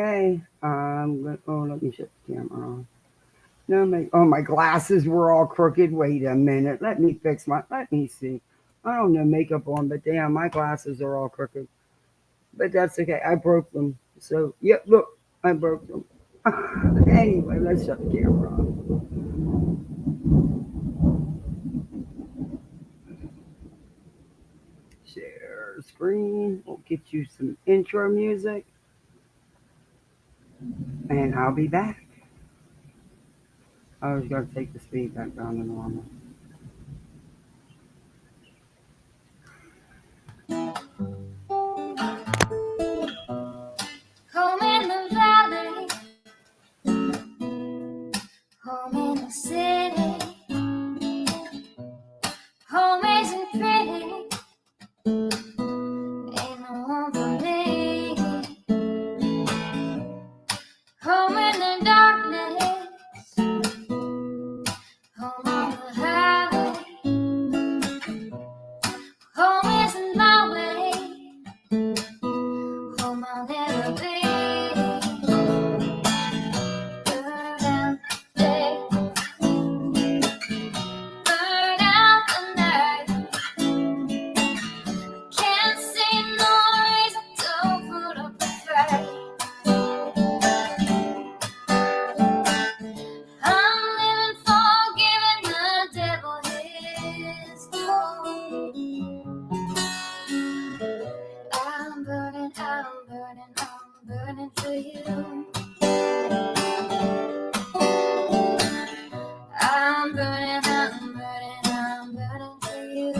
hey. Let me shut the camera on. No, my glasses were all crooked. Wait a minute. Let me see. I don't know makeup on, but damn, my glasses are all crooked. But that's okay. I broke them. So, yep, look, I broke them. Anyway, let's shut the camera on. Share screen. We'll get you some intro music. And I'll be back. I was going to take the speed back down to normal. Home in the valley, home in the city, home isn't pretty, ain't no home for me. Home in the darkness, home on the highway, home isn't my way, home I'll never be. Burn out the day, burn out the night. Can't see no reason to put up a fight. I'm living for giving the devil his due. I'm burning, I'm burning, I'm burning for you. I'm burning, I'm burning, I'm burning for you.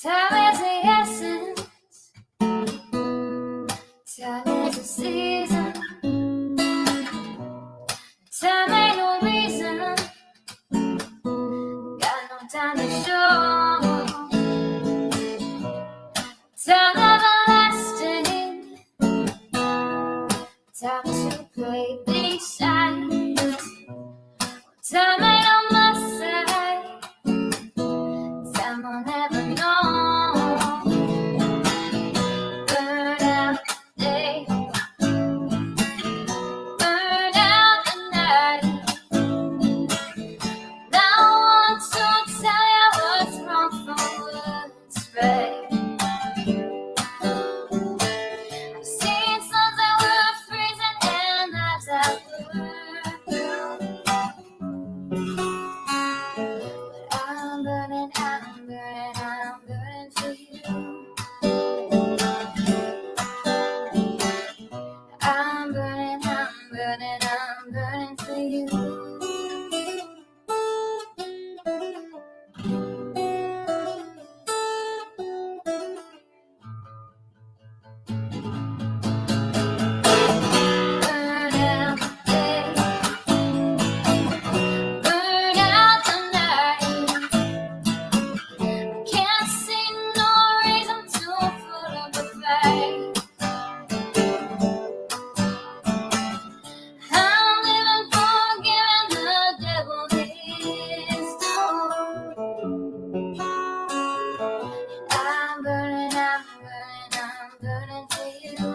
Time is the essence, time is the season. Time ain't no reason, got no time to show. Time everlasting, time to play these sides. Time ain't on my side, time I'll never know. Burn out the day, burn out the night. Now I want to tell you what's wrong from what's right. I've seen suns that were freezing and lives that were blue. But I'm burning, I'm burning, I'm burning for you. I'm burning, I'm burning, I'm burning for you. Burn out the day, burn out the night. Can't see no reason to put up a fight. I'm living for giving the devil his due. I'm burning, I'm burning, I'm burning for you.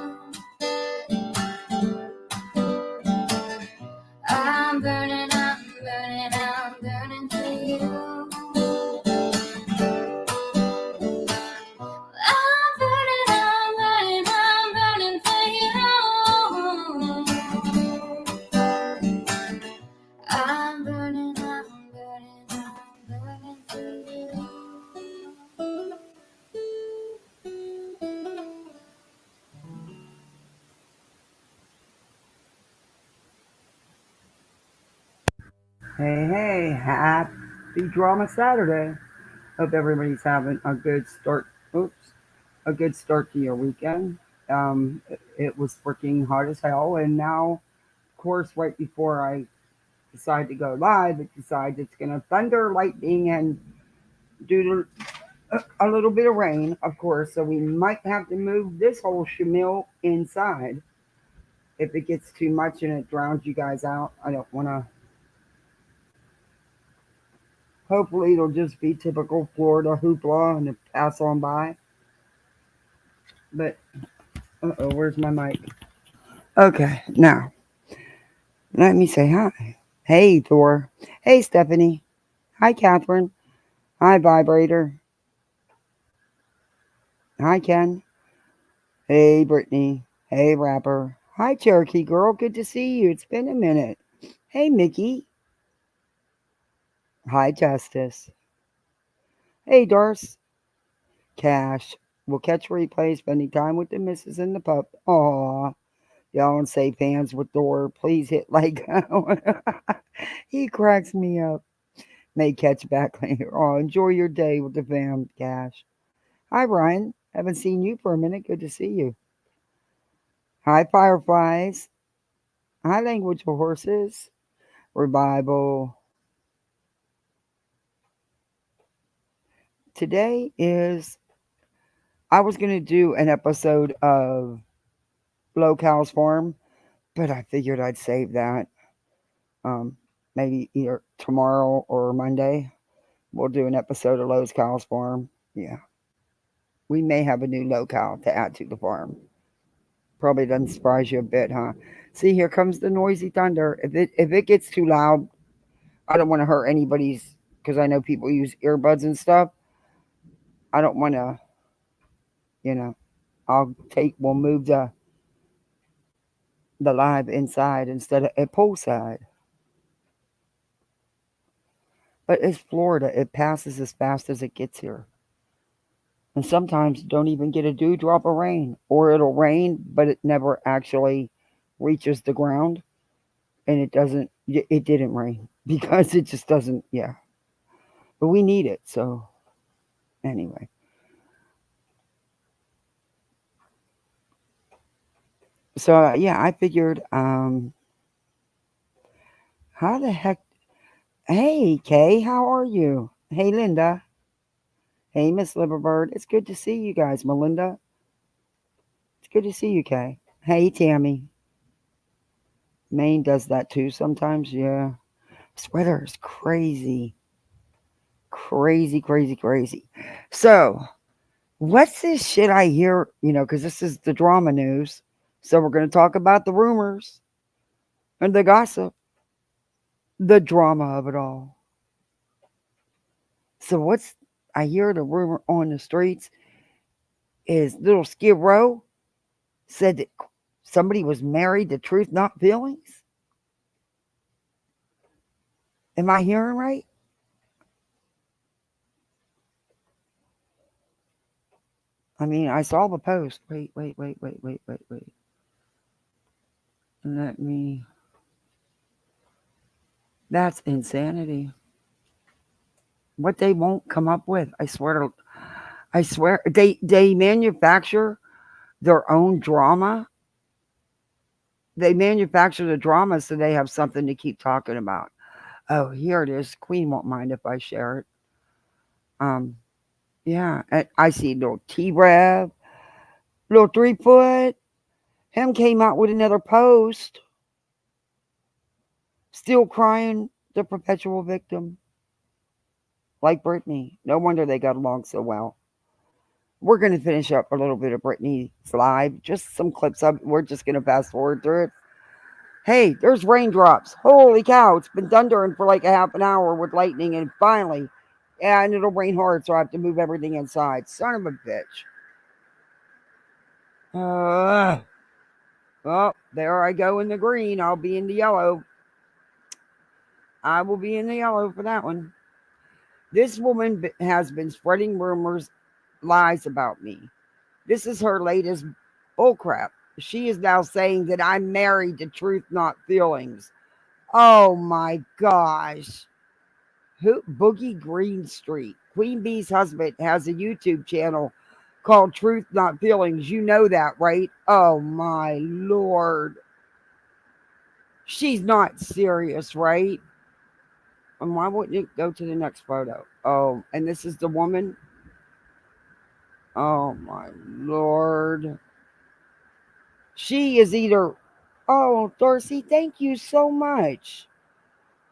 I'm burning, I'm burning, I'm burning for you. I'm burning, I'm burning, I'm burning for you. I'm burning, I'm burning, I'm burning for you. Hey, happy Drama Saturday. Hope everybody's having a good start. A good start to your weekend. It was freaking hot as hell, and now, of course, right before I decide to go live, it decides it's going to thunder, lightning, and do a little bit of rain, of course. So we might have to move this whole shamil inside if it gets too much and it drowns you guys out. I don't want to Hopefully, it'll just be typical Florida hoopla and pass on by. But, where's my mic? Okay, now, let me say hi. Hey, Thor. Hey, Stephanie. Hi, Catherine. Hi, Vibrator. Hi, Ken. Hey, Brittany. Hey, Rapper. Hi, Cherokee Girl. Good to see you. It's been a minute. Hey, Mickey. Hi, Justice. Hey, Darce. Cash. We'll catch replay, spending time with the missus and the pup. Aw. Y'all and safe hands with Thor. Please hit like. He cracks me up. May catch back later. Oh, enjoy your day with the fam, Cash. Hi, Ryan. Haven't seen you for a minute. Good to see you. Hi, Fireflies. Hi, Language of Horses. Revival. Today is. I was going to do an episode of Local's Farm, but I figured I'd save that. Um, Maybe either tomorrow or Monday. We'll do an episode of Lowe's Cows Farm. Yeah. We may have a new locale to add to the farm. Probably doesn't surprise you a bit, huh? See, here comes the noisy thunder. If it gets too loud, I don't want to hurt anybody's because I know people use earbuds and stuff. I don't want to, you know. We'll move the live inside instead of at poolside. But it's Florida. It passes as fast as it gets here. And sometimes don't even get a dewdrop of rain, or it'll rain, but it never actually reaches the ground, and it didn't rain because it just doesn't. Yeah, but we need it. So anyway, so yeah, I figured, how the heck? Hey, Kay, how are you? Hey, Linda. Hey, Miss Liverbird. It's good to see you guys, Melinda. It's good to see you, Kay. Hey, Tammy. Maine does that too sometimes. Yeah, sweater is crazy. Crazy, crazy, crazy. So, what's this shit I hear? Because this is the drama news. So, we're going to talk about the rumors and the gossip, the drama of it all. So, what's I hear the rumor on the streets is little Skid Row said that somebody was married to Truth Not Feelings. Am I hearing right? I mean, I saw the post. Wait, wait, wait, wait, wait, wait, wait. Let me. That's insanity. What they won't come up with. I swear they manufacture their own drama. They manufacture the drama so they have something to keep talking about. Oh, here it is. Queen won't mind if I share it. Um, yeah, and I see little T-Rev, little 3 foot. Him came out with another post, still crying, the perpetual victim. Like Brittany. No wonder they got along so well. We're going to finish up a little bit of Brittany's live, just some clips of it. We're just going to fast forward through it. Hey, there's raindrops. Holy cow, it's been thundering for like a half an hour with lightning, and finally, yeah, and it'll rain hard, so I have to move everything inside. Son of a bitch. Well, there I go in the green. I'll be in the yellow. I will be in the yellow for that one. This woman has been spreading rumors, lies about me. This is her latest bullcrap. She is now saying that I'm married to Truth Not Feelings. Oh my gosh. Who Boogie Green Street. Queen Bee's husband has a YouTube channel called Truth Not Feelings. You know that, right? Oh my lord. She's not serious, right? And why wouldn't it go to the next photo? Oh, and this is the woman. Oh my lord. She is either. Oh, Darcy, thank you so much.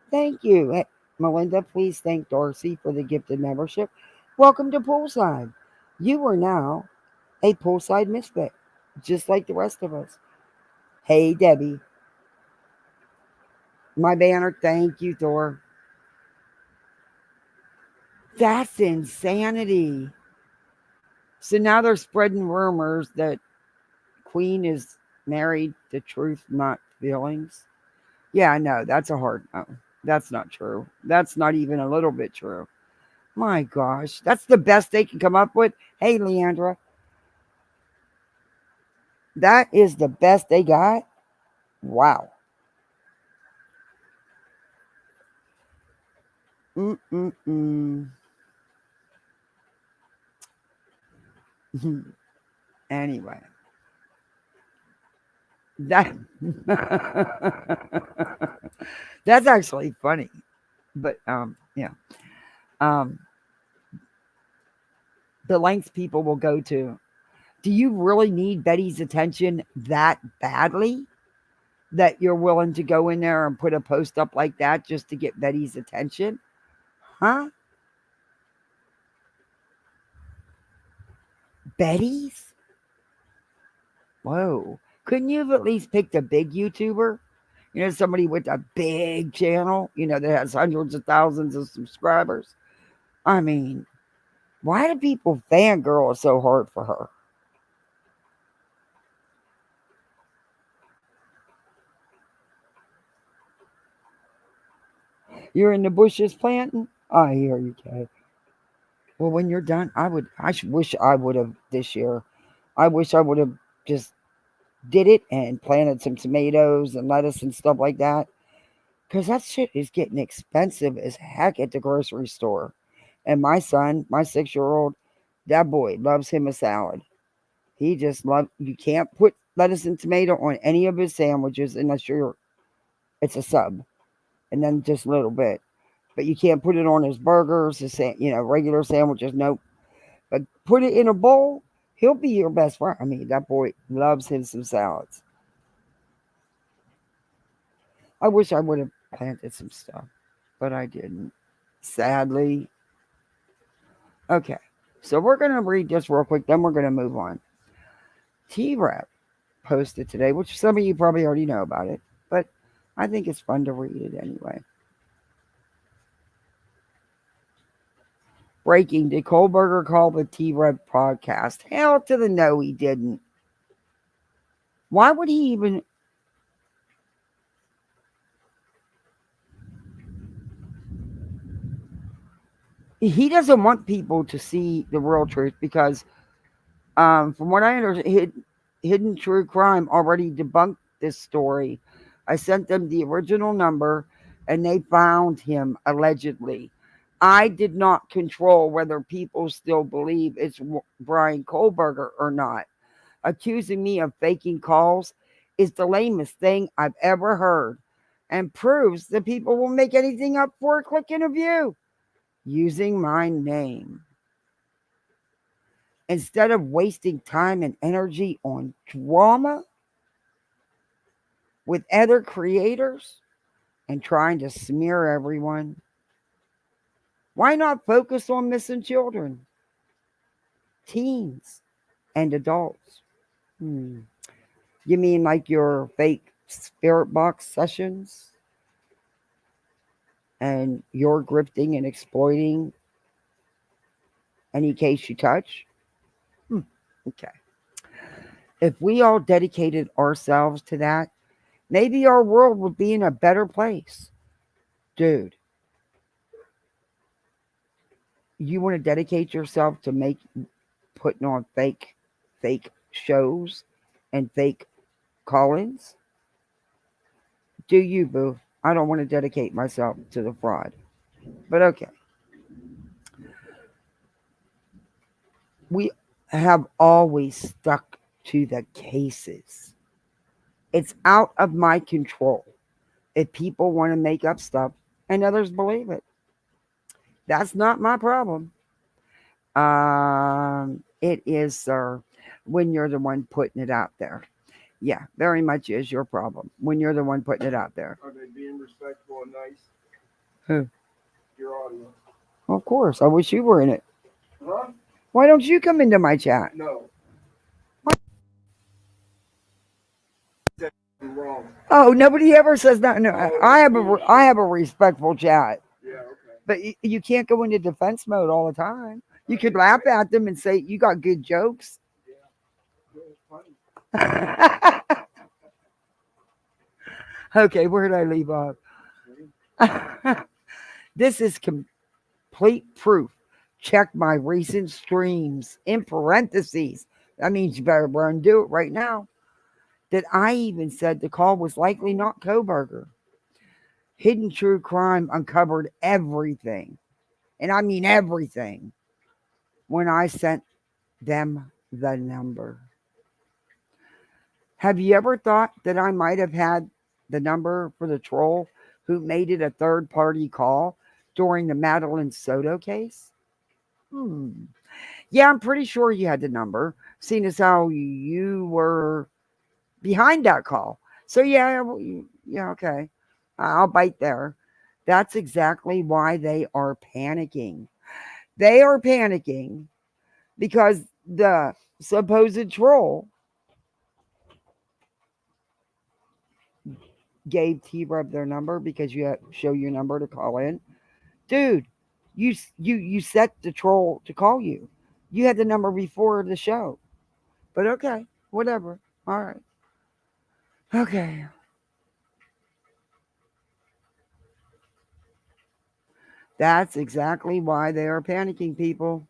Thank you. Melinda, please thank Darcy for the gifted membership. Welcome to Poolside. You are now a Poolside misfit, just like the rest of us. Hey, Debbie. My banner, thank you, Thor. That's insanity. So now they're spreading rumors that Queen is married to truth, not feelings. Yeah, no, that's a hard no. That's not true. That's not even a little bit true. My gosh, that's the best they can come up with. Hey, Leandra, that is the best they got. Wow. Mm-mm-mm. Anyway, that that's actually funny. But yeah. Um, the lengths people will go to. Do you really need Betty's attention that badly that you're willing to go in there and put a post up like that just to get Betty's attention? Huh? Betty's? Whoa. Couldn't you have at least picked a big YouTuber? You know, somebody with a big channel, you know, that has hundreds of thousands of subscribers. I mean, why do people fangirl so hard for her? You're in the bushes planting? I hear you, Kay. Well, when you're done, wish I would have this year. I wish I would have just did it and planted some tomatoes and lettuce and stuff like that. Because that shit is getting expensive as heck at the grocery store. And my son, my 6-year-old, that boy loves him a salad. He just loves, you can't put lettuce and tomato on any of his sandwiches unless it's a sub. And then just a little bit. But you can't put it on his burgers, regular sandwiches. Nope. But put it in a bowl, he'll be your best friend. I mean, that boy loves him some salads. I wish I would have planted some stuff, but I didn't. Sadly. Okay. So we're going to read this real quick, then we're going to move on. T-Rep posted today, which some of you probably already know about it, but I think it's fun to read it anyway. Breaking, did Kohlberger call the T-Rep podcast? Hell to the no, he didn't. Why would he even... He doesn't want people to see the real truth because, from what I understand, Hidden True Crime already debunked this story. I sent them the original number and they found him allegedly. I did not control whether people still believe it's Brian Kohlberger or not. Accusing me of faking calls is the lamest thing I've ever heard and proves that people will make anything up for a click and a view using my name. Instead of wasting time and energy on drama with other creators and trying to smear everyone, why not focus on missing children, teens, and adults? You mean like your fake spirit box sessions and your grifting and exploiting any case you touch? Okay. If we all dedicated ourselves to that, maybe our world would be in a better place. Dude, you want to dedicate yourself to putting on fake shows and fake call-ins? Do you, boo? I don't want to dedicate myself to the fraud. But okay. We have always stuck to the cases. It's out of my control if people want to make up stuff and others believe it. That's not my problem. It is, sir, when you're the one putting it out there. Yeah, very much is your problem when you're the one putting it out there. Are they being respectful and nice? Who? your audience. Of course. I wish you were in it. Huh? Why don't you come into my chat? No. Wrong. Oh, nobody ever says that. No, I have a respectful chat. Yeah, okay. But you can't go into defense mode all the time. You could laugh at them and say you got good jokes. Yeah. Okay, where did I leave off? This is complete proof. Check my recent streams in parentheses. That means you better run and do it right now. That I even said the call was likely not Koberger. Hidden True Crime uncovered everything, and I mean everything, when I sent them the number. Have you ever thought that I might have had the number for the troll who made it a third-party call during the Madeline Soto case? Yeah, I'm pretty sure you had the number, seeing as how you were behind that call. So yeah, okay. I'll bite there. That's exactly why they are panicking. They are panicking because the supposed troll gave T-Rub their number because you have show your number to call in. Dude, you set the troll to call you. You had the number before the show. But okay, whatever. All right. Okay. That's exactly why they are panicking, people.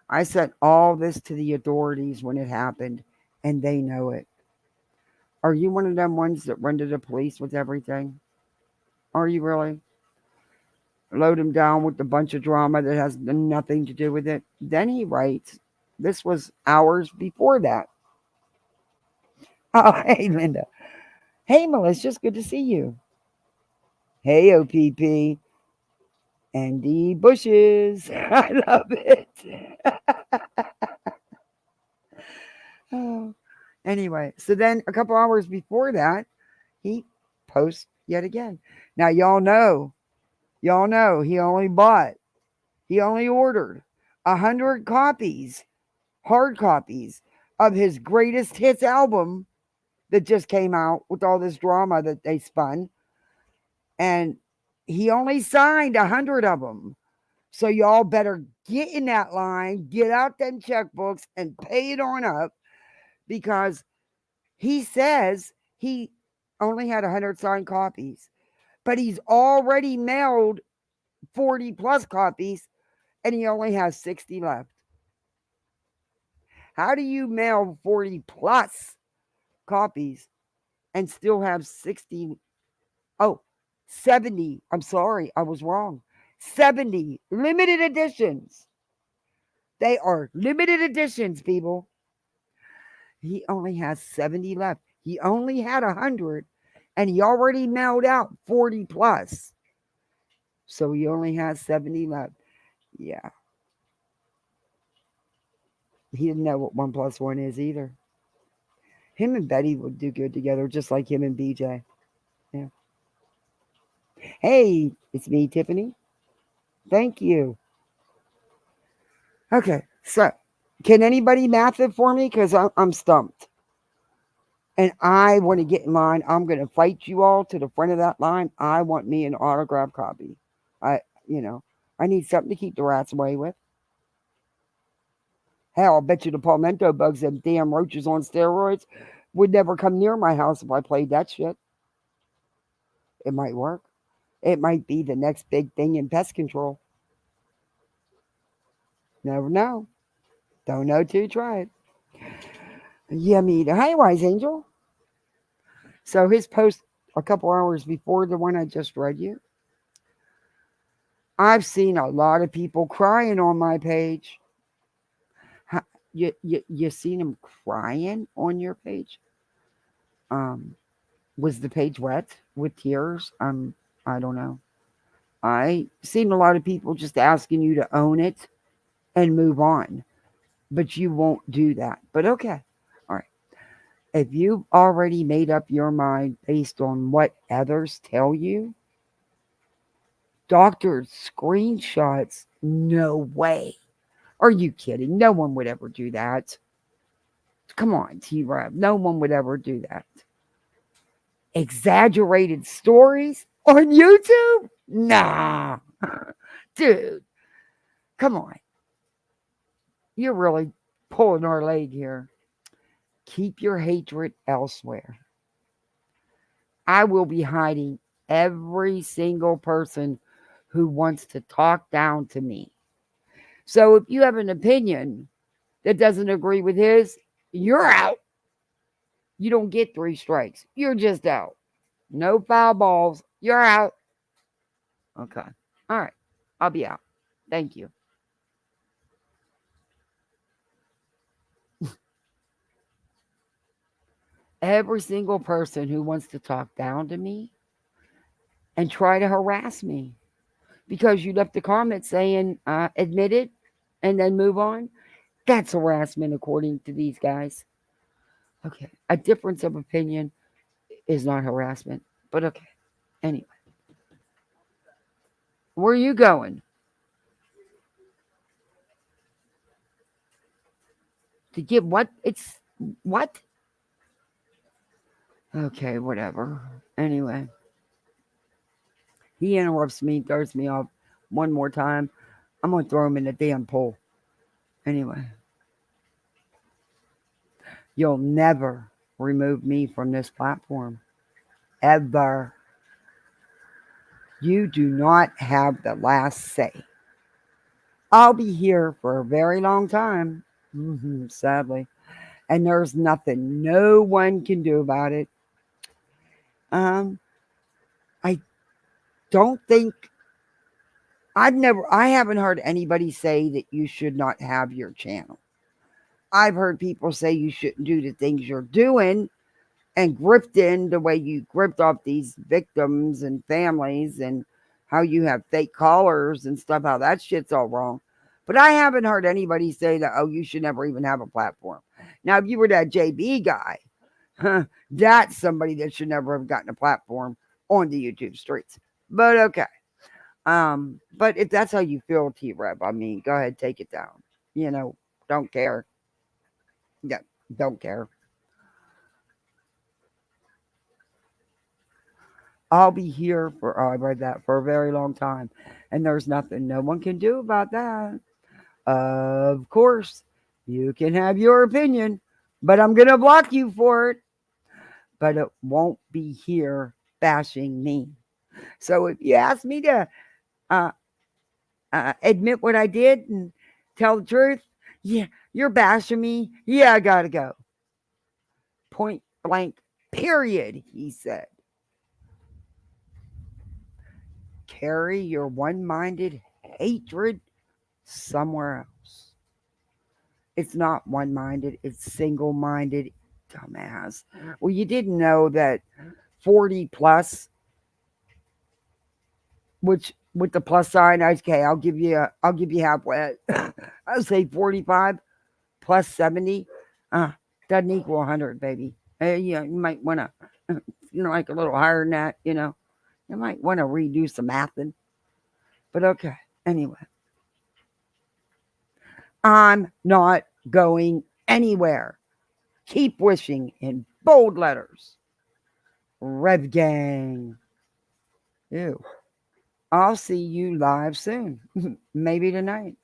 I sent all this to the authorities when it happened, and they know it. Are you one of them ones that run to the police with everything? Are you really? Load him down with a bunch of drama that has nothing to do with it. Then he writes, this was hours before that. Oh, hey, Linda. Hey, Melissa, it's good to see you. Hey, OPP. Andy Bushes. I love it. Oh. Anyway, so then a couple hours before that, he posts yet again. Now, y'all know, he only ordered 100 copies, hard copies, of his greatest hits album that just came out with all this drama that they spun. And he only signed 100 of them. So y'all better get in that line, get out them checkbooks, and pay it on up, because he says he only had 100 signed copies, but he's already mailed 40 plus copies, and he only has 60 left. How do you mail 40 plus copies and still have 60? Oh, 70. I'm sorry, I was wrong. 70 limited editions. They are limited editions, people. He only has 70 left. He only had 100, and he already mailed out 40 plus. So he only has 70 left. Yeah. He didn't know what 1 + 1 is either. Him and Betty would do good together, just like him and BJ. Yeah. Hey, it's me, Tiffany. Thank you. Okay, so can anybody math it for me? Because I'm stumped. And I want to get in line. I'm going to fight you all to the front of that line. I want me an autograph copy. I need something to keep the rats away with. Hell, I'll bet you the palmetto bugs and damn roaches on steroids would never come near my house if I played that shit. It might work. It might be the next big thing in pest control. Never know. Don't know till you try it. Yeah, me either. Hi, Wise Angel. So his post a couple hours before the one I just read you. I've seen a lot of people crying on my page. You seen them crying on your page? Was the page wet with tears? I don't know. I seen a lot of people just asking you to own it and move on, but you won't do that. But okay, all right. If you've already made up your mind based on what others tell you, Doctored screenshots? No way. Are you kidding? No one would ever do that. Come on, T-Rev. No one would ever do that. Exaggerated stories on YouTube? Nah. Dude, come on. You're really pulling our leg here. Keep your hatred elsewhere. I will be hiding every single person who wants to talk down to me. So if you have an opinion that doesn't agree with his, you're out. You don't get 3 strikes. You're just out. No foul balls. You're out. Okay. All right. I'll be out. Thank you. Every single person who wants to talk down to me and try to harass me because you left a comment saying admit it and then move on, that's harassment according to these guys. Okay. A difference of opinion is not harassment, but okay. Anyway, where are you going? To get what? It's what? Okay, whatever. Anyway, he interrupts me, throws me off one more time. I'm going to throw him in the damn pool. Anyway, you'll never remove me from this platform. Ever. You do not have the last say. I'll be here for a very long time, sadly. And there's nothing no one can do about it. I don't think I haven't heard anybody say that you should not have your channel. I've heard people say you shouldn't do the things you're doing and grift in the way you grift off these victims and families and how you have fake callers and stuff, how that shit's all wrong. But I haven't heard anybody say that, oh, you should never even have a platform. Now, if you were that JB guy, that's somebody that should never have gotten a platform on the YouTube streets. But okay. But if that's how you feel, T-Rev, I mean, go ahead, take it down. Don't care. Yeah, don't care. I'll be here for, I read that, for a very long time. And there's nothing no one can do about that. Of course, you can have your opinion, but I'm going to block you for it. But it won't be here bashing me. So if you ask me to admit what I did and tell the truth, yeah, you're bashing me. Yeah, I got to go. Point blank, period, he said. Carry your one-minded hatred somewhere else. It's not one-minded, it's single-minded, dumbass. Well, you didn't know that 40 plus, which with the plus sign, okay, I'll give you halfway. I'll say 45 plus 70 doesn't equal 100, baby. Yeah, you might want to, like a little higher than that, You might want to redo some mathing. But okay, anyway. I'm not going anywhere. Keep wishing in bold letters. Rev Gang. Ew. I'll see you live soon. Maybe tonight.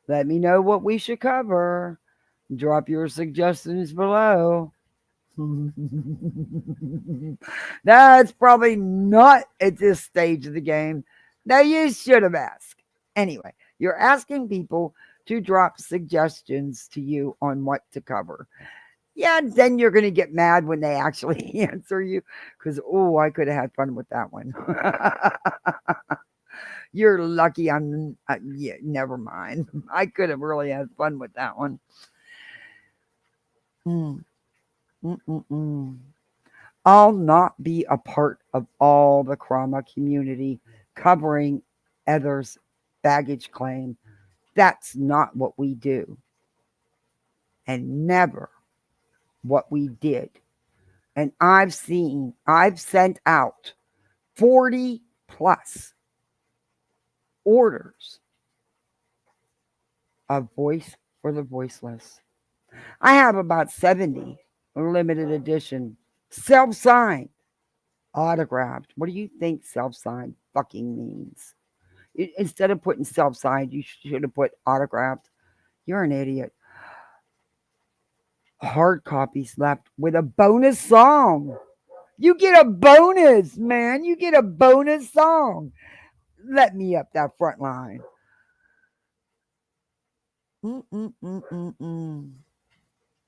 Let me know what we should cover. Drop your suggestions below. That's probably not at this stage of the game. Now you should have asked. Anyway, you're asking people to drop suggestions to you on what to cover. Yeah, then you're going to get mad when they actually answer you because, I could have had fun with that one. You're lucky I'm, yeah, never mind. I could have really had fun with that one. I'll not be a part of all the trauma community covering others' baggage claim. That's not what we do. And never what we did. And I've sent out 40 plus orders a voice for the voiceless. I have about 70 limited edition self signed autographed. What do you think self signed fucking means? Instead of putting self signed, you should have put autographed. You're an idiot. Hard copies left with a bonus song. You get a bonus, man. You get a bonus song. Let me up that front line. Mm-mm-mm-mm-mm.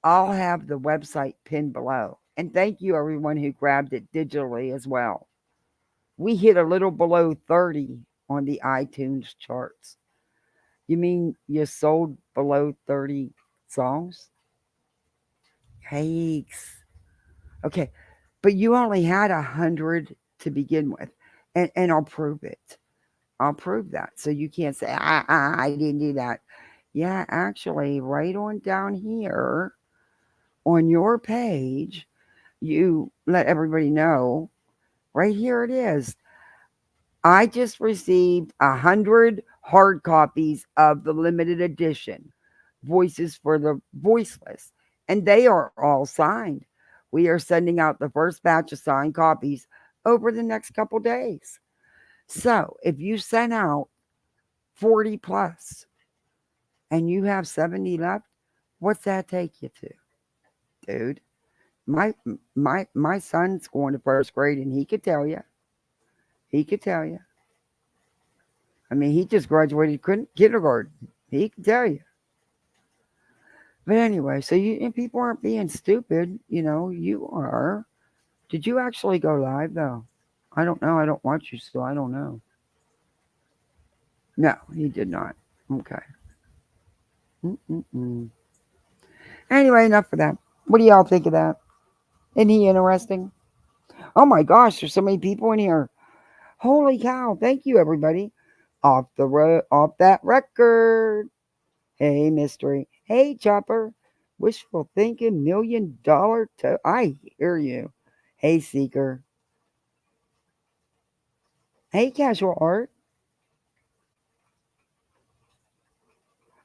I'll have the website pinned below. And thank you, everyone who grabbed it digitally as well. We hit a little below 30 on the iTunes charts. You mean you sold below 30 songs? Yikes. Okay. But you only had 100 to begin with. And I'll prove it. I'll prove that. So you can't say, I didn't do that. Yeah, actually, right on down here on your page, you let everybody know. Right here it is. I just received 100 hard copies of the limited edition Voices for the Voiceless, and they are all signed. We are sending out the first batch of signed copies over the next couple days. So if you sent out 40 plus and you have 70 left, what's that take you to, dude? My son's going to first grade, and he could tell you. He could tell you. I mean, he just graduated kindergarten. He can tell you. But anyway, so people aren't being stupid. You know, you are. Did you actually go live though? I don't know. I don't watch you, so I don't know. No, he did not. Okay. Mm-mm-mm. Anyway, enough for that. What do y'all think of that? Isn't he interesting? Oh my gosh, there's so many people in here. Holy cow! Thank you, everybody. Off that record. Hey, mystery. Hey, Chopper. Wishful thinking, $1,000,000 to. I hear you. Hey, Seeker. Hey, Casual Art.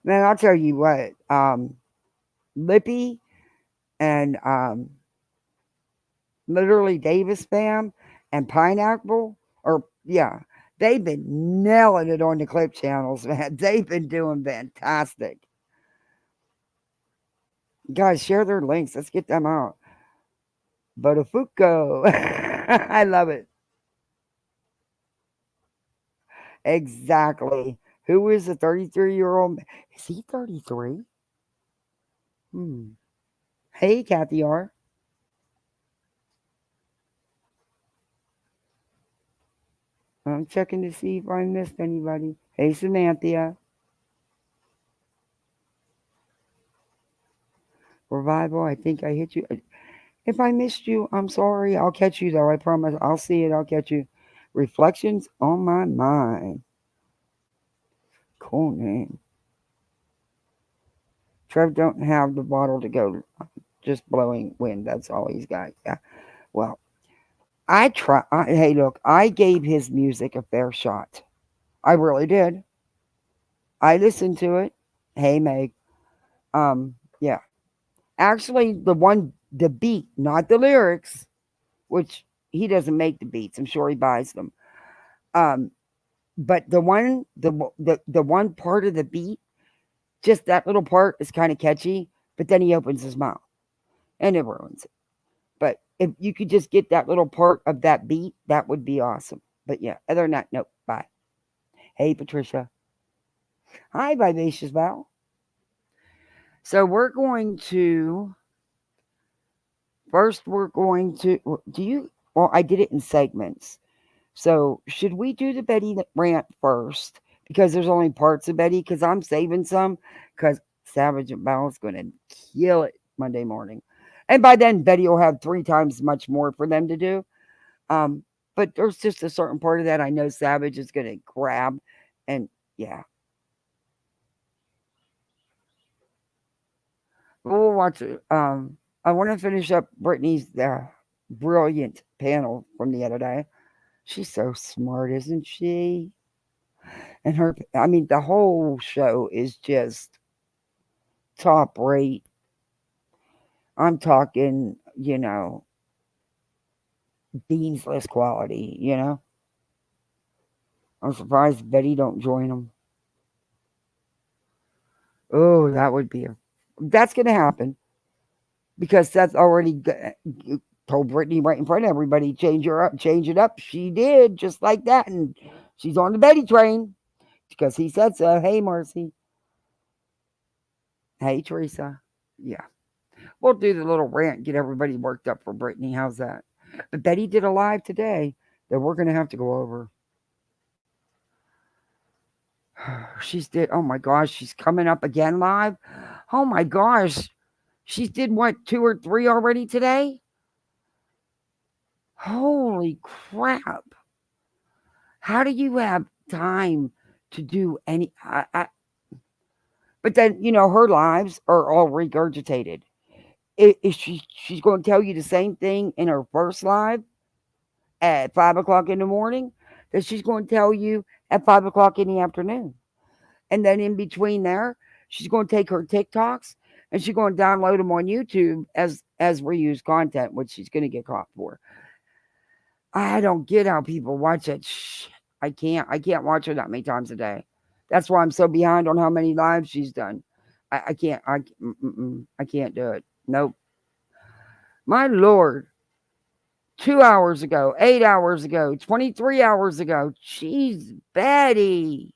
Man, I'll tell you what. Lippy and literally Davis Spam and Pineapple, or yeah, they've been nailing it on the clip channels, man. They've been doing fantastic. Guys, share their links. Let's get them out. Botafuco. I love it. Exactly. Who is a 33-year-old? Is he 33? Hmm. Hey, Kathy R. I'm checking to see if I missed anybody. Hey, Samantha. Revival, I think I hit you. If I missed you, I'm sorry. I'll catch you, though. I promise. I'll see it. I'll catch you. Reflections on my mind. Cool name. Trev don't have the bottle to go. Just blowing wind. That's all he's got. Yeah. Well, hey, look, I gave his music a fair shot. I really did. I listened to it. Hey, Meg. Yeah. Actually, the beat, not the lyrics, which he doesn't make the beats. I'm sure he buys them. Um, but the one part of the beat, just that little part is kind of catchy. But then he opens his mouth, and it ruins it. But if you could just get that little part of that beat, that would be awesome. But yeah, other than that, nope. Bye. Hey, Patricia. Hi, Vivacious Val. So we're going to first. We're going to do you. Well, I did it in segments. So should we do the Betty rant first? Because there's only parts of Betty. Because I'm saving some. Because Savage and Val is going to kill it Monday morning, and by then Betty will have 3 times much more for them to do. Um, but there's just a certain part of that I know Savage is going to grab, and yeah, we'll watch it. I want to finish up Brittany's brilliant panel from the other day. She's so smart, isn't she? And I mean, the whole show is just top rate. I'm talking, Dean's List quality. I'm surprised Betty don't join them. Oh, that's going to happen because Seth already told Brittany right in front of everybody, change it up. She did just like that. And she's on the Betty train because he said so. Hey, Marcy. Hey, Teresa. Yeah. We'll do the little rant, get everybody worked up for Brittany. How's that? But Betty did a live today that we're going to have to go over. Oh my gosh, she's coming up again live. Oh my gosh. She did what, 2 or 3 already today? Holy crap. How do you have time to do any? But then, her lives are all regurgitated. She's going to tell you the same thing in her first live at 5 o'clock in the morning that she's going to tell you at 5 o'clock in the afternoon. And then in between there, she's going to take her TikToks and she's going to download them on YouTube as reused content, which she's going to get caught for. I don't get how people watch it. I can't watch her that many times a day. That's why I'm so behind on how many lives she's done. I can't do it. Nope. My Lord. 2 hours ago, 8 hours ago, 23 hours ago. Jeez, Betty.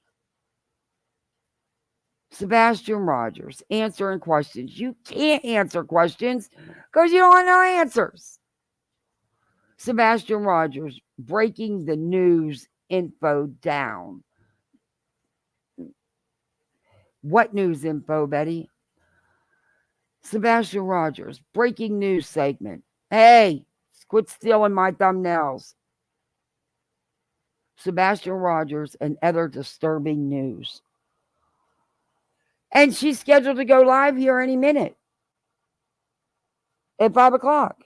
Sebastian Rogers answering questions. You can't answer questions because you don't know answers. Sebastian Rogers breaking the news info down. What news info, Betty? Sebastian Rogers, breaking news segment. Hey, quit stealing my thumbnails. Sebastian Rogers and other disturbing news. And she's scheduled to go live here any minute at 5 o'clock.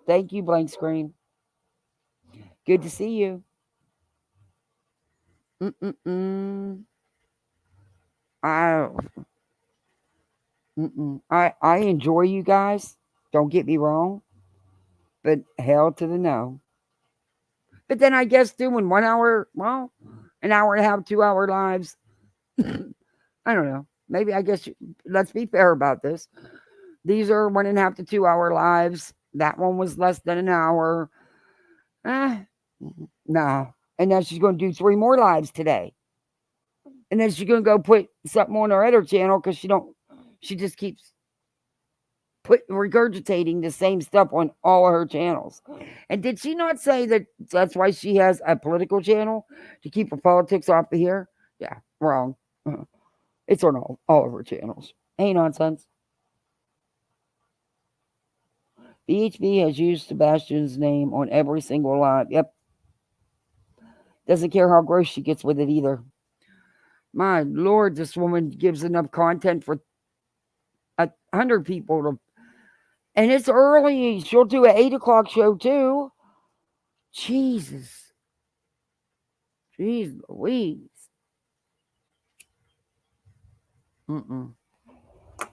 Thank you, blank screen. Good to see you. I enjoy you guys. Don't get me wrong. But hell to the no. But then I guess doing 1 hour, an hour and a half, 2 hour lives. I don't know. Maybe let's be fair about this. These are 1.5 to 2 hour lives. That one was less than an hour. No. And now she's going to do 3 more lives today. And then she's going to go put something on her other channel because she just keeps regurgitating the same stuff on all of her channels. And did she not say that that's why she has a political channel to keep her politics off of here? Yeah, wrong. It's on all of her channels. Ain't nonsense. BHB has used Sebastian's name on every single live. Yep. Doesn't care how gross she gets with it either. My Lord, this woman gives enough content for 100 people to. And it's early. She'll do an 8 o'clock show too. Jesus. Jeez Louise.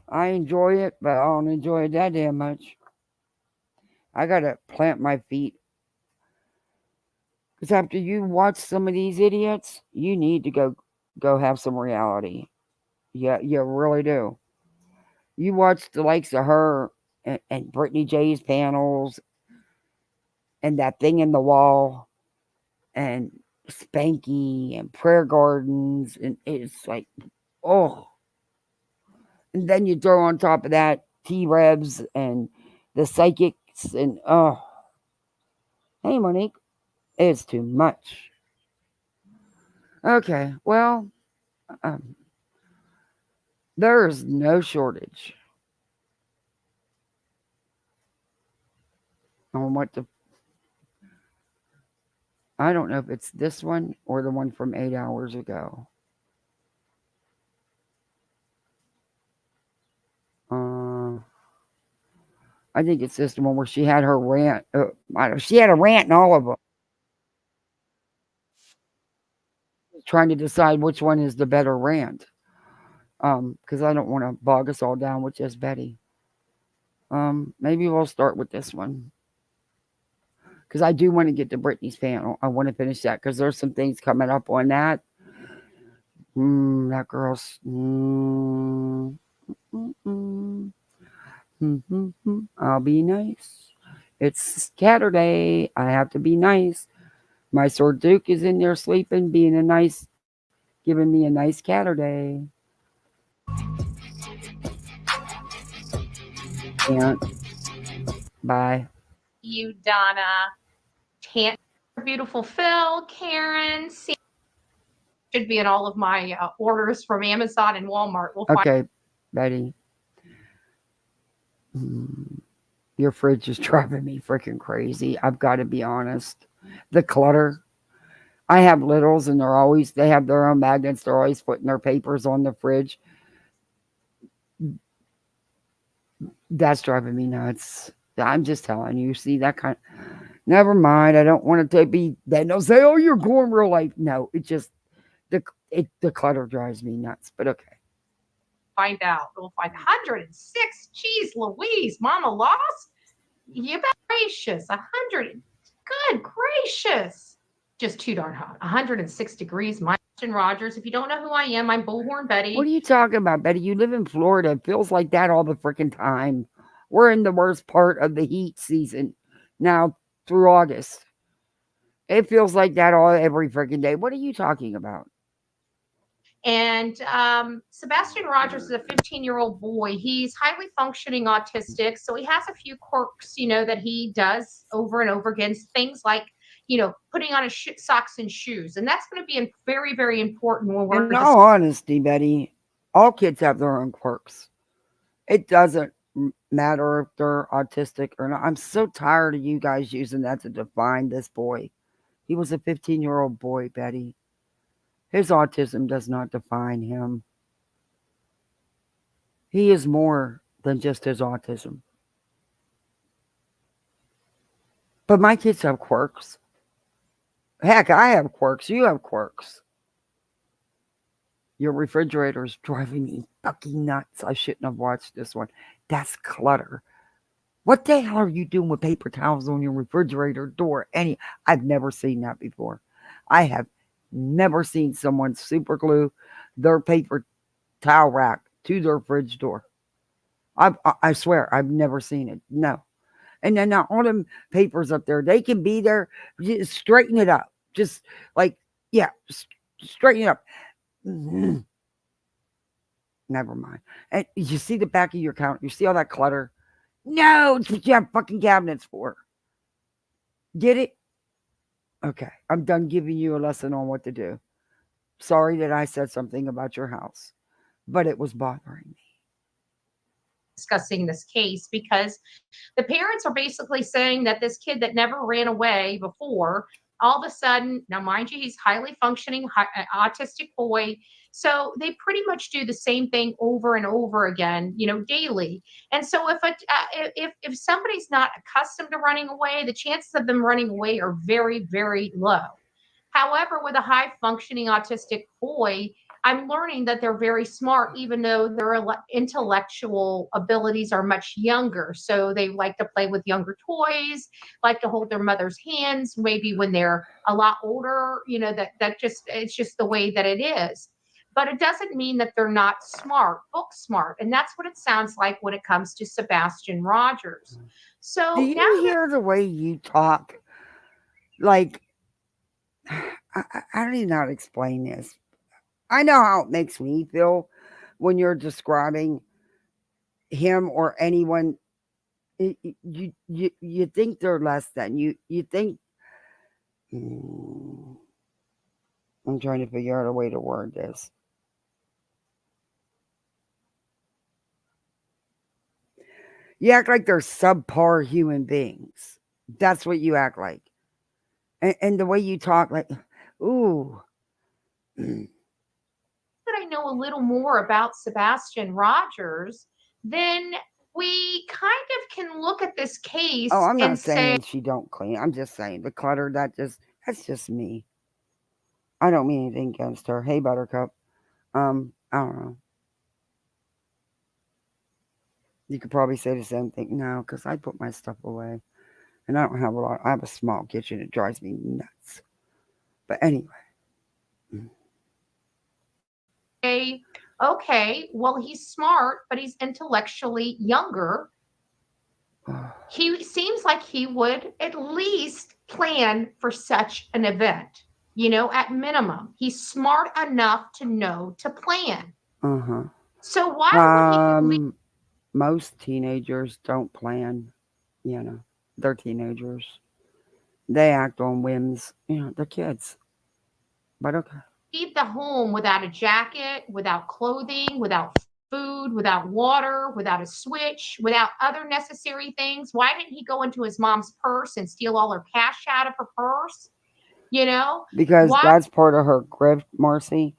I enjoy it, but I don't enjoy it that damn much. I gotta plant my feet. Because after you watch some of these idiots, you need to go have some reality. Yeah, you really do. You watch the likes of her and Brittany J's panels and that thing in the wall and Spanky and Prayer Gardens, and it's like, oh. And then you throw on top of that T-Revs and the psychics and, oh. Hey, Monique. It's too much. Okay, well, there's no shortage on what to. I don't know if it's this one or the one from 8 hours ago. I think it's this one where she had her rant. She had a rant in all of them. trying to decide which one is the better rant. Because I don't want to bog us all down with just Betty. Maybe we'll start with this one because I do want to get to Brittany's panel. I want to finish that because there's some things coming up on that. That girl's. I'll be nice. It's Saturday. I have to be nice. My sword Duke is in there sleeping, being a nice, giving me a nice Saturday. And bye. You, Donna. Tant, beautiful Phil, Karen, should be in all of my orders from Amazon and Walmart. We'll find. Okay, Betty. Your fridge is driving me freaking crazy. I've got to be honest. The clutter. I have littles and they have their own magnets. They're always putting their papers on the fridge. That's driving me nuts. I'm just telling you. See that kind of. Never mind. I don't want it to be. Then they'll say, "Oh, you're going real life." No, it just the clutter drives me nuts. But okay. Find out. We'll find 106. Jeez, Louise, Mama lost. You bet gracious. 100. Good gracious. Just too darn hot. 106 degrees. Sebastian Rogers. If you don't know who I am, I'm Bullhorn Betty. What are you talking about, Betty? You live in Florida. It feels like that all the freaking time. We're in the worst part of the heat season now through August. It feels like that every freaking day. What are you talking about? And Sebastian Rogers is a 15-year-old boy. He's highly functioning autistic, so he has a few quirks, that he does over and over again. Things like, putting on his socks and shoes, and that's going to be very, very important when we're. In all honesty, Betty, all kids have their own quirks. It doesn't matter if they're autistic or not. I'm so tired of you guys using that to define this boy. He was a 15-year-old boy, Betty. His autism does not define him. He is more than just his autism. But my kids have quirks. Heck, I have quirks. You have quirks. Your refrigerator is driving me fucking nuts. I shouldn't have watched this one. That's clutter. What the hell are you doing with paper towels on your refrigerator door? I've never seen that before. I have never seen someone super glue their paper towel rack to their fridge door. I swear, I've never seen it. No. And then now all them papers up there, they can be there. Just straighten it up. Just like, yeah, straighten it up. Never mind. And you see the back of your counter. You see all that clutter? No, it's what you have fucking cabinets for. Get it? Okay, I'm done giving you a lesson on what to do. Sorry that I said something about your house, but it was bothering me. Discussing this case because the parents are basically saying that this kid that never ran away before, all of a sudden, now mind you, he's highly functioning autistic boy. So they pretty much do the same thing over and over again, daily. And so if somebody's not accustomed to running away, the chances of them running away are very, very low. However, with a high functioning autistic boy, I'm learning that they're very smart, even though their intellectual abilities are much younger. So they like to play with younger toys, like to hold their mother's hands, maybe when they're a lot older, it's just the way that it is. But it doesn't mean that they're not smart, book smart. And that's what it sounds like when it comes to Sebastian Rogers. So do you hear the way you talk? Like, I don't even know how to explain this. I know how it makes me feel when you're describing him or anyone. You think they're less than you think. I'm trying to figure out a way to word this. You act like they're subpar human beings. That's what you act like, and the way you talk, like, ooh. I know a little more about Sebastian Rogers, then we kind of can look at this case. Oh, I'm not and saying say she don't clean. I'm just saying the clutter that's just me. I don't mean anything against her. Hey, Buttercup. I don't know. You could probably say the same thing now because I put my stuff away. And I don't have a lot. I have a small kitchen. It drives me nuts. But anyway. Okay, well, he's smart, but he's intellectually younger. He seems like he would at least plan for such an event. At minimum, he's smart enough to know to plan. Uh-huh. So why would he? Most teenagers don't plan, they're teenagers. They act on whims, they're kids. But okay. Leave the home without a jacket, without clothing, without food, without water, without a switch, without other necessary things? Why didn't he go into his mom's purse and steal all her cash out of her purse? Because Why? that's part of her grift, Marcy.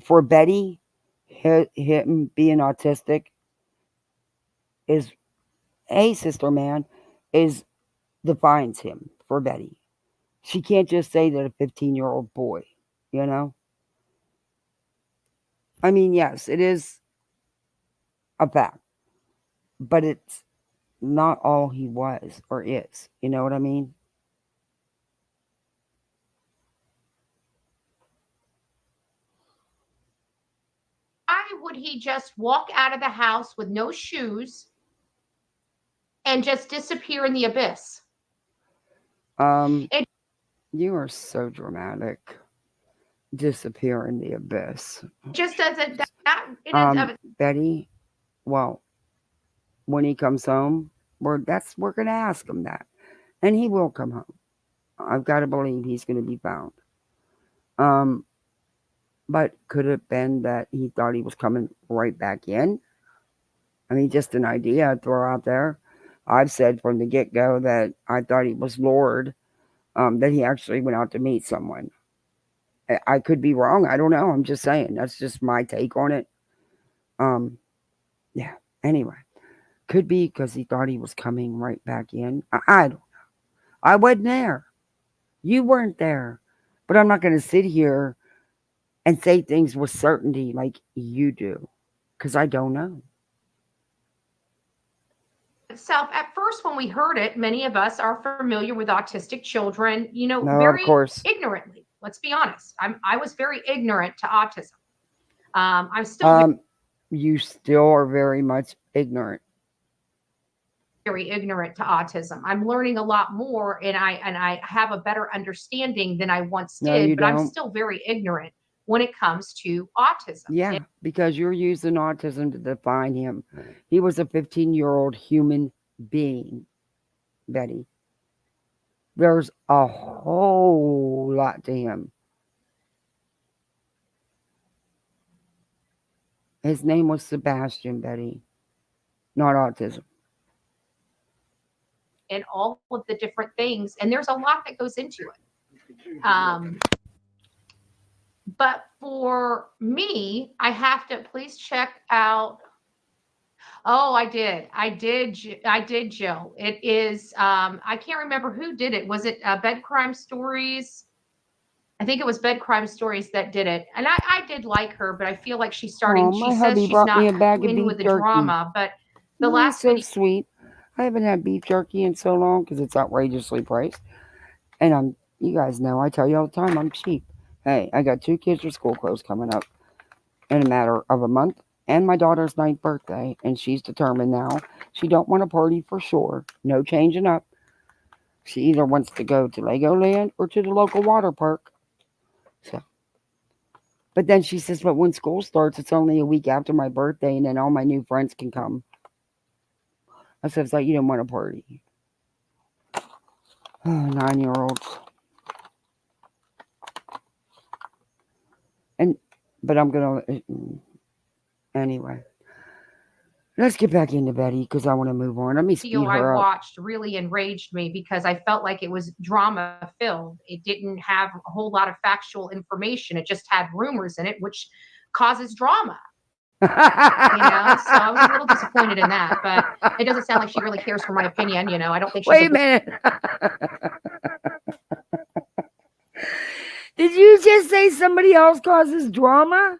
For Betty, him being autistic is sister man, is defines him for Betty. She can't just say that a 15-year-old boy, you know? I mean, yes, it is a fact, but it's not all he was or is. You know what I mean? Why would he just walk out of the house with no shoes and just disappear in the abyss? It You are so dramatic. Disappear in the abyss. just doesn't. Betty, well, when he comes home, we're gonna ask him that, and he will come home. I've got to believe he's gonna be found. But could it have been that he thought he was coming right back in? I mean, just an idea I'd throw out there. I've said from the get go that I thought he was lured, that he actually went out to meet someone. I could be wrong. I don't know. I'm just saying. That's just my take on it. Yeah. Anyway, could be because he thought he was coming right back in. I don't know. I wasn't there. You weren't there. But I'm not going to sit here and say things with certainty like you do because I don't know. Itself, at first, when we heard it, many of us are familiar with autistic children, No, very of course. ignorantly. Let's be honest. I was very ignorant to autism. I'm still you still are very much ignorant. very ignorant to autism. I'm learning a lot more, and I have a better understanding than I once No, did. you But I'm don't. still very ignorant when it comes to autism. Yeah, because you're using autism to define him. He was a 15-year-old human being, Betty. There's a whole lot to him. His name was Sebastian, Betty, not autism. And all of the different things, and there's a lot that goes into it. But for me, I have to please check out. Oh, I did, Jill. It is. I can't remember who did it. Was it Bed Crime Stories? I think it was Bed Crime Stories that did it, and I did like her, but I feel like she's starting. Oh, She my says hubby she's brought me not a bag of in beef with the jerky. drama, but the He's last so video. sweet. I haven't had beef jerky in so long because it's outrageously priced. And you guys know, I tell you all the time, I'm cheap. Hey, I got 2 kids with school clothes coming up in a matter of a month, and my daughter's 9th birthday, and she's determined now she don't want a party for sure. No changing up. She either wants to go to Legoland or to the local water park. So, but then she says, but when school starts, it's only a week after my birthday, and then all my new friends can come. I said, it's like you don't want a party. 9-year-olds. But I'm gonna anyway. Let's get back into Betty because I want to move on. Let me speed Video I her up. watched really enraged me because I felt like it was drama filled. It didn't have a whole lot of factual information. It just had rumors in it, which causes drama. So I was a little disappointed in that, but it doesn't sound like she really cares for my opinion. I don't think she's. Wait a minute. Did you just say somebody else causes drama?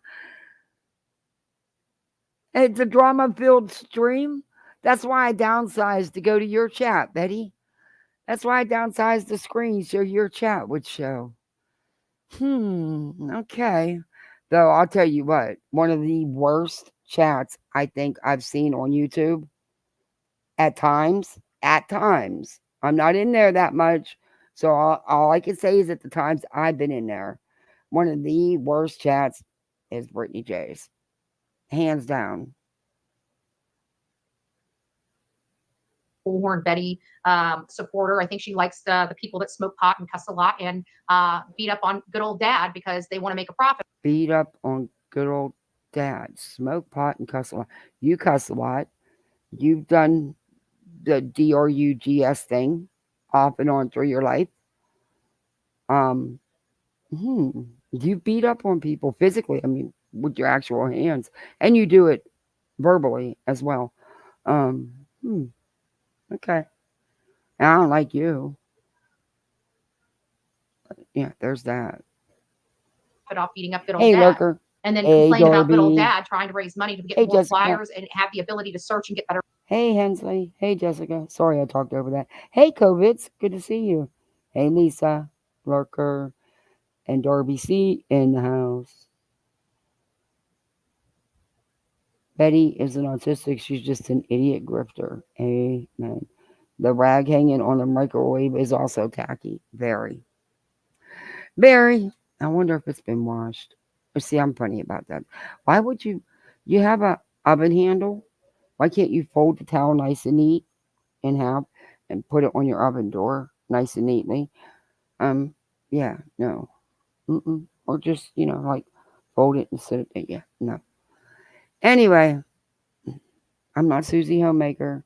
It's a drama-filled stream. That's why I downsized to go to your chat, Betty. That's why I downsized the screen so your chat would show. Okay. Though I'll tell you what, one of the worst chats I think I've seen on YouTube at times. I'm not in there that much. So all I can say is at the times I've been in there, one of the worst chats is Brittany J's. Hands down. Bullhorn Betty supporter. I think she likes the people that smoke pot and cuss a lot and beat up on good old dad because they want to make a profit. Beat up on good old dad. Smoke pot and cuss a lot. You cuss a lot. You've done the DRUGS thing off and on through your life. You beat up on people physically, I mean, with your actual hands. And you do it verbally as well. Okay. I don't like you. Yeah, there's that. Off beating up good old Hey, dad. Lurker. And then Hey, complain about good old Darby. dad trying to raise money to get Hey, more Jessica. flyers and have the ability to search and get better. Hey, Hensley. Hey, Jessica. Sorry I talked over that. Hey, COVIDs. Good to see you. Hey, Lisa, Lurker, and Darby C in the house. Betty isn't autistic. She's just an idiot grifter. Amen. The rag hanging on the microwave is also tacky. Very. Very. I wonder if it's been washed. See, I'm funny about that. Why would you have a oven handle? Why can't you fold the towel nice and neat in half and put it on your oven door nice and neatly? Yeah, no. Or just, like fold it and sit it there. Yeah, no. Anyway, I'm not Susie Homemaker.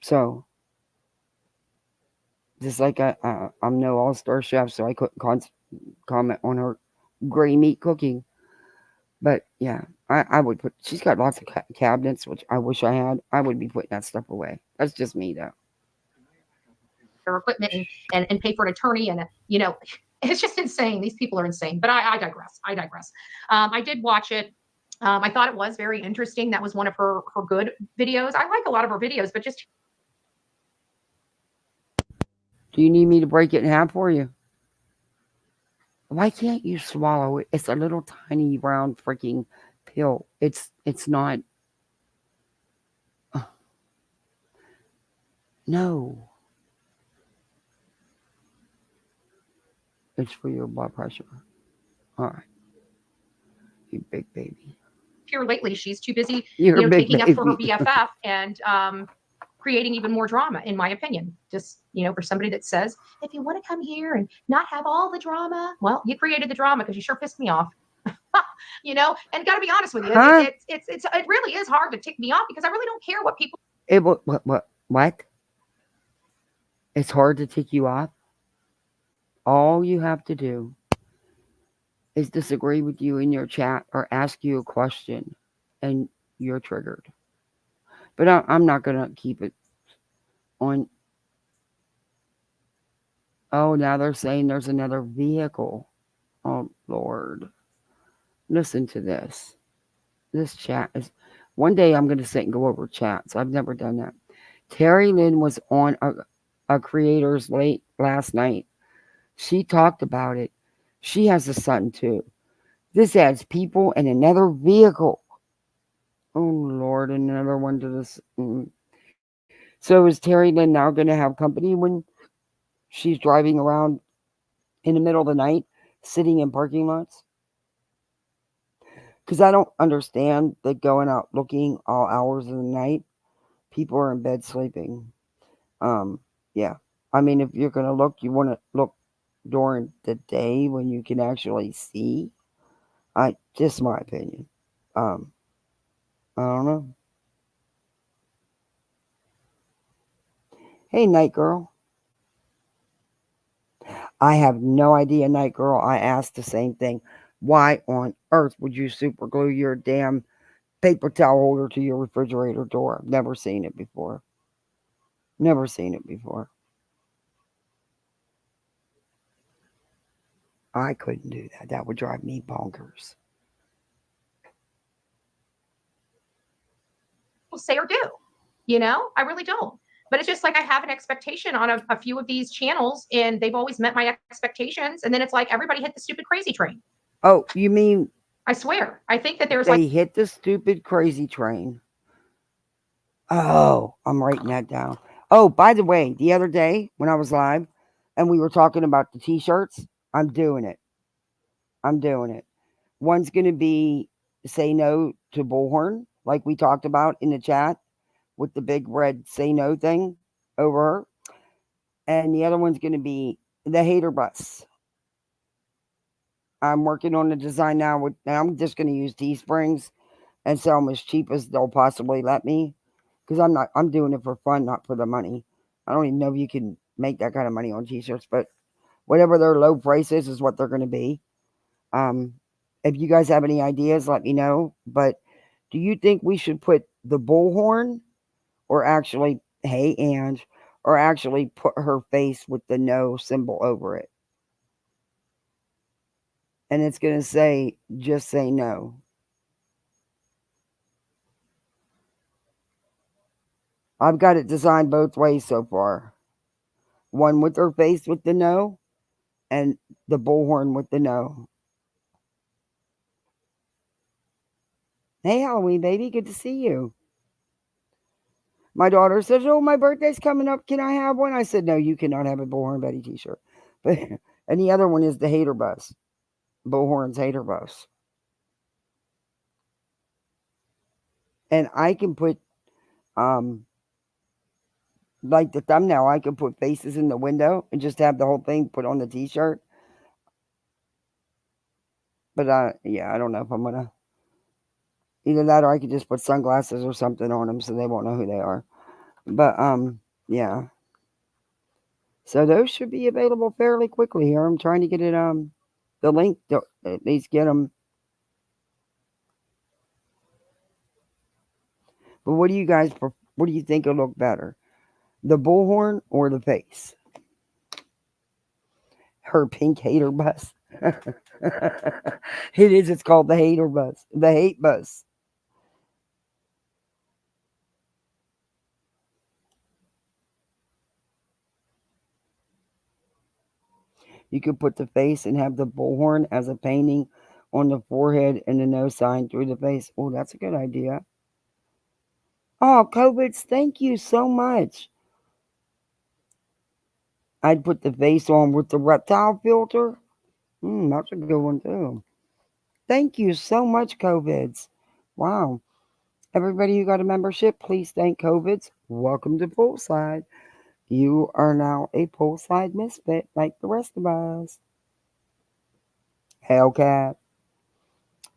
So, just like I'm no all-star chef, so I couldn't comment on her gray meat cooking. But yeah, I would put. She's got lots of cabinets, which I wish I had. I would be putting that stuff away. That's just me, though. Their equipment and pay for an attorney and it's just insane. These people are insane. But I digress. I did watch it. I thought it was very interesting. That was one of her good videos. I like a lot of her videos, but just. Do you need me to break it in half for you? Why can't you swallow it? It's a little tiny round freaking pill. It's not. No. It's for your blood pressure. All right. You big baby. Here lately, she's too busy, taking up for her BFF and creating even more drama, in my opinion. Just, for somebody that says, if you want to come here and not have all the drama, well, you created the drama because you sure pissed me off. And got to be honest with you, it really is hard to tick me off because I really don't care what people. What? It's hard to tick you off? All you have to do is disagree with you in your chat or ask you a question and you're triggered. But I'm not going to keep it on. Oh, now they're saying there's another vehicle. Oh, Lord. Listen to this. This chat is. One day I'm going to sit and go over chats. I've never done that. Terry Lynn was on a creator's late last night. She talked about it. She has a son too. This adds people and another vehicle. Oh, Lord, another one to this. So is Terry Lynn now going to have company when she's driving around in the middle of the night, sitting in parking lots? Because I don't understand that going out looking all hours of the night. People are in bed sleeping. Yeah. I mean, if you're going to look, you want to look during the day when you can actually see. Just my opinion. I don't know. Hey, Night Girl. I have no idea, Night Girl. I asked the same thing. Why on earth would you super glue your damn paper towel holder to your refrigerator door? I've never seen it before. Never seen it before. I couldn't do that. That would drive me bonkers. Say or do. I really don't. But it's just like I have an expectation on a few of these channels, and they've always met my expectations. And then it's like everybody hit the stupid crazy train. Oh, you mean I swear. I think that there's they hit the stupid crazy train? Oh, I'm writing that down. Oh, by the way, the other day when I was live and we were talking about the t-shirts, I'm doing it. I'm doing it. One's going to be say no to Bullhorn, like we talked about in the chat with the big red say no thing over her. And the other one's going to be the hater bus. I'm working on the design now. And I'm just going to use Teesprings and sell them as cheap as they'll possibly let me. Because I'm doing it for fun, not for the money. I don't even know if you can make that kind of money on t-shirts, but whatever their low price is what they're going to be. If you guys have any ideas, let me know. But do you think we should put the Bullhorn or actually, hey, Ange, or actually put her face with the no symbol over it? And it's going to say, just say no. I've got it designed both ways so far. One with her face with the no, and the Bullhorn with the no. Hey, Halloween baby, good to see you. My daughter says, "Oh, my birthday's coming up. Can I have one?" I said, "No, you cannot have a Bullhorn Betty t-shirt." But and the other one is the hater bus, Bullhorn's hater bus. And I can put, like the thumbnail, I can put faces in the window and just have the whole thing put on the t-shirt. But yeah, I don't know if I'm gonna. Either that or I could just put sunglasses or something on them so they won't know who they are. But yeah. So those should be available fairly quickly here. I'm trying to get it the link to at least get them. But what do you guys what do you think will look better? The Bullhorn or the face? Her pink hater bus. It is, it's called the hater bus. The hate bus. You could put the face and have the Bullhorn as a painting on the forehead and the no sign through the face. Oh, that's a good idea. Oh, COVIDs, thank you so much. I'd put the face on with the reptile filter. That's a good one too. Thank you so much, COVIDs. Wow. Everybody who got a membership, please thank COVIDs. Welcome to Poolside. You are now a Poolside misfit like the rest of us. Hellcat.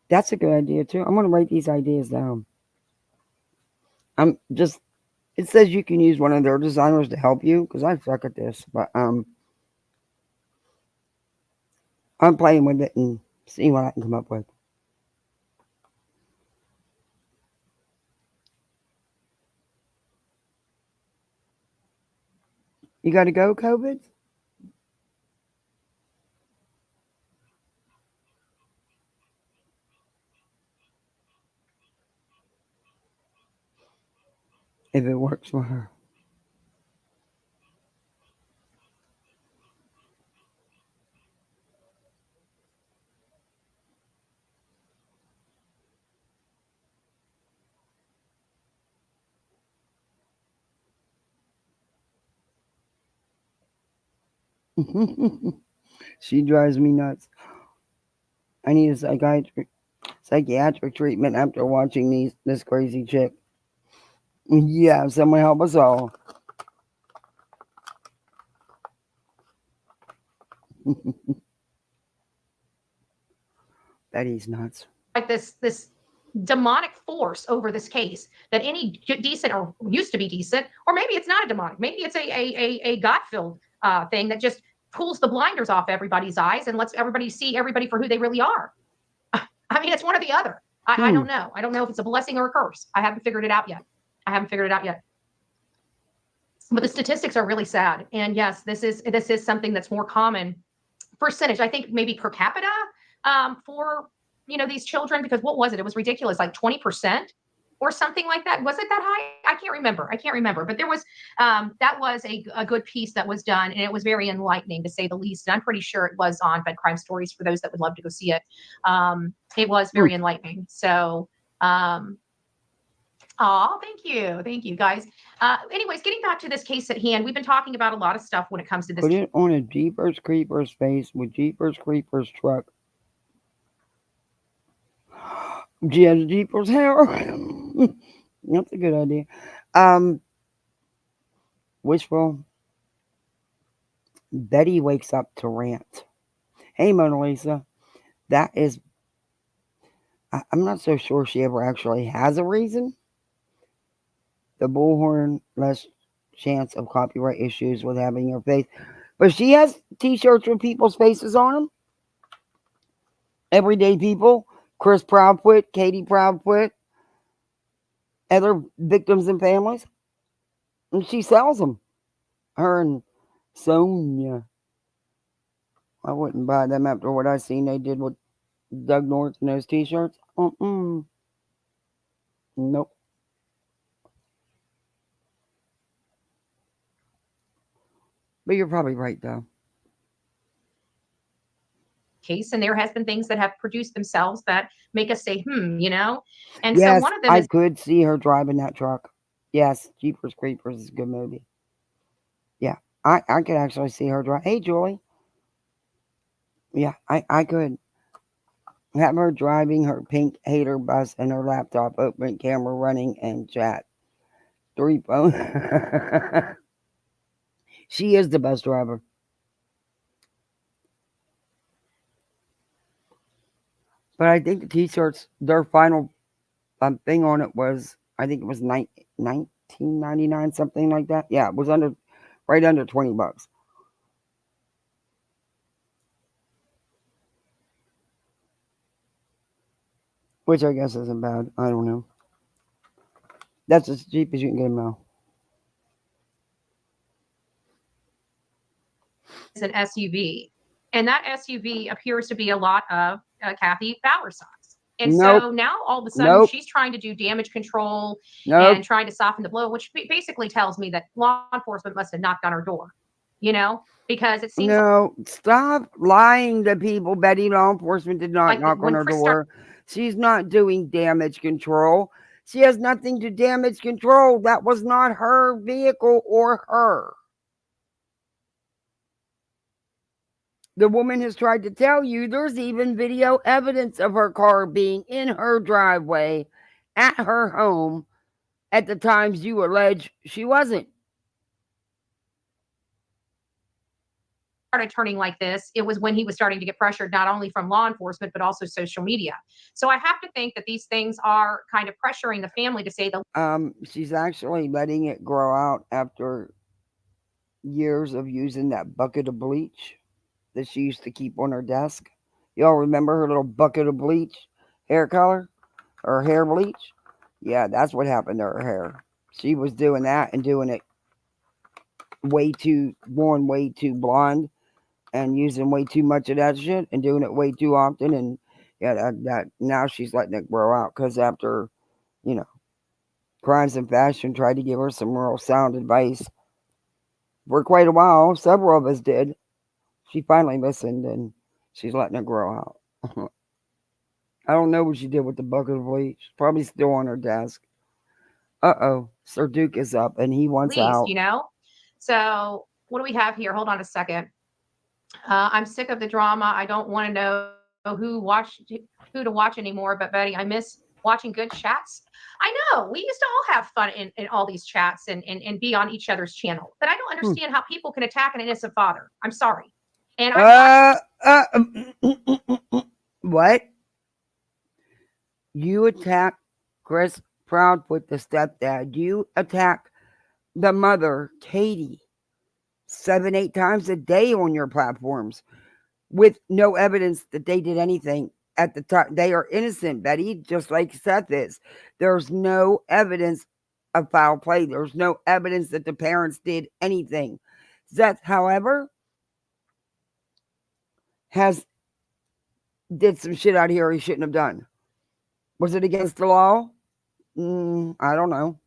That's a good idea too. I'm going to write these ideas down. It says you can use one of their designers to help you because I suck at this. But I'm playing with it and seeing what I can come up with. You got to go, COVID? If it works for her. She drives me nuts. I need a psychiatric treatment after watching this crazy chick. Yeah, someone help us all. Betty's nuts. Like this demonic force over this case that any decent or used to be decent, or maybe it's not a demonic, maybe it's a God-filled thing that just pulls the blinders off everybody's eyes and lets everybody see everybody for who they really are. I mean, it's one or the other. I don't know. I don't know if it's a blessing or a curse. I haven't figured it out yet. But the statistics are really sad. And yes, this is something that's more common percentage, I think maybe per capita, for, these children, because what was it? It was ridiculous, like 20% or something like that. Was it that high? I can't remember, but there was, that was a good piece that was done, and it was very enlightening, to say the least. And I'm pretty sure it was on Fed Crime Stories for those that would love to go see it. It was very enlightening. So, thank you guys. Anyways, getting back to this case at hand, we've been talking about a lot of stuff when it comes to this. Put it on a Jeepers Creepers face with Jeepers Creepers truck. She has Jeepers hair. That's a good idea. Wishful. Betty wakes up to rant. Hey, Mona Lisa. That is... I'm not so sure she ever actually has a reason. The Bullhorn, less chance of copyright issues with having her face. But she has t-shirts with people's faces on them. Everyday people. Chris Proudfoot, Katie Proudfoot, other victims and families. And she sells them. Her and Sonia. I wouldn't buy them after what I seen they did with Doug North and those t-shirts. Nope. But you're probably right, though. Case, and there has been things that have produced themselves that make us say, And yes, so one of them I is... could see her driving that truck. Yes, Jeepers Creepers is a good movie. Yeah, I could actually see her drive. Hey, Julie. Yeah, I could have her driving her pink hater bus and her laptop open, camera running, and chat. 3 phones. She is the best driver. But I think the t-shirts, their final thing on it was, I think it was $19.99, something like that. Yeah, it was right under $20. Which I guess isn't bad. I don't know. That's as cheap as you can get them now. It's an SUV, and that SUV appears to be a lot of Kathy Fowler size. And so now all of a sudden she's trying to do damage control and trying to soften the blow, which basically tells me that law enforcement must have knocked on her door, because it seems... No, stop lying to people, Betty. Law enforcement did not knock on her door. She's not doing damage control. She has nothing to damage control. That was not her vehicle or her. The woman has tried to tell you there's even video evidence of her car being in her driveway at her home at the times you allege she wasn't. Started turning like this, it was when he was starting to get pressured not only from law enforcement but also social media. So I have to think that these things are kind of pressuring the family, to say the... She's actually letting it grow out after years of using that bucket of bleach that she used to keep on her desk. Y'all remember her little bucket of bleach hair color or hair bleach? Yeah, that's what happened to her hair. She was doing that and doing it way too blonde and using way too much of that shit and doing it way too often. And yeah, that now she's letting it grow out because after, Crimes and Fashion tried to give her some real sound advice for quite a while. Several of us did. She finally listened and she's letting it grow out. I don't know what she did with the bucket of bleach. Probably still on her desk. Sir Duke is up and he wants out. So what do we have here? Hold on a second. I'm sick of the drama. I don't want to know who to watch anymore. But Betty, I miss watching good chats. I know we used to all have fun in all these chats and be on each other's channel. But I don't understand how people can attack an innocent father. I'm sorry. And what? You attack Chris Proudfoot, the stepdad. You attack the mother, Katie, 7-8 times a day on your platforms with no evidence that they did anything at the time. They are innocent, Betty, just like Seth is. There's no evidence of foul play. There's no evidence that the parents did anything. Seth, however, did some shit out here he shouldn't have done. Was it against the law? I don't know.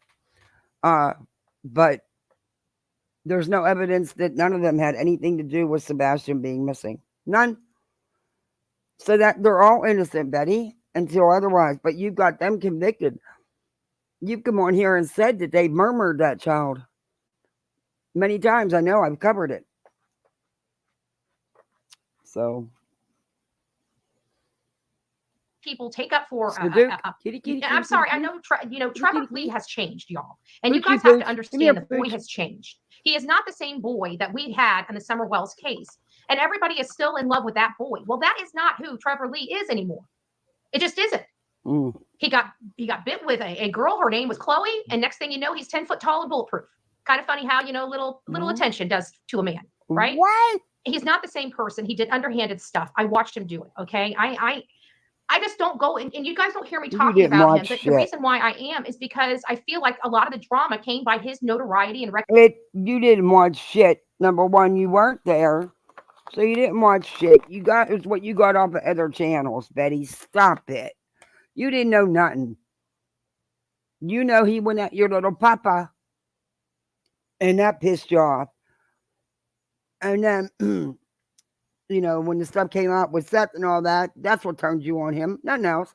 But there's no evidence that none of them had anything to do with Sebastian being missing. None. So that they're all innocent, Betty, until otherwise. But you've got them convicted. You've come on here and said that they murmured that child many times. I know, I've covered it. So people take up for. Kitty, I'm sorry. I know. Trevor Lee has changed, y'all, and you guys Poochie have to Pooch. understand the boy has changed. He is not the same boy that we had in the Summer Wells case, and everybody is still in love with that boy. Well, that is not who Trevor Lee is anymore. It just isn't. He got bit with a girl. Her name was Chloe, and next thing you know, he's 10 foot tall and bulletproof. Kind of funny how little attention does to a man, right? What? He's not the same person. He did underhanded stuff. I watched him do it. Okay, I just don't go, and you guys don't hear me talking about him. But the reason why I am is because I feel like a lot of the drama came by his notoriety and recognition. You didn't watch shit. Number one, you weren't there, so you didn't watch shit. It's what you got off of other channels, Betty. Stop it. You didn't know nothing. You know he went at your little papa, and that pissed you off. And then, when the stuff came out with Seth and all that, that's what turned you on him. Nothing else.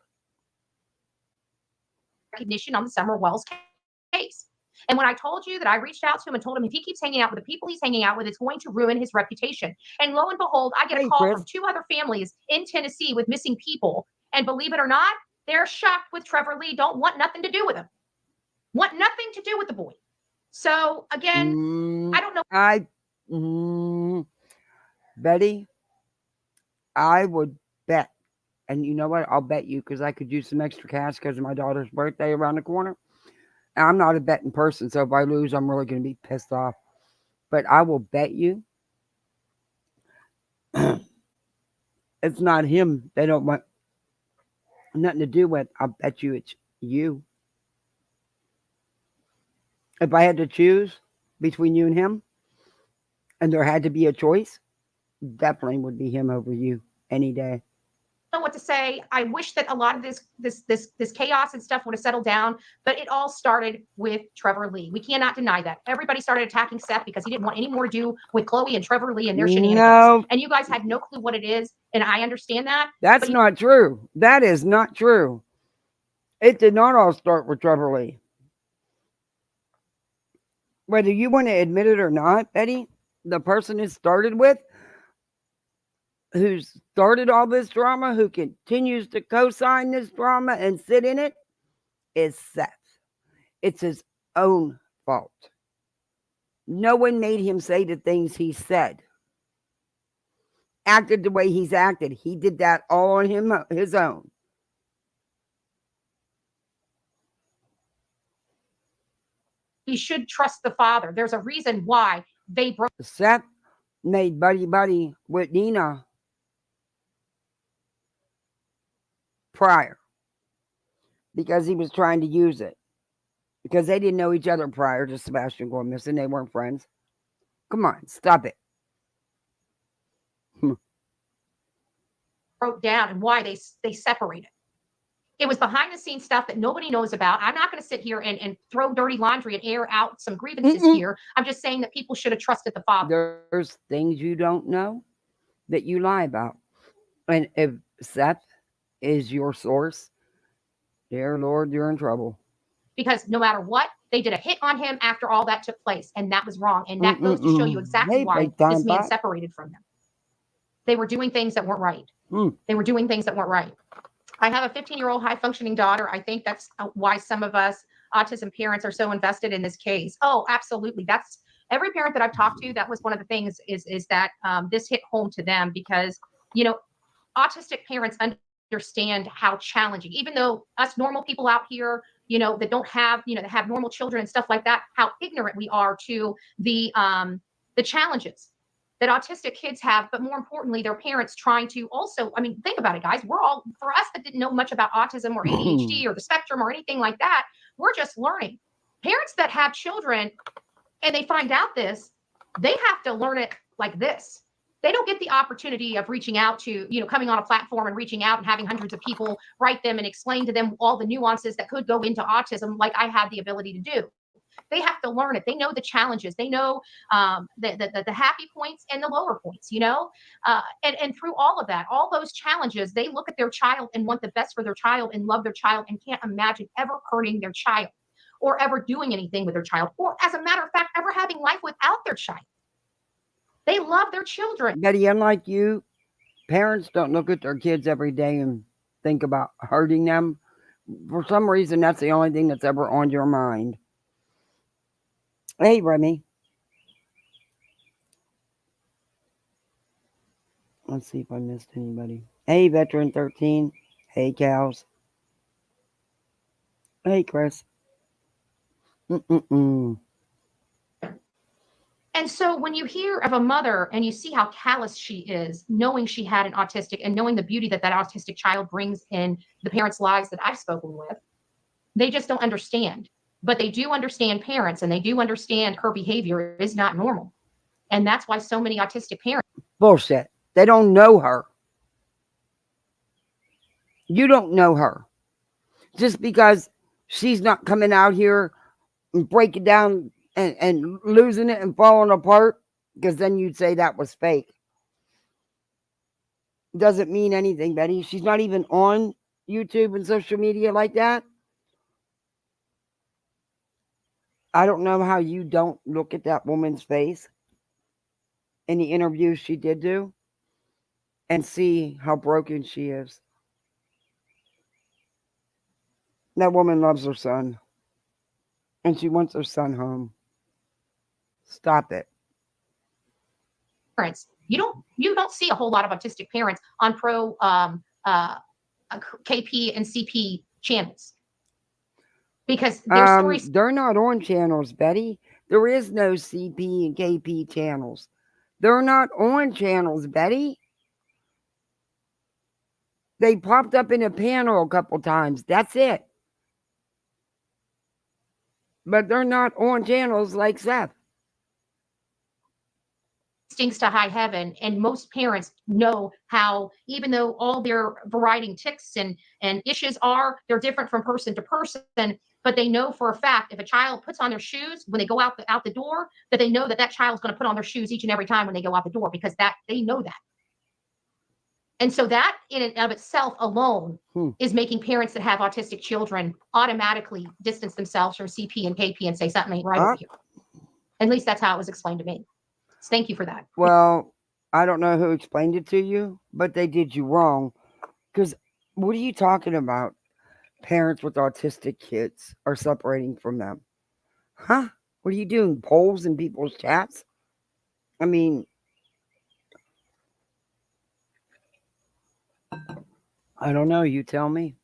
Recognition on the Summer Wells case. And when I told you that I reached out to him and told him if he keeps hanging out with the people he's hanging out with, it's going to ruin his reputation. And lo and behold, I get a call from 2 other families in Tennessee with missing people. And believe it or not, they're shocked with Trevor Lee. Don't want nothing to do with him. Want nothing to do with the boy. So again, I don't know. Betty, I would bet, and you know what? I'll bet you because I could use some extra cash because of my daughter's birthday around the corner. And I'm not a betting person, so if I lose, I'm really going to be pissed off. But I will bet you it's not him they don't want nothing to do with. I'll bet you it's you. If I had to choose between you and him, and there had to be a choice, definitely would be him over you any day. Know what to say. I wish that a lot of this chaos and stuff would have settled down, but it all started with Trevor Lee. We cannot deny that. Everybody started attacking Seth because he didn't want any more to do with Chloe and Trevor Lee and their shenanigans. No. And you guys had no clue what it is, and I understand that. That's not true. That is not true. It did not all start with Trevor Lee. Whether you want to admit it or not, Betty, the person it started with, who started all this drama, who continues to co-sign this drama and sit in it, is Seth. It's his own fault. No one made him say the things he said. Acted the way he's acted. He did that all on his own. He should trust the father. There's a reason why they broke. Seth made buddy with Nina prior because he was trying to use it because they didn't know each other prior to Sebastian going missing. They weren't friends. Come on, stop it. Broke down and why they separated. It was behind the scenes stuff that nobody knows about. I'm not going to sit here and throw dirty laundry and air out some grievances here. I'm just saying that people should have trusted the father. There's things you don't know that you lie about. And if Seth is your source, dear Lord, you're in trouble. Because no matter what, they did a hit on him after all that took place. And that was wrong. And that goes to show you exactly why this man separated from them. They were doing things that weren't right. They were doing things that weren't right. I have a 15-year-old high-functioning daughter. I think that's why some of us autism parents are so invested in this case. Oh, absolutely. That's every parent that I've talked to. That was one of the things is that this hit home to them because, autistic parents understand how challenging, even though us normal people out here, that don't have, that have normal children and stuff like that, how ignorant we are to the challenges that autistic kids have, but more importantly, their parents trying to also, think about it, guys. For us that didn't know much about autism or ADHD or the spectrum or anything like that, we're just learning. Parents that have children and they find out this, they have to learn it like this. They don't get the opportunity of reaching out to, coming on a platform and reaching out and having hundreds of people write them and explain to them all the nuances that could go into autism, like I have the ability to do. They have to learn it. They know the challenges. They know the happy points and the lower points, and through all of that, all those challenges, they look at their child and want the best for their child and love their child and can't imagine ever hurting their child or ever doing anything with their child, or as a matter of fact, ever having life without their child. They love their children. Betty, unlike you, parents don't look at their kids every day and think about hurting them. For some reason, that's the only thing that's ever on your mind. Hey, Remy. Let's see if I missed anybody. Hey, Veteran 13. Hey, Cows. Hey, Chris. And so when you hear of a mother and you see how callous she is, knowing she had an autistic and knowing the beauty that autistic child brings in the parents' lives that I've spoken with, they just don't understand. But they do understand parents, and they do understand her behavior is not normal. And that's why so many autistic parents. Bullshit. They don't know her. You don't know her. Just because she's not coming out here and breaking down and losing it and falling apart, because then you'd say that was fake. Doesn't mean anything, Betty. She's not even on YouTube and social media like that. I don't know how you don't look at that woman's face in the interviews she did do and see how broken she is. That woman loves her son, and she wants her son home. Stop it. Parents, you don't see a whole lot of autistic parents on pro KP and CP channels. Because their stories, they're not on channels, Betty. There is no CP and KP channels. They're not on channels, Betty. They popped up in a panel a couple times. That's it. But they're not on channels like Seth. Stinks to high heaven, and most parents know how, even though all their variety tics and issues they're different from person to person, but they know for a fact if a child puts on their shoes when they go out the door, that they know that child's going to put on their shoes each and every time when they go out the door, because that they know that. And so that in and of itself alone is making parents that have autistic children automatically distance themselves from CP and KP and say something ain't right over here. At least that's how it was explained to me. So thank you for that. Well, I don't know who explained it to you, but they did you wrong. Because what are you talking about? Parents with autistic kids are separating from them. Huh? What are you doing? Polls in people's chats? I mean, I don't know. You tell me.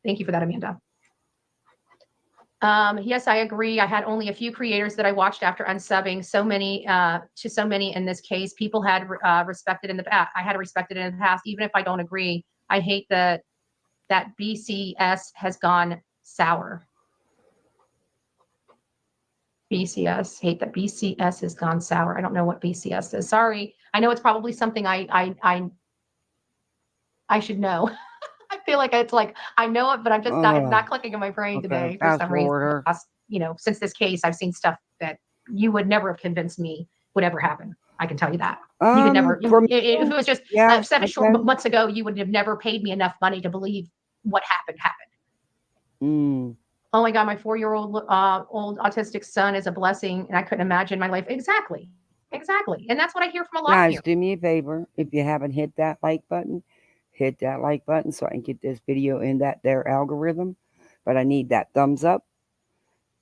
Thank you for that, Amanda. Yes, I agree. I had only a few creators that I watched after unsubbing. So many in this case. People had respected in the past. I had respected in the past, even if I don't agree. I hate that BCS has gone sour. BCS, hate that BCS has gone sour. I don't know what BCS is. Sorry. I know it's probably something I should know. I feel like it's like I know it, but I'm just not clicking in my brain today for some reason. Since this case, I've seen stuff that you would never have convinced me would ever happen. I can tell you that. You could never. If it was just 7 short months ago, you would have never paid me enough money to believe what happened. Oh my God, my 4-year-old old autistic son is a blessing, and I couldn't imagine my life. Exactly. And that's what I hear from a lot of guys. Do me a favor, if you haven't hit that like button, hit that like button so I can get this video in their algorithm. But I need that thumbs up.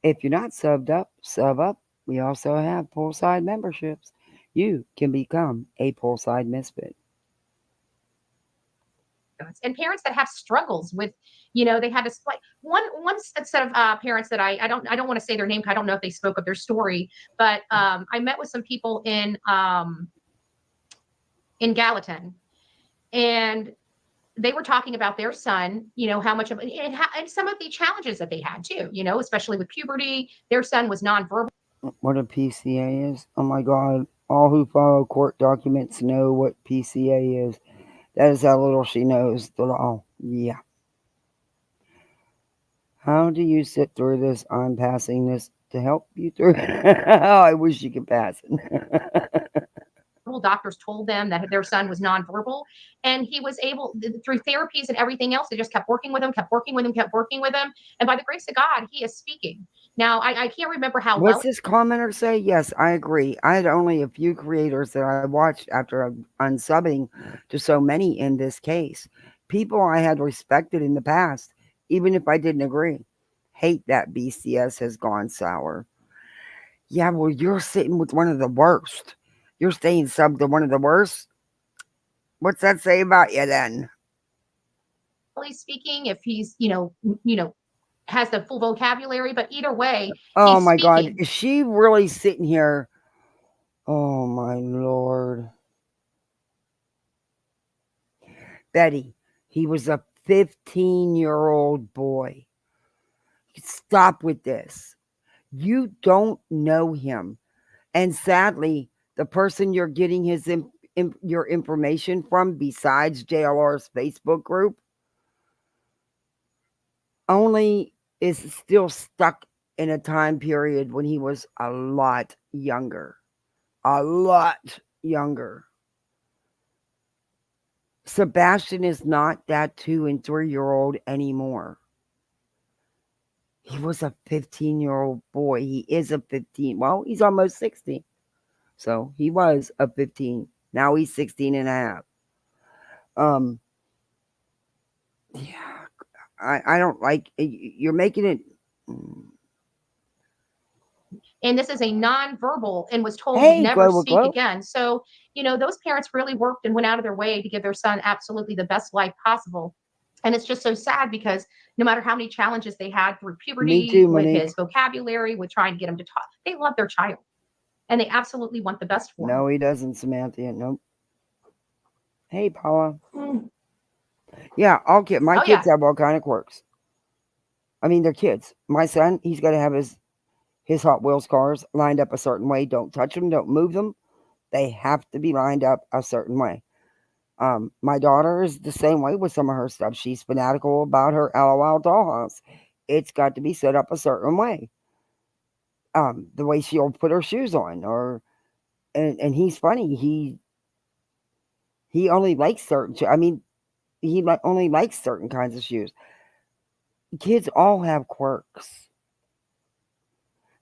If you're not subbed up, sub up. We also have poolside memberships. You can become a poolside misfit. And parents that have struggles with, they had this like one set of parents that I don't want to say their name. I don't know if they spoke of their story, but I met with some people in Gallatin, and they were talking about their son, how much of and some of the challenges that they had too, especially with puberty. Their son was nonverbal. What a PCA is. Oh my God. All who follow court documents know what PCA is. That is how little she knows the law. Yeah. How do you sit through this? I'm passing this to help you through. I wish you could pass it. Doctors told them that their son was nonverbal, and he was able, through therapies and everything else, they just kept working with him, kept working with him, kept working with him, and by the grace of God, he is speaking. Now, I can't remember how What's well. this commenter say? Yes, I agree. I had only a few creators that I watched after unsubbing to so many in this case. People I had respected in the past, even if I didn't agree. Hate that BCS has gone sour. Yeah, well, you're sitting with one of the worst. You're staying sub to one of the worst. What's that say about you then? He's speaking, if he's, has the full vocabulary, but either way, Oh he's my God. speaking. Is she really sitting here? Oh my Lord. Betty, he was a 15-year-old boy. Stop with this. You don't know him. And sadly, the person you're getting your information from, besides JLR's Facebook group, only is still stuck in a time period when he was a lot younger. A lot younger. Sebastian is not that 2 and 3-year-old anymore. He was a 15-year-old boy. He is a 15. Well, he's almost 16. So he was a 15. Now he's 16 and a half. Yeah, I don't like, you're making it. And this is a nonverbal and was told Hey, never Global speak Glow. again. So, those parents really worked and went out of their way to give their son absolutely the best life possible. And it's just so sad because no matter how many challenges they had through Me puberty, too, with Monique. his vocabulary, with trying to get him to talk, they love their child and they absolutely want the best for him. No, he doesn't, Samantha. Nope. Hey, Paula. Yeah, all kids. My kids have all kind of quirks. I mean, they're kids. My son, he's got to have his Hot Wheels cars lined up a certain way. Don't touch them. Don't move them. They have to be lined up a certain way. My daughter is the same way with some of her stuff. She's fanatical about her LOL dollhouse. It's got to be set up a certain way. The way she'll put her shoes on, and he's funny. He only likes certain. I mean, he only likes certain kinds of shoes. Kids all have quirks,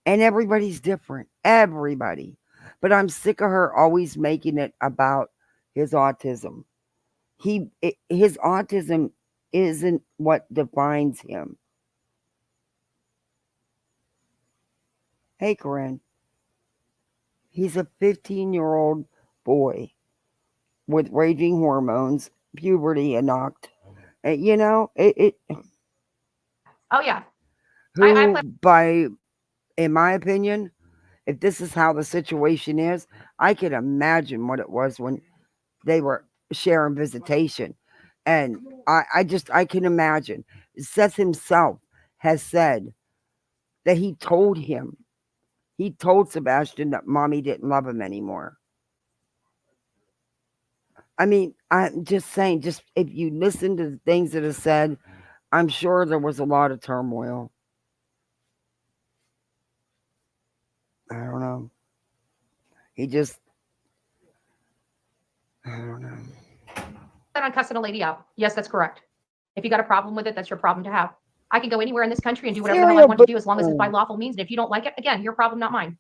and everybody's different. Everybody, but I'm sick of her always making it about his autism. His autism isn't what defines him. Hey, Corinne. He's a 15-year-old boy with raging hormones, puberty, and knocked. Oh yeah. Who, in my opinion, if this is how the situation is, I can imagine what it was when they were sharing visitation. And I can imagine. Seth himself has said that he told Sebastian that mommy didn't love him anymore. I mean, I'm just saying, just if you listen to the things that are said, I'm sure there was a lot of turmoil. I don't know. I don't know. On cussing a lady out. Yes, that's correct. If you got a problem with it, that's your problem to have. I can go anywhere in this country and do whatever the hell I want to do as long as it's by lawful means. And if you don't like it, again, your problem, not mine.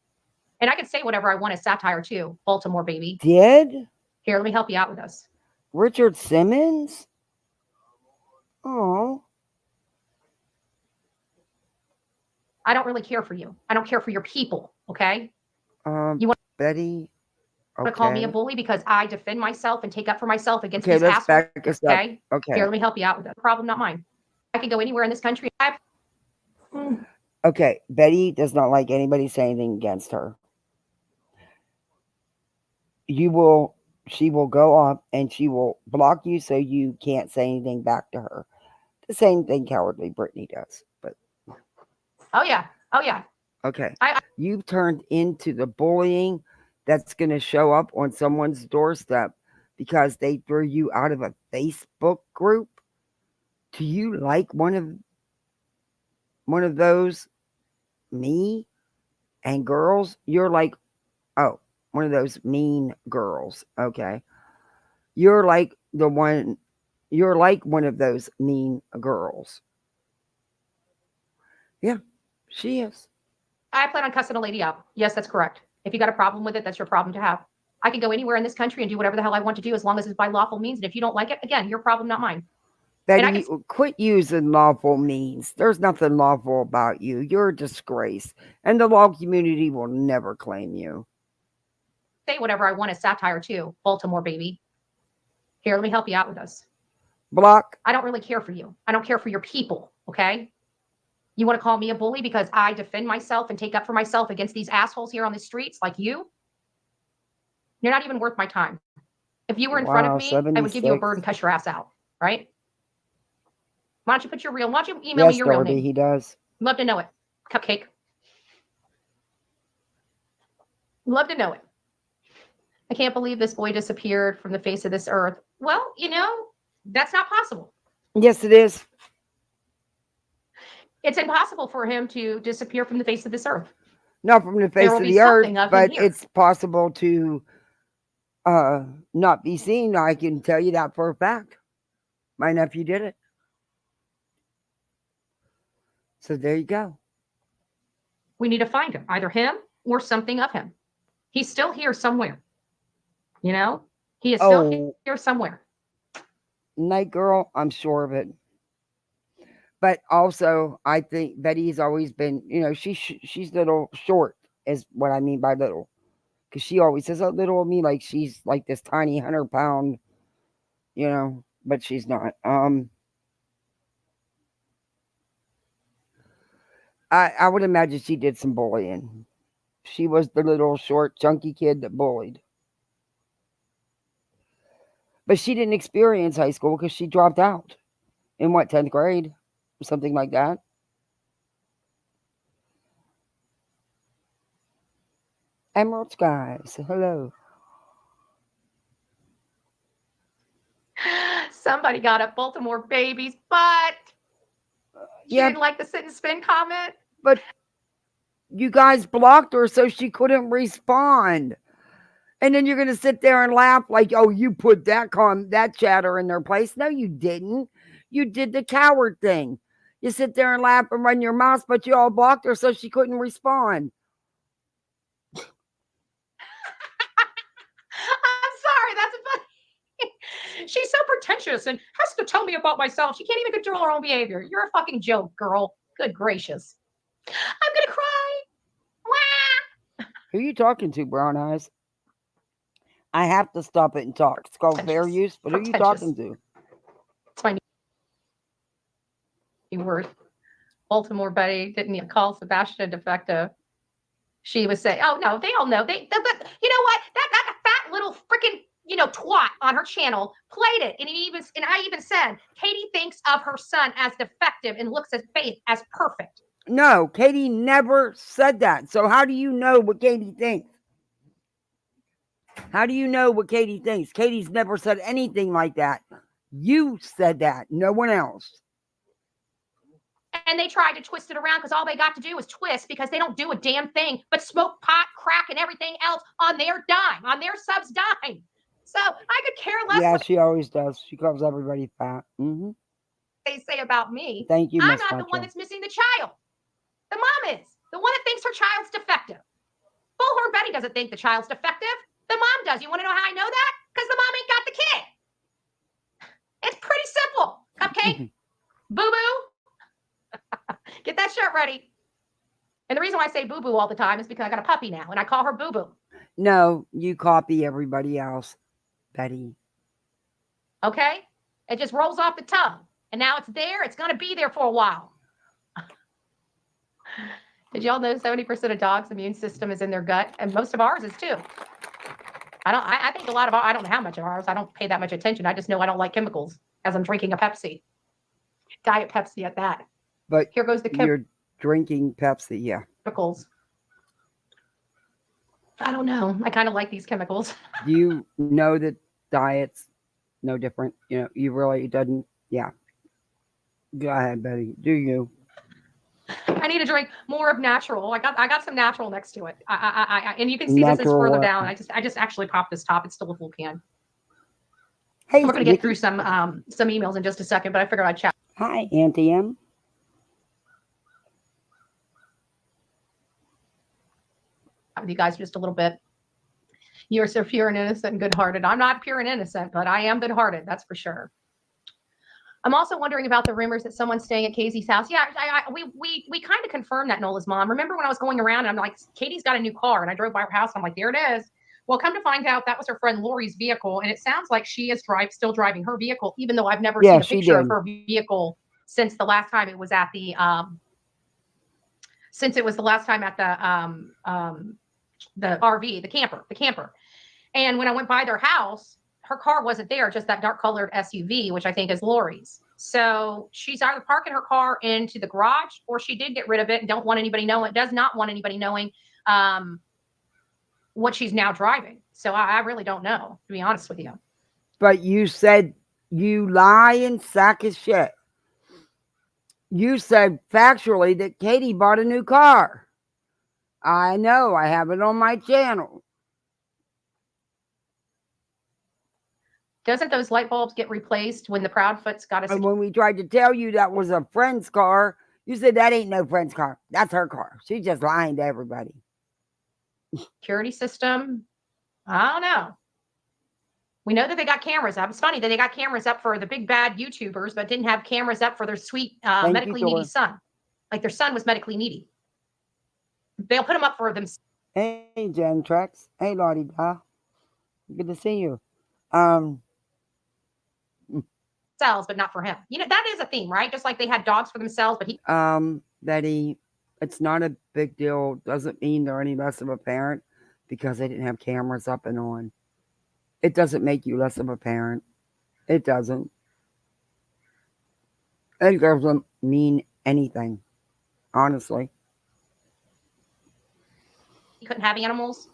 And I can say whatever I want as satire too. Baltimore, baby. Did? Here, let me help you out with this. Richard Simmons? Oh. I don't really care for you. I don't care for your people. Okay. You want Betty? To call me a bully because I defend myself and take up for myself against these assholes. Back us up. Okay. Here, let me help you out with that. Problem, not mine. I can go anywhere in this country. Okay, Betty does not like anybody saying anything against her. She will go up and she will block you so you can't say anything back to her. The same thing cowardly Brittany does. But oh yeah. Okay. You've turned into the bullying that's going to show up on someone's doorstep because they threw you out of a Facebook group? Do you like one of those, me and girls? You're like, oh, one of those mean girls. Okay. You're like one of those mean girls. Yeah, she is. I plan on cussing a lady out. Yes, that's correct. If you got a problem with it, that's your problem to have. I can go anywhere in this country and do whatever the hell I want to do as long as it's by lawful means. And if you don't like it, again, your problem, not mine. Betty, quit using lawful means. There's nothing lawful about you. You're a disgrace. And the law community will never claim you. Say whatever I want as satire too. Baltimore, baby. Here, let me help you out with this. Block. I don't really care for you. I don't care for your people, okay? You want to call me a bully because I defend myself and take up for myself against these assholes here on the streets like you? You're not even worth my time. If you were in front of me, 76. I would give you a bird and cuss your ass out, right? Why don't you why don't you email me your real name? He does. Love to know it. Cupcake. Love to know it. I can't believe this boy disappeared from the face of this earth. Well, that's not possible. Yes, it is. It's impossible for him to disappear from the face of this earth. Not from the face of the earth, but it's possible to not be seen. I can tell you that for a fact. My nephew did it. So there you go. We need to find him, either him or something of him. He's still here somewhere. He is still here somewhere. Night girl, I'm sure of it. But also, I think Betty's always been, she's little short, is what I mean by little. Because she always says, oh, little of me, like she's like this tiny 100-pound, but she's not. I would imagine she did some bullying. She was the little short, chunky kid that bullied. But she didn't experience high school because she dropped out in 10th grade? Or something like that. Emerald Skies, hello. Somebody got up Baltimore baby's butt. She didn't like the sit and spin comment. But you guys blocked her so she couldn't respond. And then you're going to sit there and laugh like, oh, you put that chatter in their place. No, you didn't. You did the coward thing. You sit there and laugh and run your mouth, but you all blocked her so she couldn't respond. I'm sorry. That's funny. She's so pretentious and has to tell me about myself. She can't even control her own behavior. You're a fucking joke, girl. Good gracious. I'm going to cry. Wah! Who are you talking to, Brown Eyes? I have to stop it and talk. It's called fair use, but who are you talking to? It's my word. Baltimore Betty didn't even call Sebastian defective. She was saying, oh, no, they all know. But you know what? That fat little freaking, twat on her channel played it. And I even said, Katie thinks of her son as defective and looks at Faith as perfect. No, Katie never said that. So how do you know what Katie thinks? How do you know what Katie thinks? Katie's never said anything like that. You said that. No one else. And they tried to twist it around because all they got to do was twist because they don't do a damn thing but smoke pot, crack, and everything else on their dime, on their subs' dime. So I could care less. Yeah, she always does. She calls everybody fat. Mm-hmm. They say about me. Thank you, I'm not the one that's missing the child. The mom is. The one that thinks her child's defective. Bullhorn Betty doesn't think the child's defective. The mom does. You want to know how I know that? Because the mom ain't got the kid. It's pretty simple. Cupcake. Boo-boo. Get that shirt ready. And the reason why I say boo-boo all the time is because I got a puppy now, and I call her boo-boo. No, you copy everybody else, Betty. Okay? It just rolls off the tongue. And now it's there. It's going to be there for a while. Did y'all know 70% of dogs' immune system is in their gut? And most of ours is too. I think a lot of I don't know how much of ours. I don't pay that much attention. I just know I don't like chemicals as I'm drinking a Pepsi. Diet Pepsi at that. But here goes the you're drinking Pepsi, yeah. Chemicals. I don't know. I kind of like these chemicals. Do you know that diet's no different? You know, you really doesn't. Yeah. Go ahead, Betty. Do you? I need to drink more of natural. I got some natural next to it. And you can see this is Natural further what? down. I just actually popped this top. It's still a full can. Hey, We're going to get through some emails in just a second, but I figured I'd chat Hi, Auntie M. with you guys just a little bit. You're so pure and innocent and good-hearted. I'm not pure and innocent, but I am good-hearted. That's for sure. I'm also wondering about the rumors that someone's staying at Casey's house. Yeah, we kind of confirmed that, Nola's mom. Remember when I was going around and I'm like, Katie's got a new car, and I drove by her house. And I'm like, there it is. Well, come to find out, that was her friend Lori's vehicle, and it sounds like she is still driving her vehicle, even though I've never seen a picture of her vehicle since the last time it was at the the RV, the camper. And when I went by their house, her car wasn't there, just that dark colored SUV, which I think is Lori's. So she's either parking her car into the garage, or she did get rid of it and does not want anybody knowing what she's now driving. So I really don't know, to be honest with you. But you said you lying sack of shit. You said factually that Katie bought a new car. I know. I have it on my channel. Doesn't those light bulbs get replaced when the Proudfoot's got a... And when we tried to tell you that was a friend's car, you said that ain't no friend's car. That's her car. She's just lying to everybody. Security system? I don't know. We know that they got cameras up. It's funny that they got cameras up for the big bad YouTubers, but didn't have cameras up for their sweet medically needy son. Like their son was medically needy. They'll put them up for them. Hey, Jen Trex. Hey, Lottie Da. Good to see you. Themselves, but not for him. You know, that is a theme, right? Just like they had dogs for themselves, but he... Betty, it's not a big deal. Doesn't mean they're any less of a parent because they didn't have cameras up and on. It doesn't make you less of a parent. It doesn't. It doesn't mean anything, honestly. He couldn't have animals.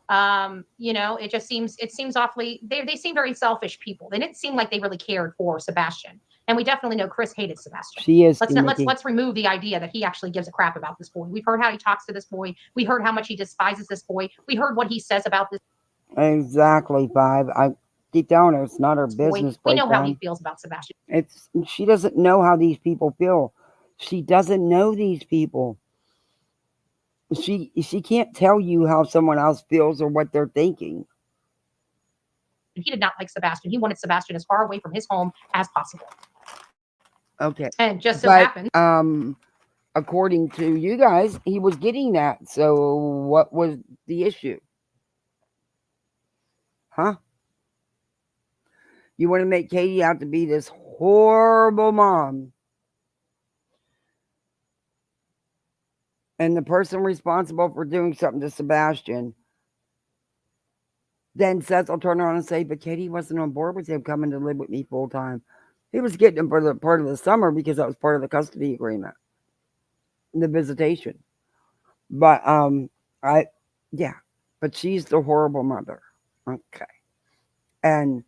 You know, it seems awfully, they seem very selfish people. They didn't seem like they really cared for Sebastian. And we definitely know Chris hated Sebastian. She is. Let's remove the idea that he actually gives a crap about this boy. We've heard how he talks to this boy. We heard how much he despises this boy. We heard what he says about this. Exactly, Five. I deep down, it's not her business. We know how he feels about Sebastian. She doesn't know how these people feel. She doesn't know these people. She can't tell you how someone else feels or what they're thinking. He did not like Sebastian. He wanted Sebastian as far away from his home as possible. Okay. And just so happened, according to you guys, he was getting that. So what was the issue? Huh? You want to make Katie out to be this horrible mom. And the person responsible for doing something to Sebastian then Seth will turn around and say, but Katie wasn't on board with him coming to live with me full time. He was getting him for the part of the summer because that was part of the custody agreement. The visitation. But but she's the horrible mother. Okay. And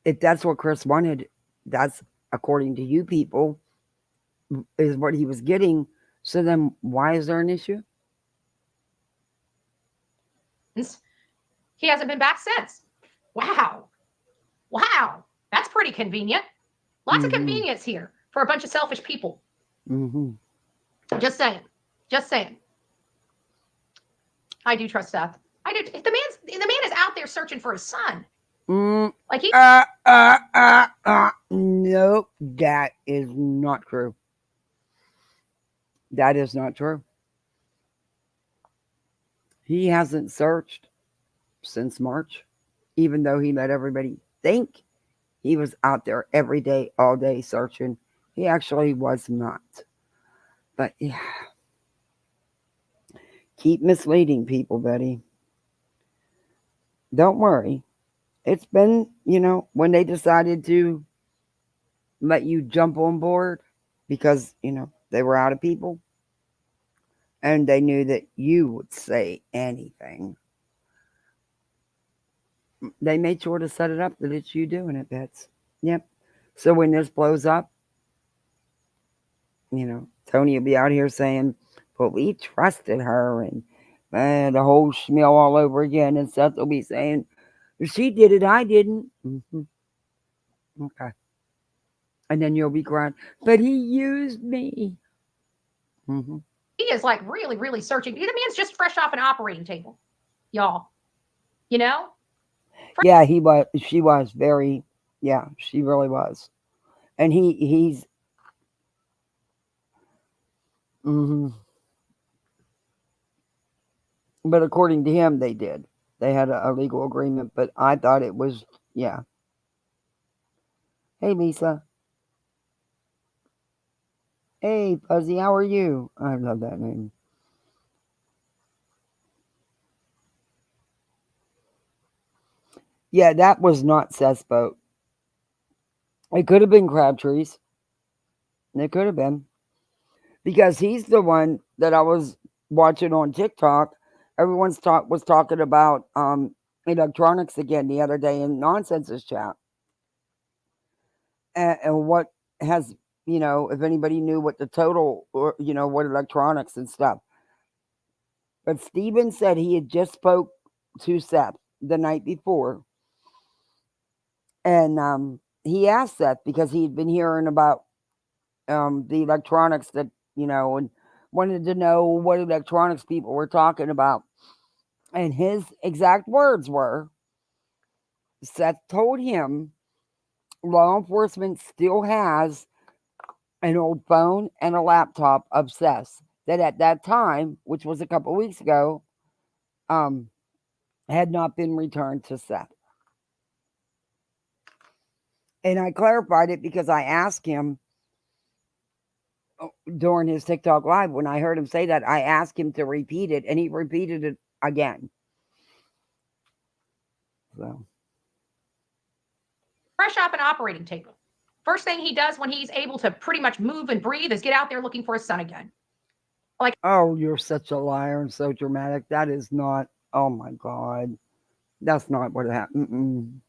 if that's what Chris wanted, that's according to you people, is what he was getting. So then why is there an issue? He hasn't been back since. Wow. That's pretty convenient. Lots of convenience here for a bunch of selfish people. Just saying. I do trust Seth. I do. If the man is out there searching for his son. Like he. Nope, that is not true. That is not true. He hasn't searched since March, even though he let everybody think he was out there every day, all day searching. He actually was not. But yeah. Keep misleading people, Betty. Don't worry. It's been, when they decided to let you jump on board because, they were out of people. and they knew that you would say anything. They made sure to set it up that it's you doing it, Bets. Yep. So when this blows up, Tony will be out here saying, but we trusted her and the whole schmeal all over again. And Seth will be saying, she did it, I didn't. Okay. And then you'll be crying, but he used me. He is like really, really searching. The man's just fresh off an operating table, y'all. You know? Yeah, he was. She was very. Yeah, she really was. And he's. But according to him, they did. They had a legal agreement. But I thought it was. Yeah. Hey, Lisa. Hey, Fuzzy, how are you? I love that name. Yeah, that was not Seth's boat. It could have been Crabtree's. It could have been. Because he's the one that I was watching on TikTok. Everyone's was talking about electronics again the other day in Nonsense's chat. And what has, if anybody knew what the total, or, what electronics and stuff. But Steven said he had just spoke to Seth the night before. And he asked Seth because he'd been hearing about the electronics that, and wanted to know what electronics people were talking about. And his exact words were, Seth told him law enforcement still has an old phone and a laptop of Seth's that at that time, which was a couple weeks ago, had not been returned to Seth. And I clarified it because I asked him during his TikTok live, when I heard him say that, I asked him to repeat it, and he repeated it again. So, fresh off an operating table. First thing he does when he's able to pretty much move and breathe is get out there looking for his son again. Like, oh, you're such a liar and so dramatic. That is not. Oh my God, that's not what happened.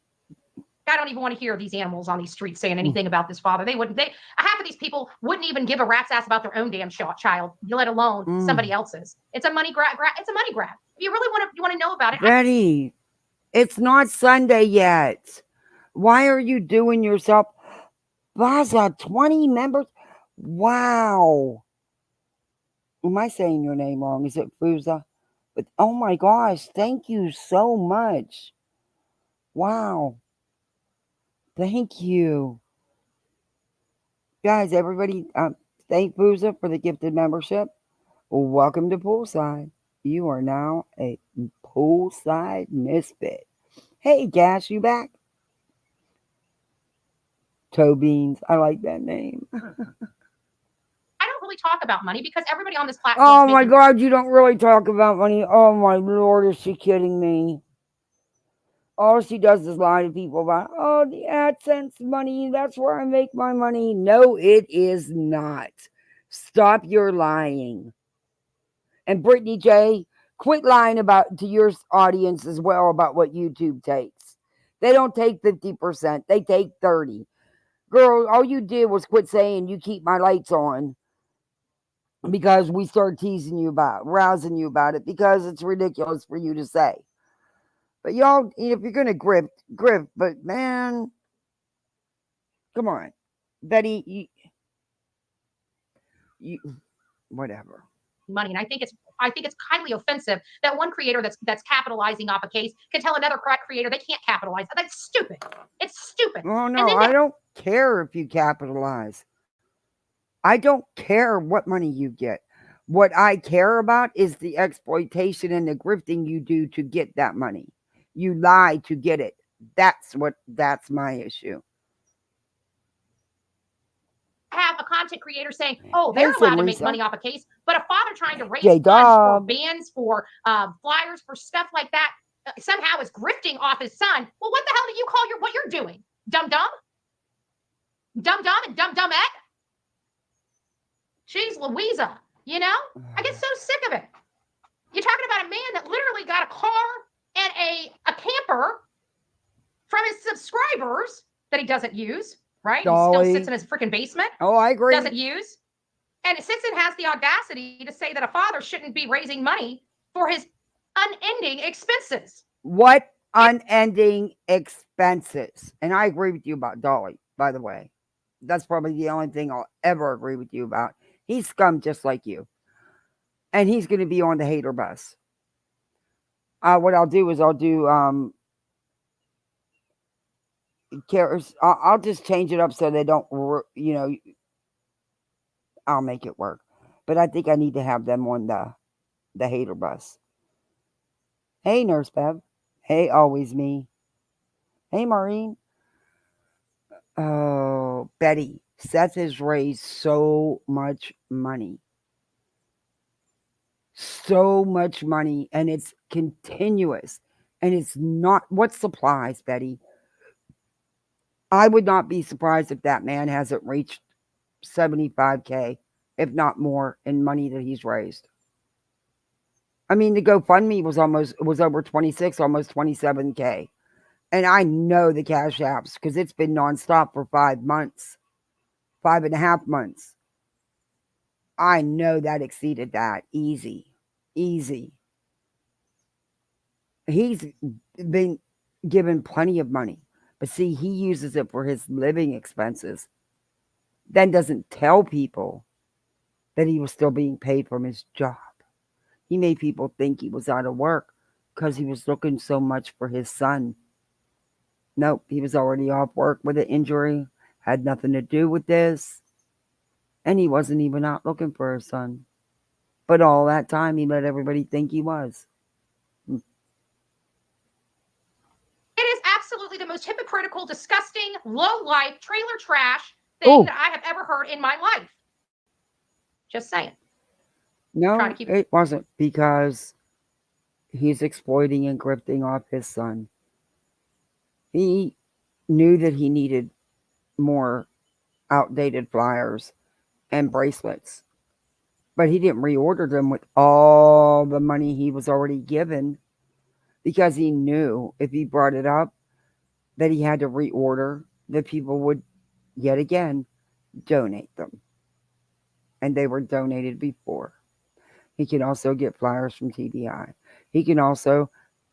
I don't even want to hear these animals on these streets saying anything about this father. They wouldn't. Half of these people wouldn't even give a rat's ass about their own damn child, let alone somebody else's. It's a money grab. It's a money grab. If you really want to know about it, Betty, it's not Sunday yet. Why are you doing yourself? Baza, 20 members. Wow. Am I saying your name wrong? Is it Fuza? But oh my gosh, thank you so much. Wow. Thank you. Guys, everybody, thank Fuza for the gifted membership. Welcome to Poolside. You are now a Poolside misfit. Hey, Gas, you back? Toe Beans. I like that name. I don't really talk about money because everybody on this platform. Oh my God, you don't really talk about money. Oh my Lord, is she kidding me? All she does is lie to people about, oh, the AdSense money, that's where I make my money. No, it is not. Stop your lying. And Brittany J, quit lying to your audience as well about what YouTube takes. They don't take 50%. They take 30%. Girl, all you did was quit saying you keep my lights on because we start teasing you rousing you about it because it's ridiculous for you to say. But y'all, if you're going to grift. But man, come on. Betty, you whatever. Money, and I think it's highly offensive that one creator that's capitalizing off a case can tell another creator they can't capitalize. That's stupid. It's stupid. Oh no, I don't care if you capitalize. I don't care what money you get. What I care about is the exploitation and the grifting you do to get that money. You lie to get it. That's my issue. Have a content creator saying, oh, they're allowed to make money off a case, but a father trying to raise funds for bands, for flyers, for stuff like that, somehow is grifting off his son. Well, what the hell do you call what you're doing? Dumb-dumb? Dumb-dumb and dumb-dummette? She's Louisa. You know, I get so sick of it. You're talking about a man that literally got a car and a camper from his subscribers that he doesn't use, right? He still sits in his freaking basement. Oh, I agree. Doesn't use. And it sits and has the audacity to say that a father shouldn't be raising money for his unending expenses. What unending expenses? And I agree with you about Dolly, by the way. That's probably the only thing I'll ever agree with you about. He's scum just like you. And he's going to be on the hater bus. What I'll do is I'll just change it up so they don't, you know, I'll make it work. But I think I need to have them on the hater bus. Hey, Nurse Bev. Hey, always me. Hey, Maureen. Oh, Betty. Seth has raised so much money. So much money. And it's continuous. And it's not, what supplies, Betty? I would not be surprised if that man hasn't reached 75K, if not more, in money that he's raised. I mean, the GoFundMe was over 26, almost 27K. And I know the Cash Apps because it's been nonstop for 5 months, 5.5 months. I know that exceeded that. Easy. He's been given plenty of money. But see, he uses it for his living expenses. Then doesn't tell people that he was still being paid from his job. He made people think he was out of work because he was looking so much for his son. Nope, he was already off work with an injury, had nothing to do with this, and he wasn't even out looking for his son. But all that time, he let everybody think he was. It is absolutely the most hypocritical, disgusting, low-life, trailer trash thing that I have ever heard in my life. Just saying. No, it wasn't, because he's exploiting and grifting off his son. He knew that he needed more outdated flyers and bracelets, but he didn't reorder them with all the money he was already given, because he knew if he brought it up that he had to reorder, that people would yet again donate them. And they were donated before. He can also get flyers from TBI. He can also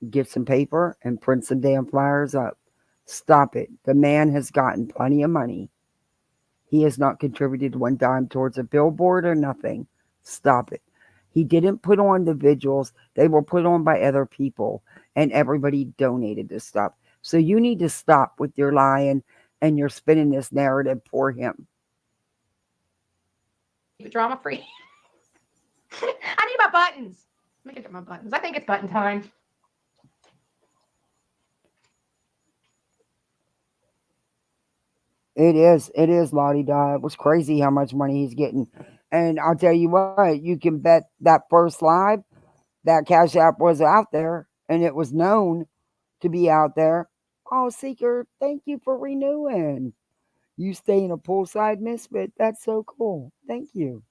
get some paper and print some damn flyers up. Stop it. The man has gotten plenty of money. He has not contributed one dime towards a billboard or nothing. Stop it. He didn't put on the vigils. They were put on by other people, and everybody donated this stuff. So you need to stop with your lying and you're spinning this narrative for him. Keep it drama free. I need my buttons. Let me get my buttons. I think it's button time. It is, Lottie Di. It was crazy how much money he's getting. And I'll tell you what, you can bet that first live, that Cash App was out there, and it was known to be out there. Oh, Seeker, thank you for renewing. You stay in a poolside misfit. That's so cool. Thank you.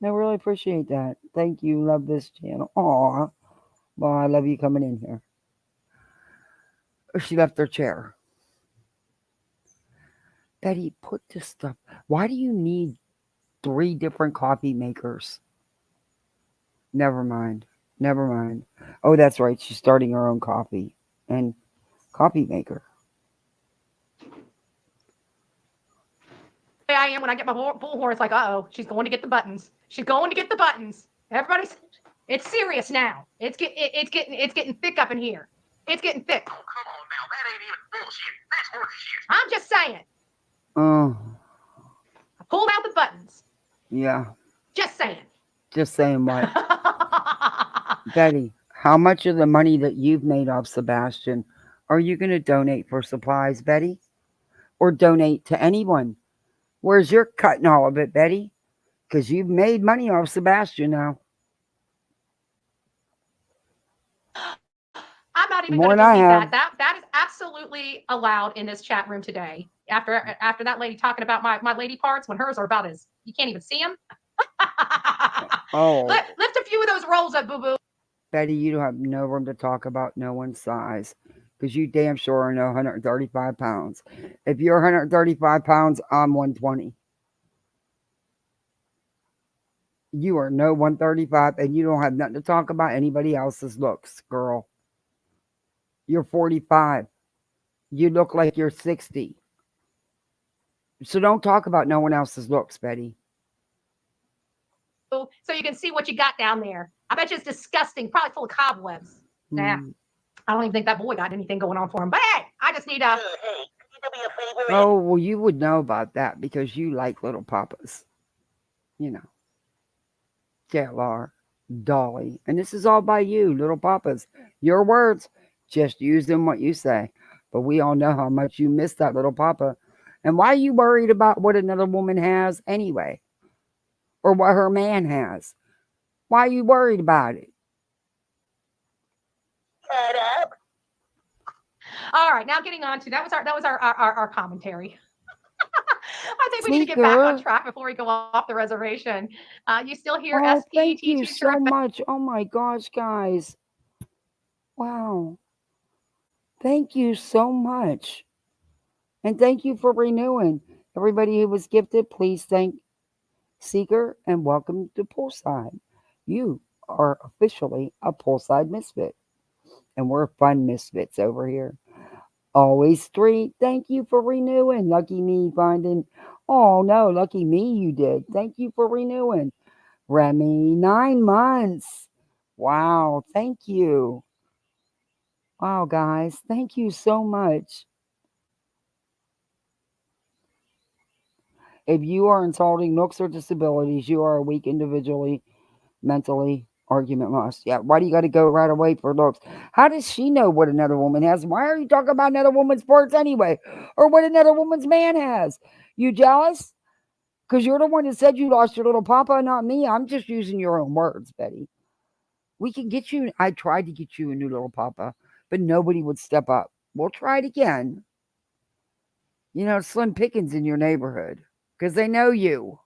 I really appreciate that. Thank you. Love this channel. Aw. Well, I love you coming in here. She left her chair. Betty, put this stuff. Why do you need 3 different coffee makers? Never mind. Oh, that's right. She's starting her own coffee and coffee maker. I am when I get my bullhorn. It's like, uh-oh, she's going to get the buttons. Everybody's, it's serious now. It's getting thick up in here. It's getting thick. Oh, come on now, that ain't even bullshit. That's horseshit. I'm just saying. Oh. I pulled out the buttons. Yeah. Just saying. Just saying what? Betty, how much of the money that you've made off Sebastian are you going to donate for supplies, Betty? Or donate to anyone? Where's your cut in all of it, Betty? Because you've made money off Sebastian now. I'm not even going to believe that. That is absolutely allowed in this chat room today. After that lady talking about my lady parts, when hers are about as, you can't even see them. Oh, Lift a few of those rolls up, boo-boo. Betty, you don't have no room to talk about no one's size because you damn sure are no 135 pounds. If you're 135 pounds, I'm 120. You are no 135 and you don't have nothing to talk about anybody else's looks, girl. You're 45. You look like you're 60. So don't talk about no one else's looks, Betty. So you can see what you got down there. I bet you it's disgusting, probably full of cobwebs. Nah, I don't even think that boy got anything going on for him. But hey, I just need a. Oh, well, you would know about that because you like little papas. You know, JLR, Dolly. And this is all by you, little papas. Your words. Just use them what you say. But we all know how much you miss that little papa. And why are you worried about what another woman has anyway? Or what her man has? Why are you worried about it? Shut up. All right, now getting on to that was our commentary. I think we need to get back on track before we go off the reservation. You still hear Oh, SPET thank you teacher? so much. Oh my gosh, guys. Wow. Thank you so much. And thank you for renewing. Everybody who was gifted, please thank Seeker and welcome to Poolside. You are officially a Poolside Misfit. And we're fun misfits over here. Always three. Thank you for renewing. Lucky me finding. Oh no, lucky me you did. Thank you for renewing. Remy, 9 months. Wow, thank you. Wow, guys, thank you so much. If you are insulting looks or disabilities, you are a weak individually, mentally, argument lost. Yeah, why do you got to go right away for looks? How does she know what another woman has? Why are you talking about another woman's parts anyway? Or what another woman's man has? You jealous? Because you're the one that said you lost your little papa, not me. I'm just using your own words, Betty. We can get you. I tried to get you a new little papa, but nobody would step up. We'll try it again. You know, slim pickings in your neighborhood because they know you.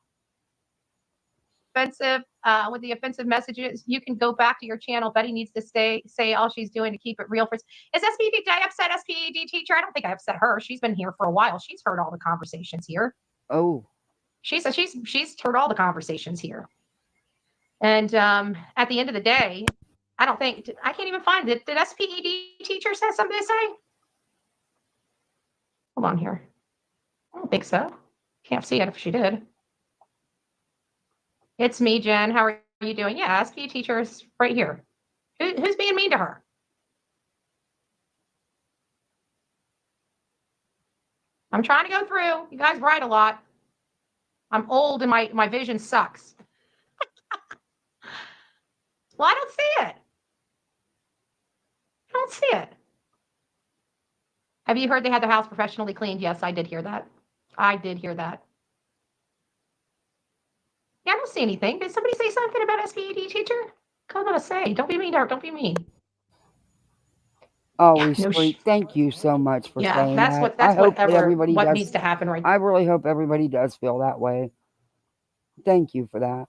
Offensive with the offensive messages, you can go back to your channel. Betty needs to say all she's doing to keep it real. Is SPED? Did I upset SPED teacher? I don't think I upset her. She's been here for a while. She's heard all the conversations here. Oh, she's heard all the conversations here. And at the end of the day, I can't even find it. Did SPED teachers have something to say? Hold on here. I don't think so. Can't see it if she did. It's me, Jen. How are you doing? Yeah, SPE teachers right here. Who's being mean to her? I'm trying to go through. You guys write a lot. I'm old and my vision sucks. Well, I don't see it. I don't see it. Have you heard they had their house professionally cleaned? Yes, I did hear that. I did hear that. Yeah, I don't see anything. Did somebody say something about SPED teacher? Come on, say. Don't be mean to her. Don't be mean. Always sweet. Thank you so much for saying that. That's what everybody does. needs to happen right I really hope everybody does feel that way. Thank you for that.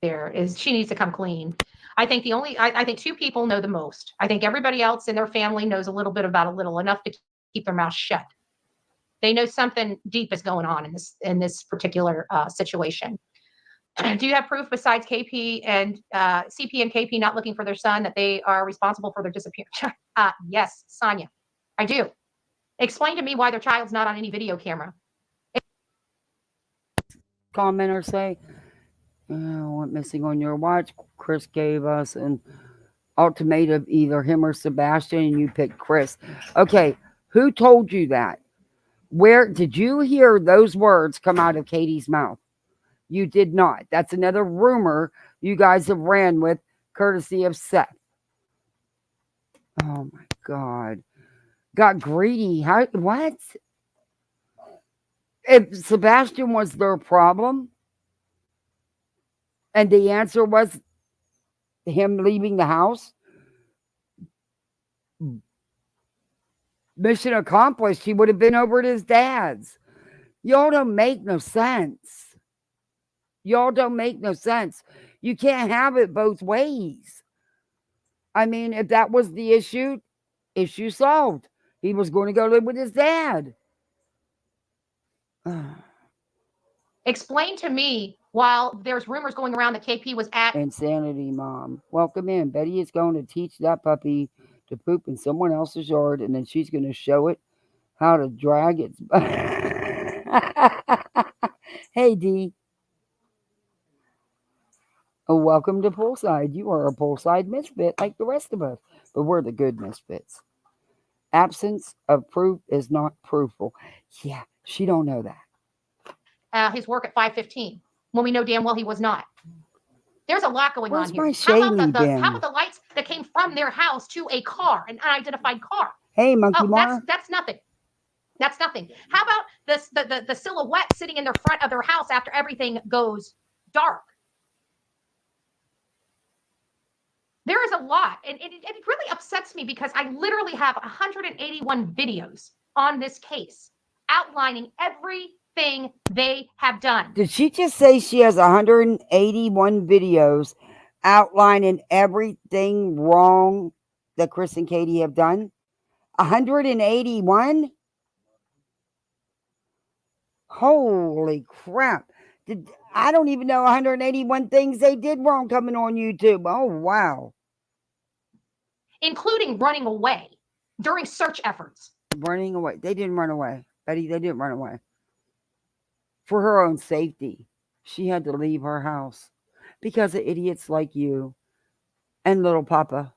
There is she needs to come clean. I think I think two people know the most. I think everybody else in their family knows a little bit about a little, enough to keep their mouth shut. They know something deep is going on in this particular situation. Do you have proof besides KP and CP and KP not looking for their son that they are responsible for their disappearance? Yes, Sonia, I do. Explain to me why their child's not on any video camera. Comment or say, went missing on your watch. Chris gave us an ultimatum, either him or Sebastian, and you picked Chris. Okay, who told you that? Where did you hear those words come out of Katie's mouth? You did not. That's another rumor you guys have ran with, courtesy of Seth. Oh my God. Got greedy. How? What? If Sebastian was their problem, and the answer was him leaving the house, mission accomplished. He would have been over at his dad's. Y'all don't make no sense. Y'all don't make no sense. You can't have it both ways. I mean, if that was the issue solved. He was going to go live with his dad. Explain to me, while there's rumors going around that KP was at Insanity, Mom. Welcome in. Betty is going to teach that puppy to poop in someone else's yard, and then she's going to show it how to drag its. Hey, D. Oh, welcome to Poolside. You are a Poolside misfit like the rest of us, but we're the good misfits. Absence of proof is not proofful. Yeah, she don't know that. his work at 5:15 when we know damn well he was not. There's a lot going Where's on here. my How shady about the lights that came from their house to a car, an unidentified car? Hey, Monkey Oh, Mar. that's nothing. That's nothing. How about the silhouette sitting in the front of their house after everything goes dark? There is a lot, and it really upsets me because I literally have 181 videos on this case outlining everything they have done. Did she just say she has 181 videos outlining everything wrong that Chris and Katie have done? 181? Holy crap. I don't even know 181 things they did wrong coming on YouTube. Oh, wow. Including running away during search efforts. Running away. They didn't run away. Betty, they didn't run away. For her own safety, she had to leave her house because of idiots like you and little Papa.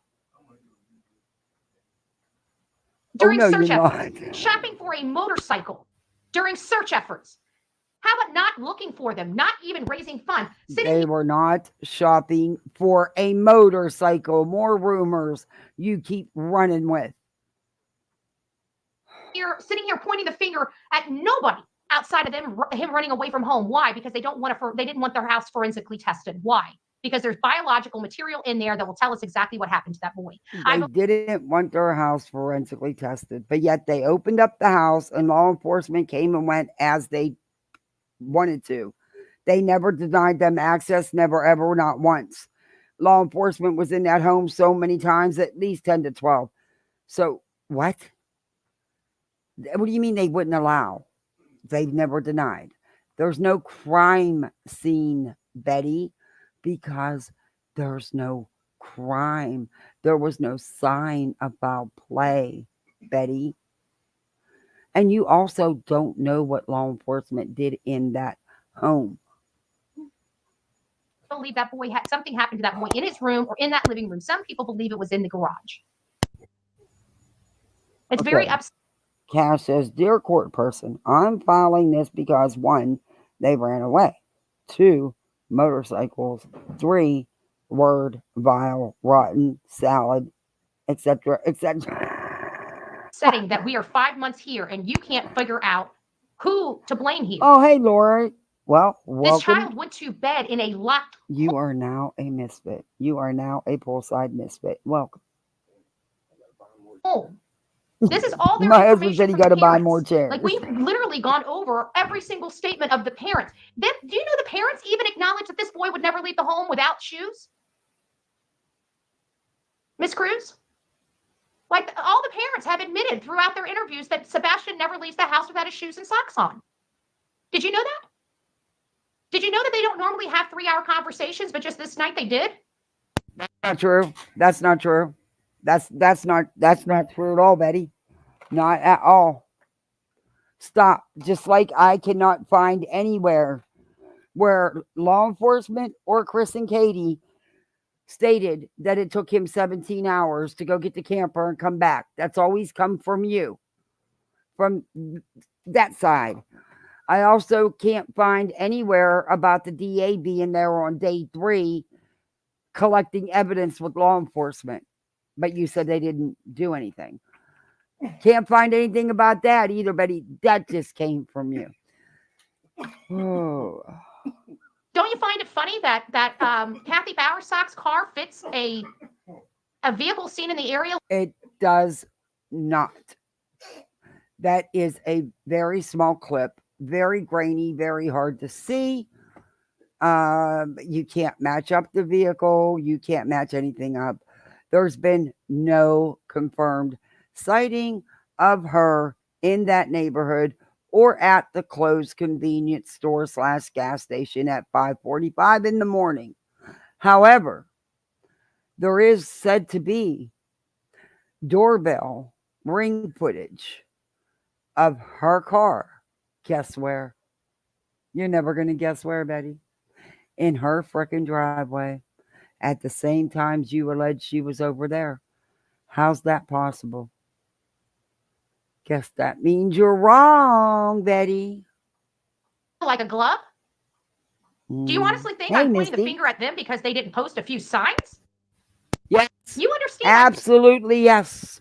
During no, search you're efforts. not. Shopping for a motorcycle during search efforts. How about not looking for them, not even raising funds? They were not shopping for a motorcycle. More rumors you keep running with. Sitting here pointing the finger at nobody outside of him running away from home. Why? Because they didn't want their house forensically tested. Why? Because there's biological material in there that will tell us exactly what happened to that boy. They didn't want their house forensically tested, but yet they opened up the house and law enforcement came and went as they wanted to. They never denied them access, never, ever, not once. Law enforcement was in that home so many times, at least 10 to 12. So, what? What do you mean they wouldn't allow? They've never denied. There's no crime scene, Betty, because there's no crime. There was no sign of foul play, Betty. And you also don't know what law enforcement did in that home. I believe that boy had something happened to that boy in his room or in that living room. Some people believe it was in the garage. It's very upsetting. Cash says, "Dear court person, I'm filing this because 1, they ran away. 2, motorcycles. 3, word, vile, rotten, salad, etc., etc." Setting that we are 5 months here and you can't figure out who to blame here. Oh, hey, Laura. Well, welcome. This child went to bed in a locked. You are now a misfit. You are now a Poolside misfit. Welcome. Home. This is all their My husband said he got to buy more chairs. Like, we've literally gone over every single statement of the parents. Do you know the parents even acknowledge that this boy would never leave the home without shoes? Miss Cruz? Like, all the parents have admitted throughout their interviews that Sebastian never leaves the house without his shoes and socks on. Did you know that? Did you know that they don't normally have 3-hour conversations, but just this night they did? Not true. That's not true. That's not true at all, Betty. Not at all. Stop. Just like I cannot find anywhere where law enforcement or Chris and Katie stated that it took him 17 hours to go get the camper and come back. That's always come from you. From that side. I also can't find anywhere about the DA being there on day 3 collecting evidence with law enforcement. But you said they didn't do anything. Can't find anything about that either, Betty. That just came from you. Oh. Don't you find it funny that Kathy Bowersock's car fits a vehicle seen in the area? It does not. That is a very small clip, very grainy, very hard to see. You can't match up the vehicle. You can't match anything up. There's been no confirmed sighting of her in that neighborhood or at the closed convenience store / gas station at 5:45 in the morning. However, there is said to be doorbell ring footage of her car. Guess where? You're never going to guess where, Betty. In her frickin' driveway at the same times you allege she was over there. How's that possible? Guess that means you're wrong, Betty. Like a glove? Do you honestly think Hey, I'm pointing the Misty. finger at them because they didn't post a few signs? Yes. You understand? Absolutely, yes.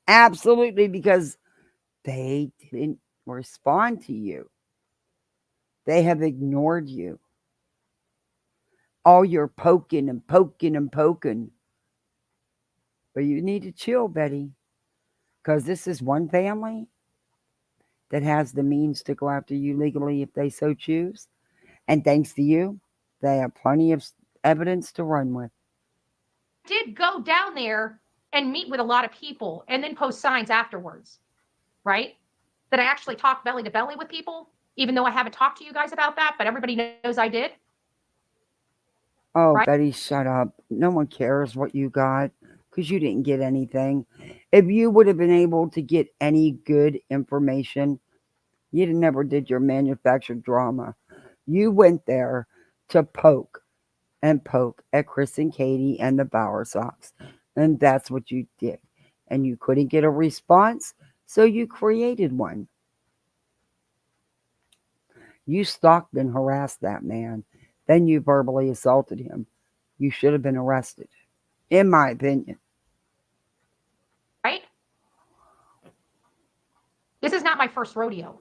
Absolutely, because they didn't respond to you. They have ignored you. All your poking and poking and poking. But you need to chill, Betty, because this is one family that has the means to go after you legally if they so choose. And thanks to you, they have plenty of evidence to run with. Did go down there and meet with a lot of people and then post signs afterwards, right? That I actually talked belly to belly with people, even though I haven't talked to you guys about that, but everybody knows I did. Oh, Right? Betty, shut up. No one cares what you got because you didn't get anything. If you would have been able to get any good information, you'd have never did your manufactured drama. You went there to poke and poke at Chris and Katie and the Bower Sox. And that's what you did. And you couldn't get a response, so you created one. You stalked and harassed that man. Then you verbally assaulted him. You should have been arrested, in my opinion. Right? This is not my first rodeo.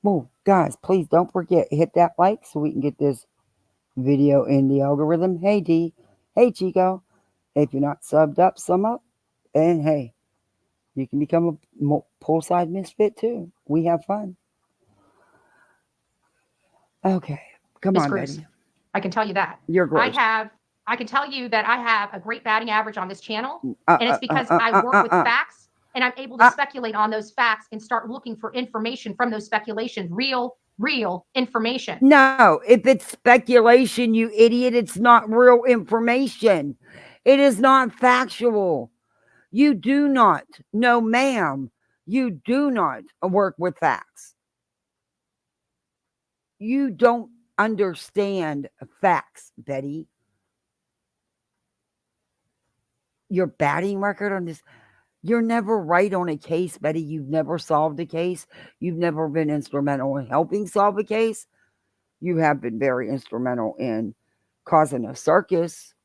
Well, guys, please don't forget, hit that like so we can get this video in the algorithm. Hey, D. Hey, Chico. If you're not subbed up, sum up. And hey, you can become a poolside misfit too. We have fun. Okay. Come Miss on, Cruz. Betty. I can tell you that. You're gross. I can tell you that I have a great batting average on this channel. And it's because I work with facts and I'm able to speculate on those facts and start looking for information from those speculations, real information. No, if it's speculation, you idiot, it's not real information. It is not factual. You do not, no, ma'am, you do not work with facts. You don't understand facts, Betty. Your batting record on this, you're never right on a case, Betty. You've never solved a case. You've never been instrumental in helping solve a case. You have been very instrumental in causing a circus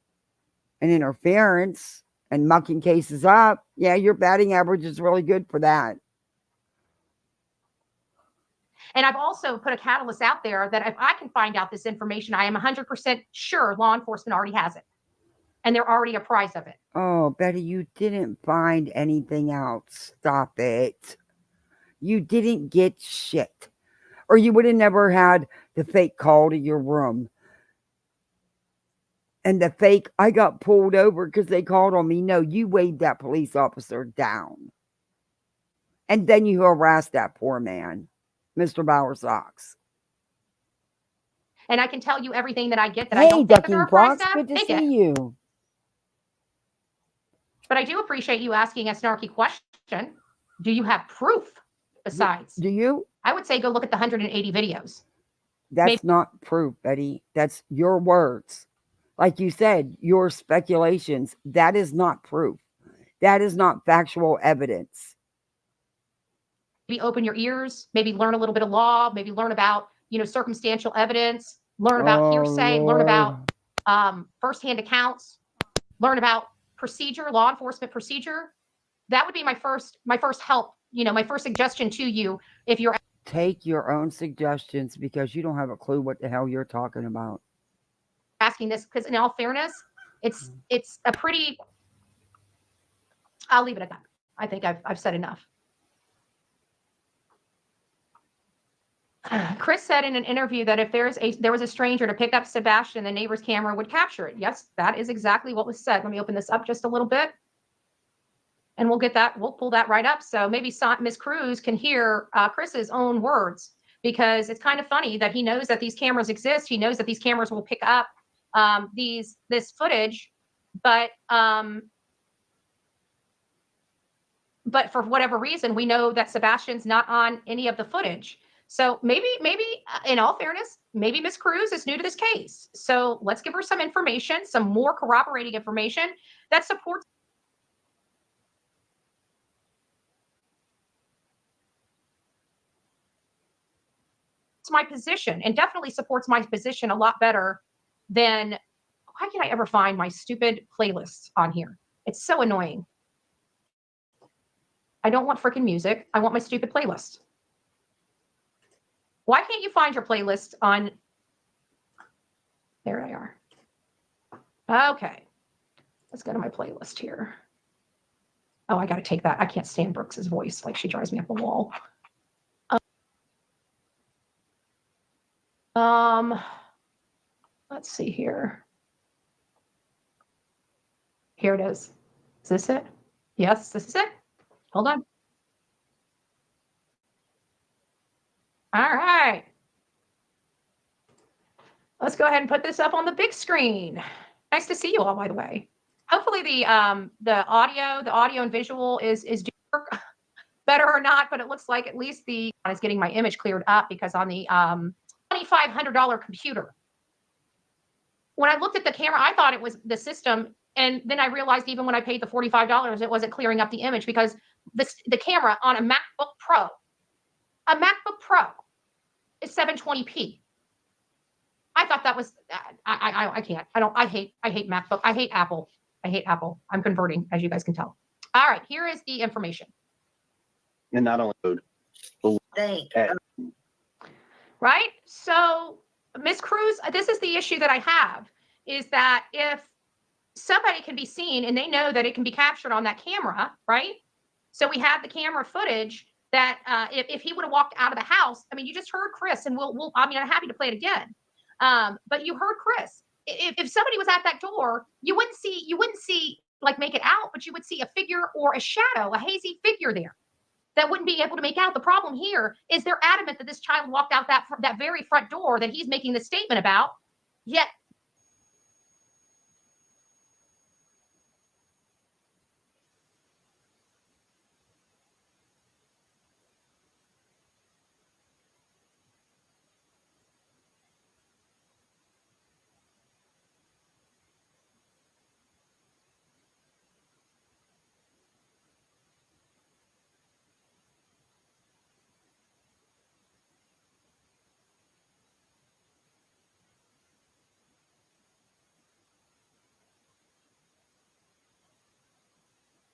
and interference and mucking cases up. Yeah, your batting average is really good for that. And I've also put a catalyst out there that if I can find out this information, I am 100% sure law enforcement already has it. And they're already apprised of it. Oh, Betty, you didn't find anything out. Stop it. You didn't get shit. Or you would have never had the fake call to your room. And the fake, I got pulled over because they called on me. No, you waved that police officer down. And then you harassed that poor man, Mr. Bower Sox. And I can tell you everything that I get that Hey, I don't think Ducking they're apprised Fox, of. good to They get. see you. But I do appreciate you asking a snarky question. Do you have proof besides? Do you? I would say go look at the 180 videos. That's not proof, Betty. That's your words. Like you said, your speculations. That is not proof. That is not factual evidence. Maybe open your ears, maybe learn a little bit of law, maybe learn about, circumstantial evidence, learn about hearsay, learn about firsthand accounts, learn about procedure, law enforcement procedure. That would be my first help, my first suggestion to you if you're Take your own suggestions because you don't have a clue what the hell you're talking about. asking this, because in all fairness, it's a pretty, I'll leave it at that. I think I've said enough. Chris said in an interview that if there was a stranger to pick up Sebastian, the neighbor's camera would capture it. Yes, that is exactly what was said. Let me open this up just a little bit, and we'll pull that right up. So maybe Miss Cruz can hear Chris's own words, because it's kind of funny that he knows that these cameras exist. He knows that these cameras will pick up this footage, but for whatever reason, we know that Sebastian's not on any of the footage. So maybe, in all fairness, maybe Miss Cruz is new to this case. So let's give her some information, some more corroborating information that supports my position, and definitely supports my position a lot better than, why can I ever find my stupid playlists on here? It's so annoying. I don't want freaking music. I want my stupid playlist. Why can't you find your playlist on? There they are. Okay. Let's go to my playlist here. Oh, I got to take that. I can't stand Brooks's voice. Like, she drives me up the wall. Let's see here. Here it is. Is this it? Yes, this is it. Hold on. All right. Let's go ahead and put this up on the big screen. Nice to see you all, by the way. Hopefully the audio and visual is doing better or not, but it looks like at least is getting my image cleared up, because on the $2,500 computer, when I looked at the camera, I thought it was the system, and then I realized even when I paid the $45, it wasn't clearing up the image, because the camera on a MacBook Pro is 720p. I thought that was, I can't. I hate MacBook. I hate Apple. I'm converting, as you guys can tell. All right, here is the information. And not only right? So, Ms. Cruz, this is the issue that I have, is that if somebody can be seen and they know that it can be captured on that camera, right? So we have the camera footage that if he would have walked out of the house, I mean, you just heard Chris, and I'm happy to play it again. But you heard Chris. If somebody was at that door, you wouldn't see like make it out, but you would see a figure or a shadow, a hazy figure there that wouldn't be able to make out. The problem here is they're adamant that this child walked out that very front door that he's making this statement about, yet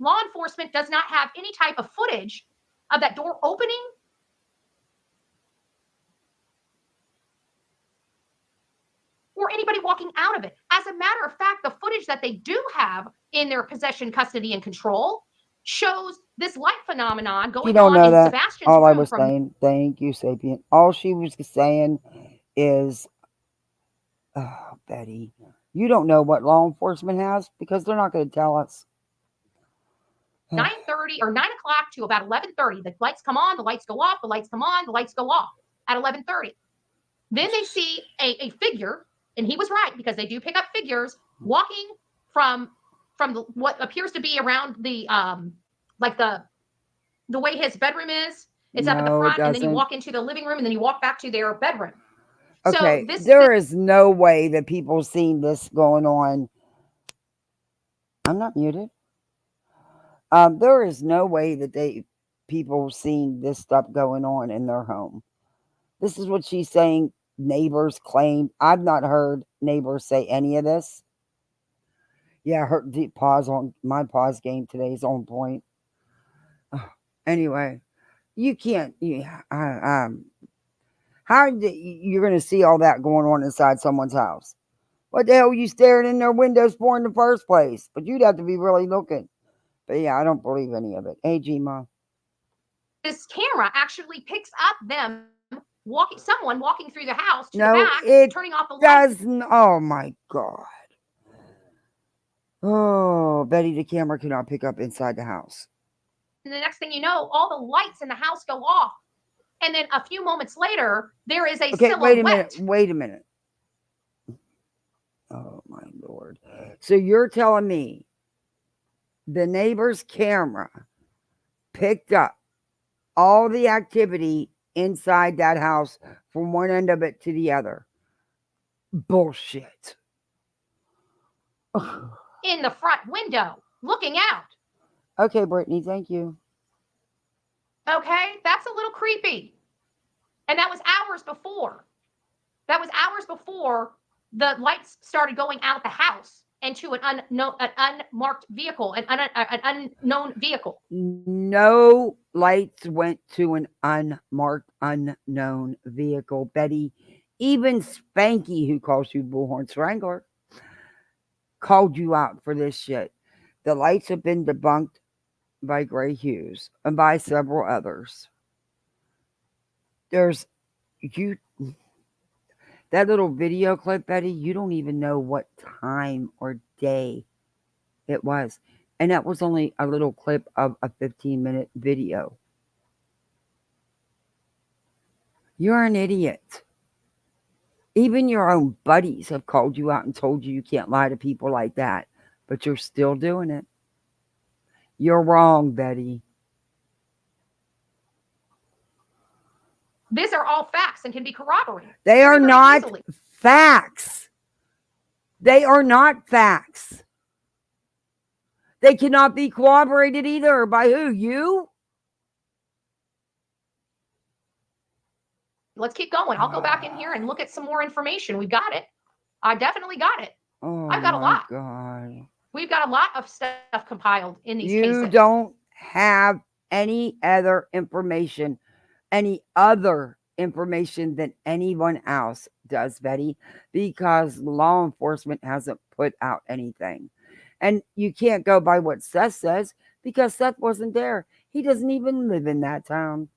law enforcement does not have any type of footage of that door opening or anybody walking out of it. As a matter of fact, the footage that they do have in their possession, custody, and control shows this light phenomenon going on in Sebastian's room. I was saying, thank you, Sapien. All she was saying is, oh, Betty, you don't know what law enforcement has, because they're not going to tell us. 9:30 or 9 o'clock to about 11:30. The lights come on, the lights go off, the lights come on, the lights go off at 11:30. Then they see a figure, and he was right, because they do pick up figures walking from what appears to be around the like the way his bedroom is. It's up at the front, and then you walk into the living room, and then you walk back to their bedroom. Okay, so there is no way that people seen this going on. I'm not muted. There is no way that people seen this stuff going on in their home. This is what she's saying. Neighbors claim. I've not heard neighbors say any of this. Yeah, her my pause game today is on point. Anyway, you can't. How you're going to see all that going on inside someone's house? What the hell are you staring in their windows for in the first place? But you'd have to be really looking. But yeah, I don't believe any of it. Hey, G-Ma. This camera actually picks up them someone walking through the house to No, the back, it turning off the lights. Oh my God. Oh, Betty, the camera cannot pick up inside the house. And the next thing you know, all the lights in the house go off. And then a few moments later, there is a silhouette. Wait a minute. Oh my Lord. So you're telling me the neighbor's camera picked up all the activity inside that house from one end of it to the other? Bullshit. In the front window, looking out. Okay, Brittany, thank you. Okay, that's a little creepy. And that was hours before. That was hours before the lights started going out the house into an unmarked vehicle, an unknown vehicle. No lights went to an unmarked, unknown vehicle, Betty. Even Spanky, who calls you Bullhorn Strangler, called you out for this shit. The lights have been debunked by Gray Hughes and by several others. There's that little video clip, Betty, you don't even know what time or day it was. And that was only a little clip of a 15-minute video. You're an idiot. Even your own buddies have called you out and told you can't lie to people like that. But you're still doing it. You're wrong, Betty. These are all facts and can be corroborated. They are not easily. Facts. They are not facts. They cannot be corroborated either. By who? You? Let's keep going. I'll go back in here and look at some more information. We've got it. I definitely got it. Oh, I've got a lot. God. We've got a lot of stuff compiled in these cases. You don't have any other information than anyone else does, Betty, because law enforcement hasn't put out anything. And you can't go by what Seth says because Seth wasn't there. He doesn't even live in that town.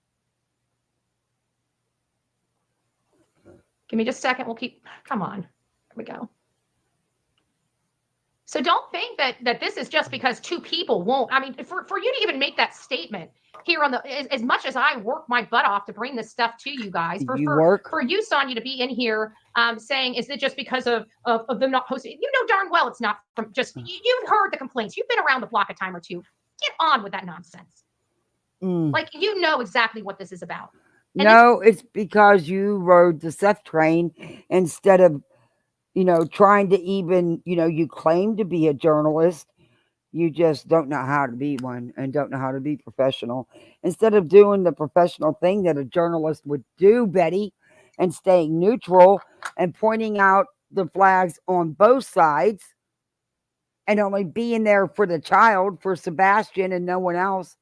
Give me just a second. We'll keep, come on. Here we go. So don't think that this is just because two people won't. I mean, for you to even make that statement here on as much as I work my butt off to bring this stuff to you guys, for you, Sonia, to be in here saying, is it just because of them not posting? You know darn well it's not from just, you've heard the complaints. You've been around the block a time or two. Get on with that nonsense. Like, you know exactly what this is about. And it's because you rode the Seth train instead of, trying to even, you claim to be a journalist. You just don't know how to be one and don't know how to be professional. Instead of doing the professional thing that a journalist would do, Betty, and staying neutral and pointing out the flags on both sides and only being there for the child, for Sebastian and no one else.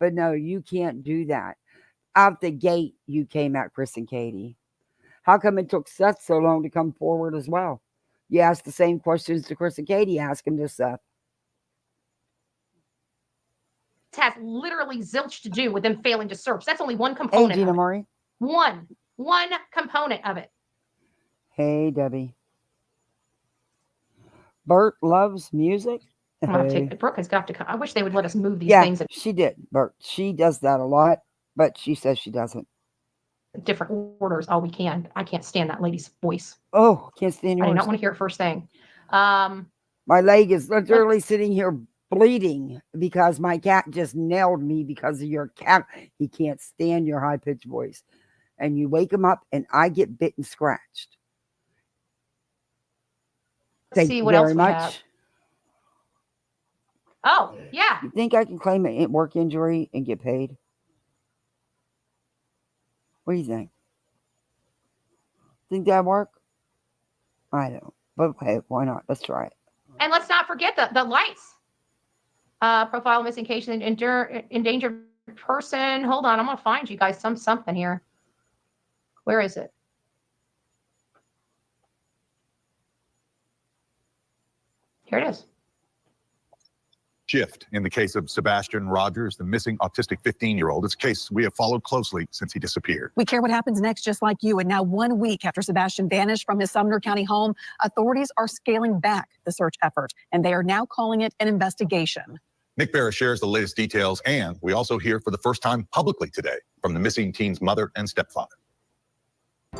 But no, you can't do that. Out the gate, you came at Chris and Katie. How come it took Seth so long to come forward as well? You asked the same questions to Chris and Katie, ask him to Seth. It has literally zilch to do with them failing to search. That's only one component. Hey, Gina Marie. One component of it. Hey, Debbie. Bert loves music. I'm gonna take it. Brooke has got to come. I wish they would let us move these things. Yeah, she did, Bert. She does that a lot, but she says she doesn't. Different orders, all we can. I can't stand that lady's voice. Oh, can't stand yours. I do not want to hear it first thing. My leg is literally sitting here bleeding because my cat just nailed me because of your cat. He can't stand your high-pitched voice. And you wake him up and I get bit and scratched. Let's see what else we have. Oh, yeah. You think I can claim a work injury and get paid? What do you think? Think that'd work? I don't. But hey, why not? Let's try it. And let's not forget the lights. Profile missing case, endangered person. Hold on, I'm gonna find you guys something here. Where is it? Here it is. shift in the case of Sebastian Rogers, the missing autistic 15-year-old. It's a case we have followed closely since he disappeared. We care what happens next, just like you. And now 1 week after Sebastian vanished from his Sumner County home, authorities are scaling back the search effort, and they are now calling it an investigation. Nick Barra shares the latest details, and we also hear for the first time publicly today from the missing teen's mother and stepfather.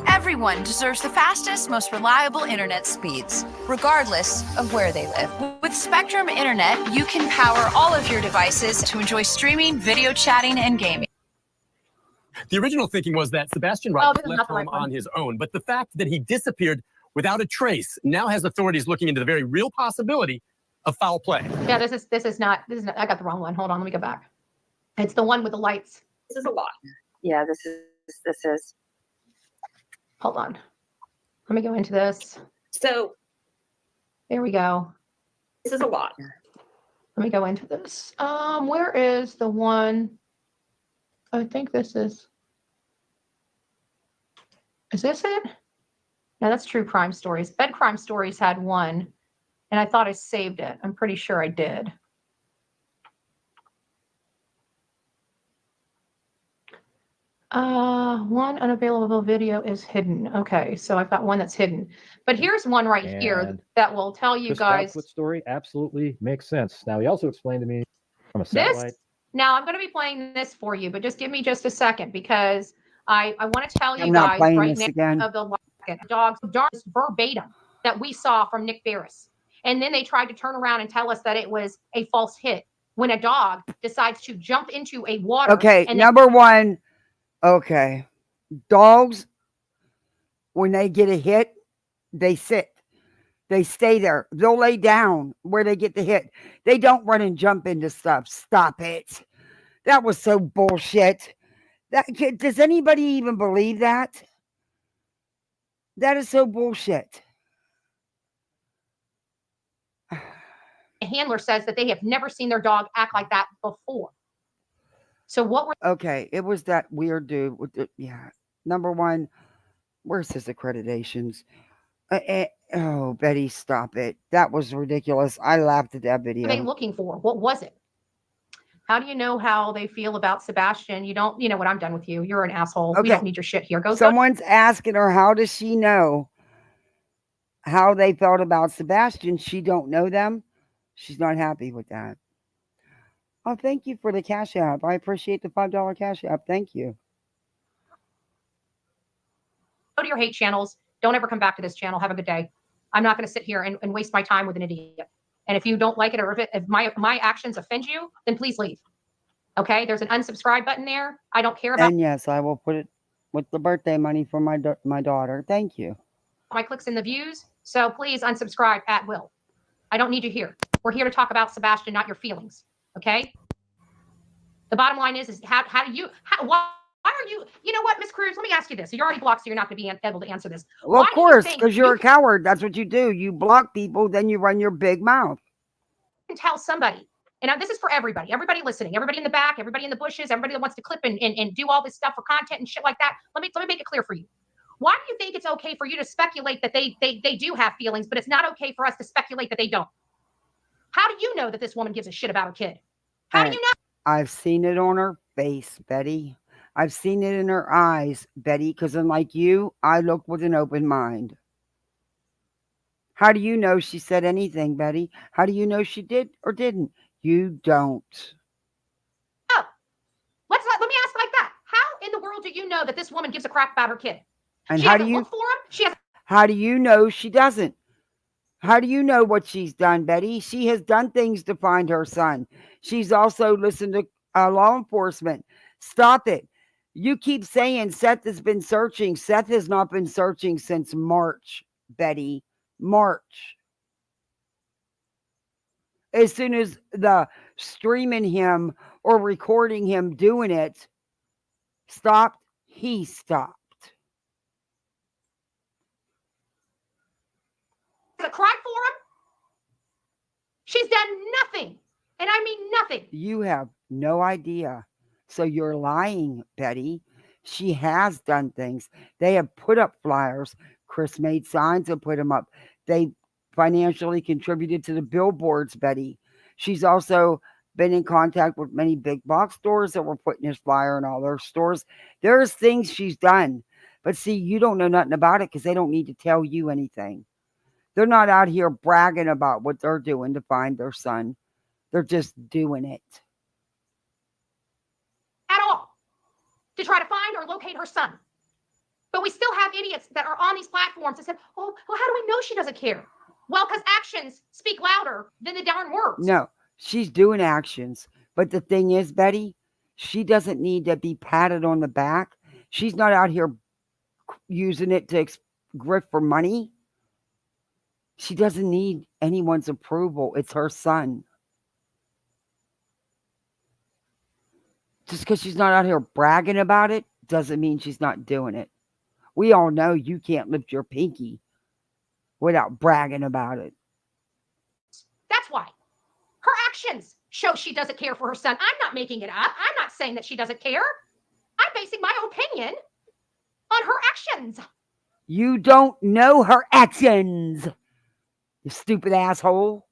Everyone deserves the fastest, most reliable internet speeds, regardless of where they live. With Spectrum Internet, you can power all of your devices to enjoy streaming, video chatting, and gaming. The original thinking was that Sebastian Rogers left home on his own, but the fact that he disappeared without a trace now has authorities looking into the very real possibility of foul play. Yeah, this is not, I got the wrong one. Hold on, let me go back. It's the one with the lights. This is a lot. Yeah, this is. Hold on. Let me go into this. So there we go. this is a lot. Let me go into this. Where is the one? I think this is this it? No, that's True Crime Stories. Bed Crime Stories had one, and I thought I saved it. I'm pretty sure I did. One unavailable video is hidden. Okay, so I've got one that's hidden. But here's one right here And that will tell you Chris guys. Southwood's story absolutely makes sense. Now, he also explained to me from a This satellite. now I'm going to be playing this for you, but just give me just a second because I want to tell you I'm not guys playing right this now again. of the dogs verbatim that we saw from Nick Barris. And then they tried to turn around and tell us that it was a false hit when a dog decides to jump into a water. Okay, and number one. Okay, dogs, when they get a hit, they sit. They stay there. They'll lay down where they get the hit. They don't run and jump into stuff. Stop it. That was so bullshit. Does anybody even believe that? That is so bullshit. the handler says that they have never seen their dog act like that before. So what we're Okay, it was that weird dude with the, yeah. Number one, where's his accreditations? Oh, Betty, stop it. That was ridiculous. I laughed at that video. they looking for? What was it? How do you know how they feel about Sebastian? You don't, you know what? I'm done with you. You're an asshole. We Okay. don't need your shit here. Go. Someone's asking her, how does she know how they felt about Sebastian? She don't know them. She's not happy with that. Oh, thank you for the Cash App. I appreciate the $5 Cash App. Thank you. Go to your hate channels. Don't ever come back to this channel. Have a good day. I'm not going to sit here and waste my time with an idiot. And if you don't like it, or if my actions offend you, then please leave. Okay? There's an unsubscribe button there. I don't care about And yes, I will put it with the birthday money for my daughter. Thank you. my clicks and the views. So please unsubscribe at will. I don't need you here. We're here to talk about Sebastian, not your feelings. Okay? The bottom line is why are you, you know what, Miss Cruz, let me ask you this. So you're already blocked, so you're not going to be able to answer this. Well, Why of do you course, think because you're a coward. That's what you do. You block people, then you run your big mouth. can tell somebody, and now this is for everybody listening, everybody in the back, everybody in the bushes, everybody that wants to clip and do all this stuff for content and shit like that. Let me make it clear for you. Why do you think it's okay for you to speculate that they do have feelings, but it's not okay for us to speculate that they don't? How do you know that this woman gives a shit about her kid? How do you know? I've seen it on her face, Betty. I've seen it in her eyes, Betty, because unlike you, I look with an open mind. How do you know she said anything, Betty? How do you know she did or didn't? You don't. Oh, let me ask like that. How in the world do you know that this woman gives a crap about her kid? And She how do hasn't you looked for him. She has. how do you know she doesn't? How do you know what she's done, Betty? She has done things to find her son. She's also listened to law enforcement. Stop it. You keep saying Seth has been searching. Seth has not been searching since March, Betty. March. As soon as the streaming him or recording him doing it stopped, he stopped. To cry for him? She's done nothing. And I mean nothing. You have no idea. So you're lying, Betty. She has done things. They have put up flyers. Chris made signs and put them up. They financially contributed to the billboards, Betty. She's also been in contact with many big box stores that were putting this flyer in all their stores. There's things she's done. But see, you don't know nothing about it because they don't need to tell you anything. They're not out here bragging about what they're doing to find their son. They're just doing it. At all. To try to find or locate her son. But we still have idiots that are on these platforms that said, oh, well, how do we know she doesn't care? Well, because actions speak louder than the darn words. No, she's doing actions. But the thing is, Betty, she doesn't need to be patted on the back. She's not out here using it to grift for money. She doesn't need anyone's approval. It's her son. Just because she's not out here bragging about it doesn't mean she's not doing it. We all know you can't lift your pinky without bragging about it. That's why. Her actions show she doesn't care for her son. I'm not making it up. I'm not saying that she doesn't care. I'm basing my opinion on her actions. You don't know her actions, you stupid asshole.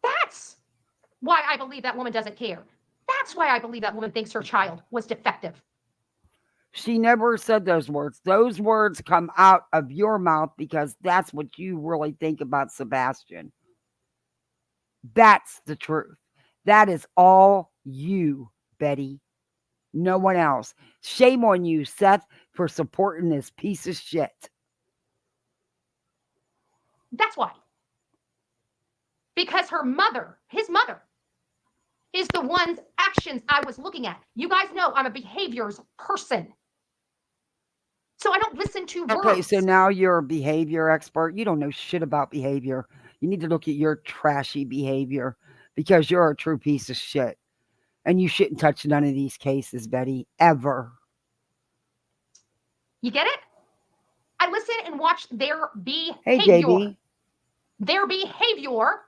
That's why I believe that woman doesn't care. That's why I believe that woman thinks her child was defective. She never said those words. Those words come out of your mouth because that's what you really think about Sebastian. That's the truth. That is all you, Betty. No one else. Shame on you, Seth, for supporting this piece of shit. That's why. Because her mother, his mother, is the one's actions I was looking at. You guys know I'm a behaviors person. So I don't listen to words. Okay, so now you're a behavior expert. You don't know shit about behavior. You need to look at your trashy behavior because you're a true piece of shit. And you shouldn't touch none of these cases, Betty, ever. You get it? I listen and watch their behavior. Hey, JB. Their behavior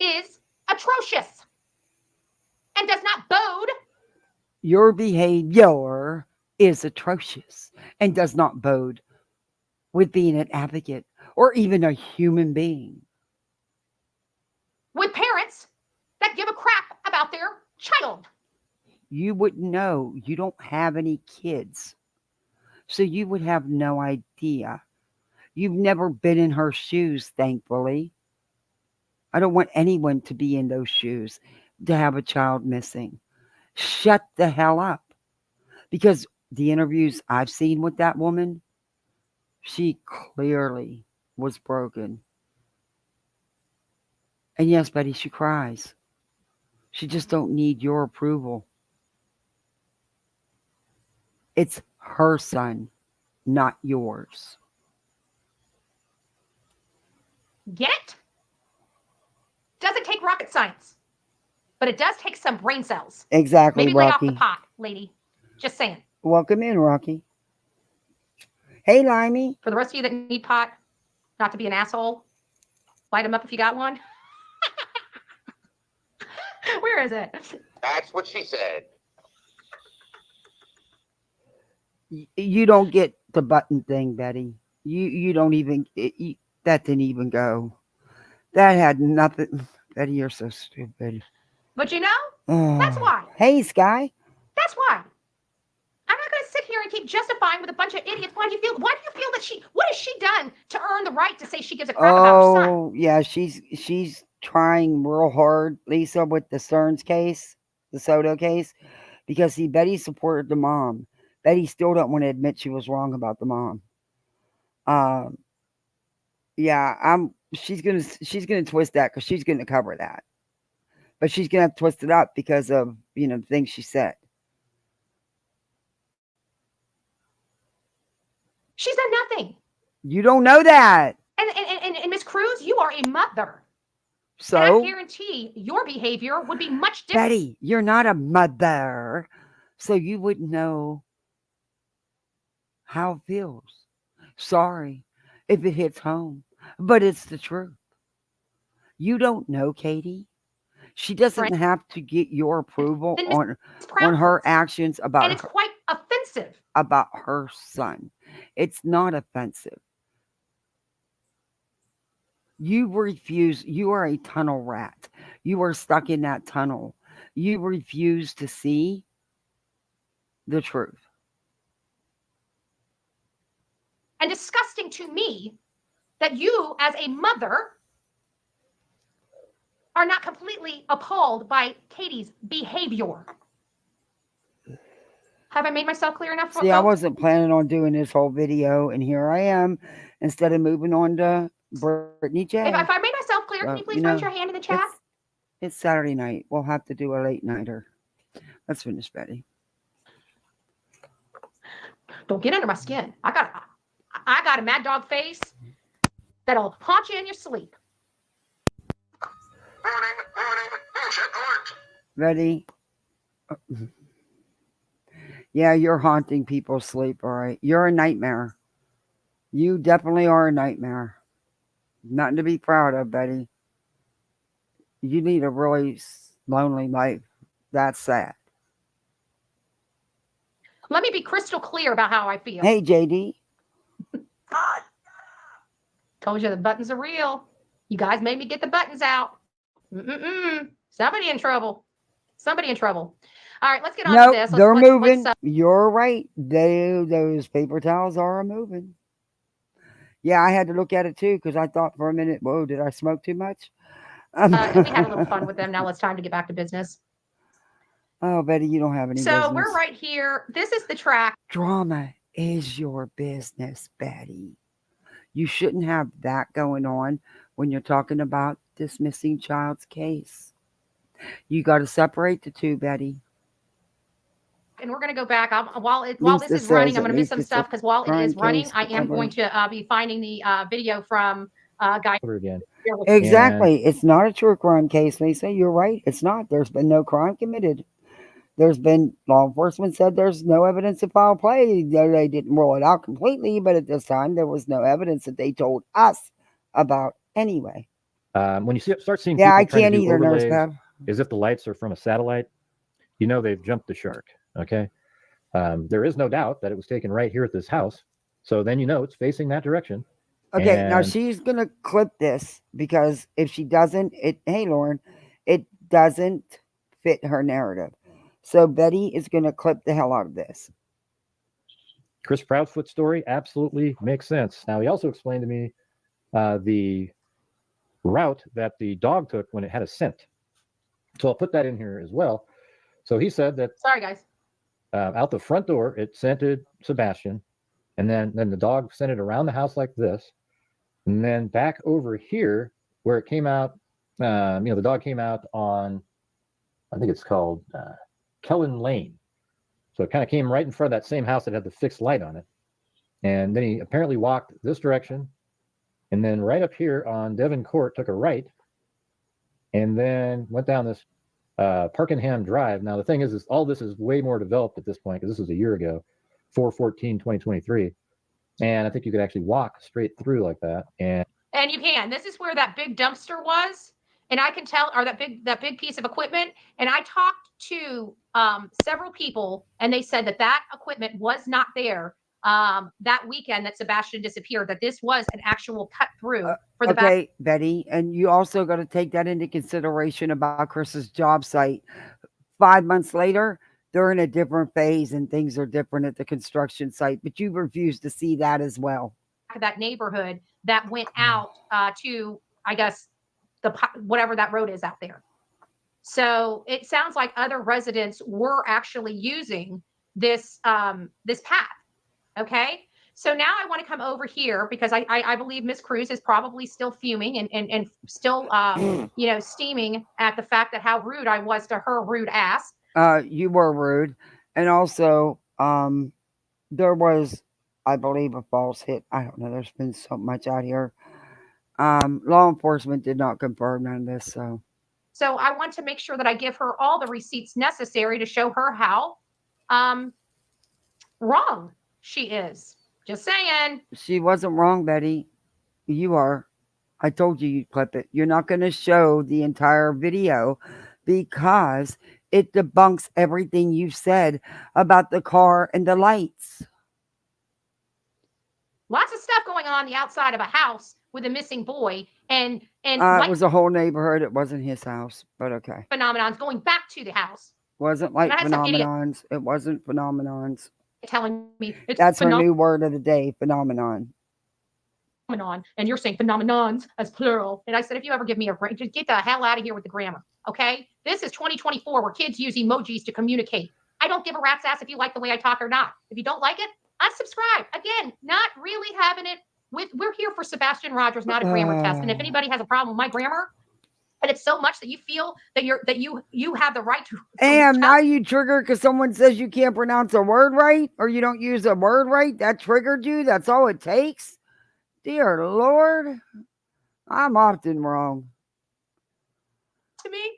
is atrocious and does not bode. Your behavior is atrocious and does not bode with being an advocate or even a human being. With parents that give a crap about their child. You wouldn't know. You don't have any kids. So you would have no idea. You've never been in her shoes, thankfully. I don't want anyone to be in those shoes to have a child missing. Shut the hell up. Because the interviews I've seen with that woman, she clearly was broken. And yes, Betty, she cries. She just don't need your approval. It's her son, not yours. Get it? Doesn't take rocket science, but it does take some brain cells. Exactly, Maybe lay off Rocky. the pot, lady. Just saying. Welcome in, Rocky. Hey, Limey. For the rest of you that need pot, not to be an asshole, light them up if you got one. Where is it? That's what she said. You don't get the button thing, Betty. You don't even, that didn't even go. That had nothing. Betty, you're so stupid. But you know, that's why. Hey, Sky. That's why. I'm not going to sit here and keep justifying with a bunch of idiots. Why do you feel that what has she done to earn the right to say she gives a crap about her son? Oh, yeah, she's trying real hard, Lisa, with the Stearns case, the Soto case, because see, Betty supported the mom. Betty still don't want to admit she was wrong about the mom. Yeah, she's gonna twist that because she's gonna cover that, but she's gonna have to twist it up because of the things she said. She's done nothing. You don't know that. And Miss Cruz, you are a mother. So and I guarantee your behavior would be much different. Betty, you're not a mother, so you wouldn't know how it feels. Sorry if it hits home, but it's the truth. You don't know, Katie. She doesn't have to get your approval on her actions about and it's quite offensive about her son. It's not offensive. You refuse. You are a tunnel rat. You are stuck in that tunnel. You refuse to see the truth. And disgusting to me that you, as a mother, are not completely appalled by Katie's behavior. Have I made myself clear enough? See, I wasn't planning on doing this whole video, and here I am. Instead of moving on to Brittany J. If I made myself clear, can you please raise your hand in the chat? It's Saturday night. We'll have to do a late nighter. Let's finish, Betty. Don't get under my skin. I got a mad dog face that'll haunt you in your sleep. Ready? Yeah, you're haunting people's sleep, all right? You're a nightmare. You definitely are a nightmare. Nothing to be proud of, Betty. You need a really lonely life. That's sad. Let me be crystal clear about how I feel. Hey, JD. Told you the buttons are real. You guys made me get the buttons out. Somebody in trouble. Somebody in trouble. All right, let's get on to this. They're moving. You're right. Those paper towels are moving. Yeah, I had to look at it too because I thought for a minute, whoa, did I smoke too much? We had a little fun with them. Now it's time to get back to business. Oh, Betty, you don't have any business. So we're right here. This is the track. Drama is your business, Betty. You shouldn't have that going on when you're talking about this missing child's case. You got to separate the two, Betty. And we're going to go back. While this is running, I'm going to miss some stuff because while it is running, I am going to be finding the video from Guy. Again. Exactly. It's not a true crime case, Lisa. You're right. It's not. There's been no crime committed. There's been, law enforcement said there's no evidence of foul play. They didn't rule it out completely, but at this time, there was no evidence that they told us about anyway. When you start seeing I people can't trying to do either, Nurse overlays, Bev. as if the lights are from a satellite, you know they've jumped the shark. Okay, there is no doubt that it was taken right here at this house, so then you know it's facing that direction. Okay, now she's gonna clip this because if she doesn't, hey Lauren, it doesn't fit her narrative. So Betty is gonna clip the hell out of this. Chris Proudfoot's story absolutely makes sense. Now he also explained to me the route that the dog took when it had a scent. So I'll put that in here as well. So he said that. Sorry, guys. Out the front door, it scented Sebastian, and then the dog scented around the house like this, and then back over here where it came out. The dog came out on, I think it's called Kellen Lane. So it kind of came right in front of that same house that had the fixed light on it, and then he apparently walked this direction, and then right up here on Devon Court took a right, and then went down this Parkenham Drive. Now the thing is all this is way more developed at this point because this was a year ago, 4/14/2023, and I think you could actually walk straight through like that. And you can. This is where that big dumpster was, and I can tell, or that big piece of equipment. And I talked to several people, and they said that equipment was not there that weekend that Sebastian disappeared. That this was an actual cut through for the back. Betty, and you also got to take that into consideration about Chris's job site. 5 months later, they're in a different phase, and things are different at the construction site. But you refuse to see that as well. That neighborhood that went out to, I guess, whatever that road is out there. So it sounds like other residents were actually using this path. Okay. So now I want to come over here because I believe Miss Cruz is probably still fuming and still, steaming at the fact that how rude I was to her rude ass. You were rude. And also, there was, I believe, a false hit. I don't know. There's been so much out here. Law enforcement did not confirm none of this. So I want to make sure that I give her all the receipts necessary to show her how wrong she is. Just saying. She wasn't wrong, Betty. You are. I told you you'd clip it. You're not going to show the entire video because it debunks everything you've said about the car and the lights. Lots of stuff going on the outside of a house with a missing boy, and It was a whole neighborhood. It wasn't his house, but okay. Phenomenons going back to the house. Wasn't like And I had some idiot phenomenons. It wasn't phenomenons. telling me it's That's our new word of the day, phenomenon. phenomenon, and you're saying phenomenons as plural. And I said, if you ever give me a break, just get the hell out of here with the grammar. Okay, this is 2024 where kids use emojis to communicate. I don't give a rat's ass if you like the way I talk or not. If you don't like it, unsubscribe. Again, not really having it with. We're here for Sebastian Rogers, not a grammar test. And if anybody has a problem with my grammar, and it's so much that you feel that you have the right to. And now you trigger because someone says you can't pronounce a word right or you don't use a word right. That triggered you. That's all it takes. Dear Lord, I'm often wrong. To me,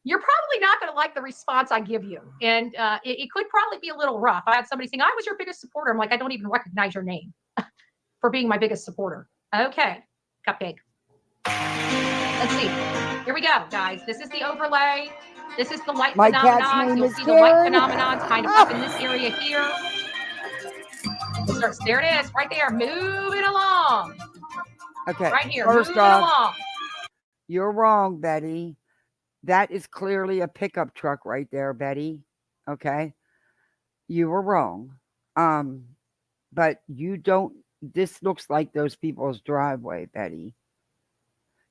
you're probably not going to like the response I give you. And it could probably be a little rough. I had somebody saying, I was your biggest supporter. I'm like, I don't even recognize your name for being my biggest supporter. Okay, cupcake. Let's see. Here we go, guys. This is the overlay. This is the light My cat's phenomenon. name You'll is see the light Karen. phenomenon kind of up in this area here. There it is, right there. Moving along. Okay. Right here. First moving off, along. you're wrong, Betty. That is clearly a pickup truck right there, Betty. Okay. You were wrong. But you don't, this looks like those people's driveway, Betty.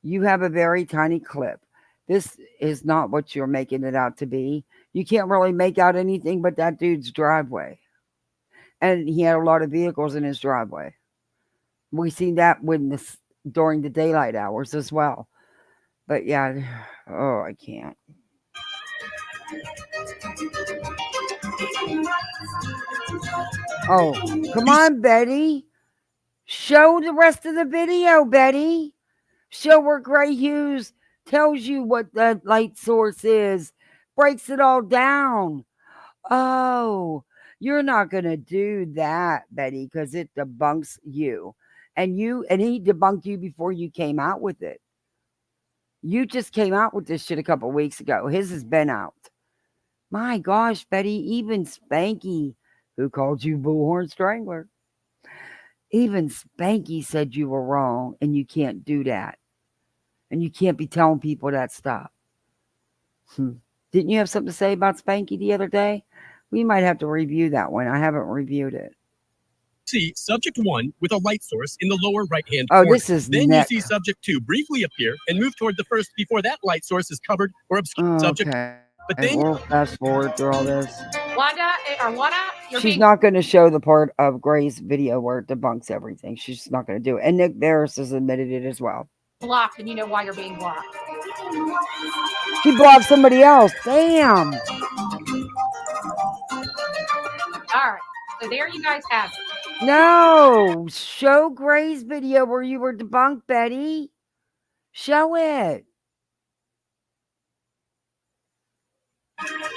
You have a very tiny clip. This is not what you're making it out to be. You can't really make out anything but that dude's driveway. And he had a lot of vehicles in his driveway. We seen that during the daylight hours as well. But yeah, oh, I can't. Oh, come on, Betty. Show the rest of the video, Betty. Show where Gray Hughes tells you what the light source is, breaks it all down. Oh, you're not going to do that, Betty, because it debunks you. And he debunked you before you came out with it. You just came out with this shit a couple weeks ago. His has been out. My gosh, Betty, even Spanky, who called you Bullhorn Strangler, even Spanky said you were wrong and you can't do that. And you can't be telling people that stuff. Didn't you have something to say about Spanky the other day? We might have to review that one. I haven't reviewed it. See subject 1 with a light source in the lower right-hand corner. corner. This is Then Nick. you see subject 2 briefly appear and move toward the first before that light source is covered or obscured. Subject. But then we'll fast forward through all this. Wanda, She's not going to show the part of Gray's video where it debunks everything. She's not going to do it. And Nick Barris has admitted it as well. blocked, and you know why you're being blocked. She blocked somebody else. Damn. All right. So there you guys have it. No. Show Gray's video where you were debunked, Betty. Show it.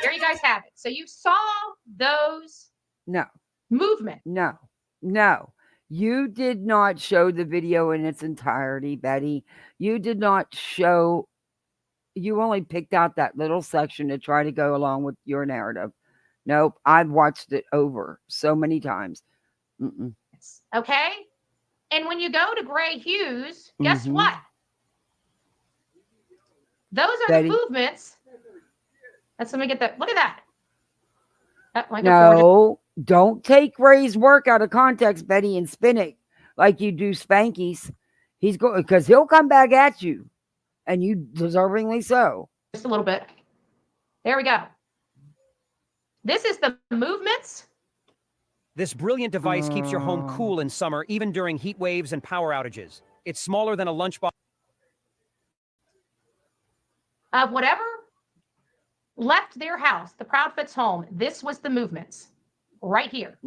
There you guys have it. So you saw those movements. No. You did not show the video in its entirety, Betty. You did not show. You only picked out that little section to try to go along with your narrative. Nope. I've watched it over so many times. Okay. And when you go to Gray Hughes, guess what? Those are Betty. the movements. Let me get that. Look at that. No, don't take Ray's work out of context, Betty, and spin it like you do Spanky's. He's going because he'll come back at you, and you deservingly so. Just a little bit. There we go. This is the movements. This brilliant device keeps your home cool in summer, even during heat waves and power outages. It's smaller than a lunchbox. Of whatever left their house, the Proudfoot's home. This was the movements right here.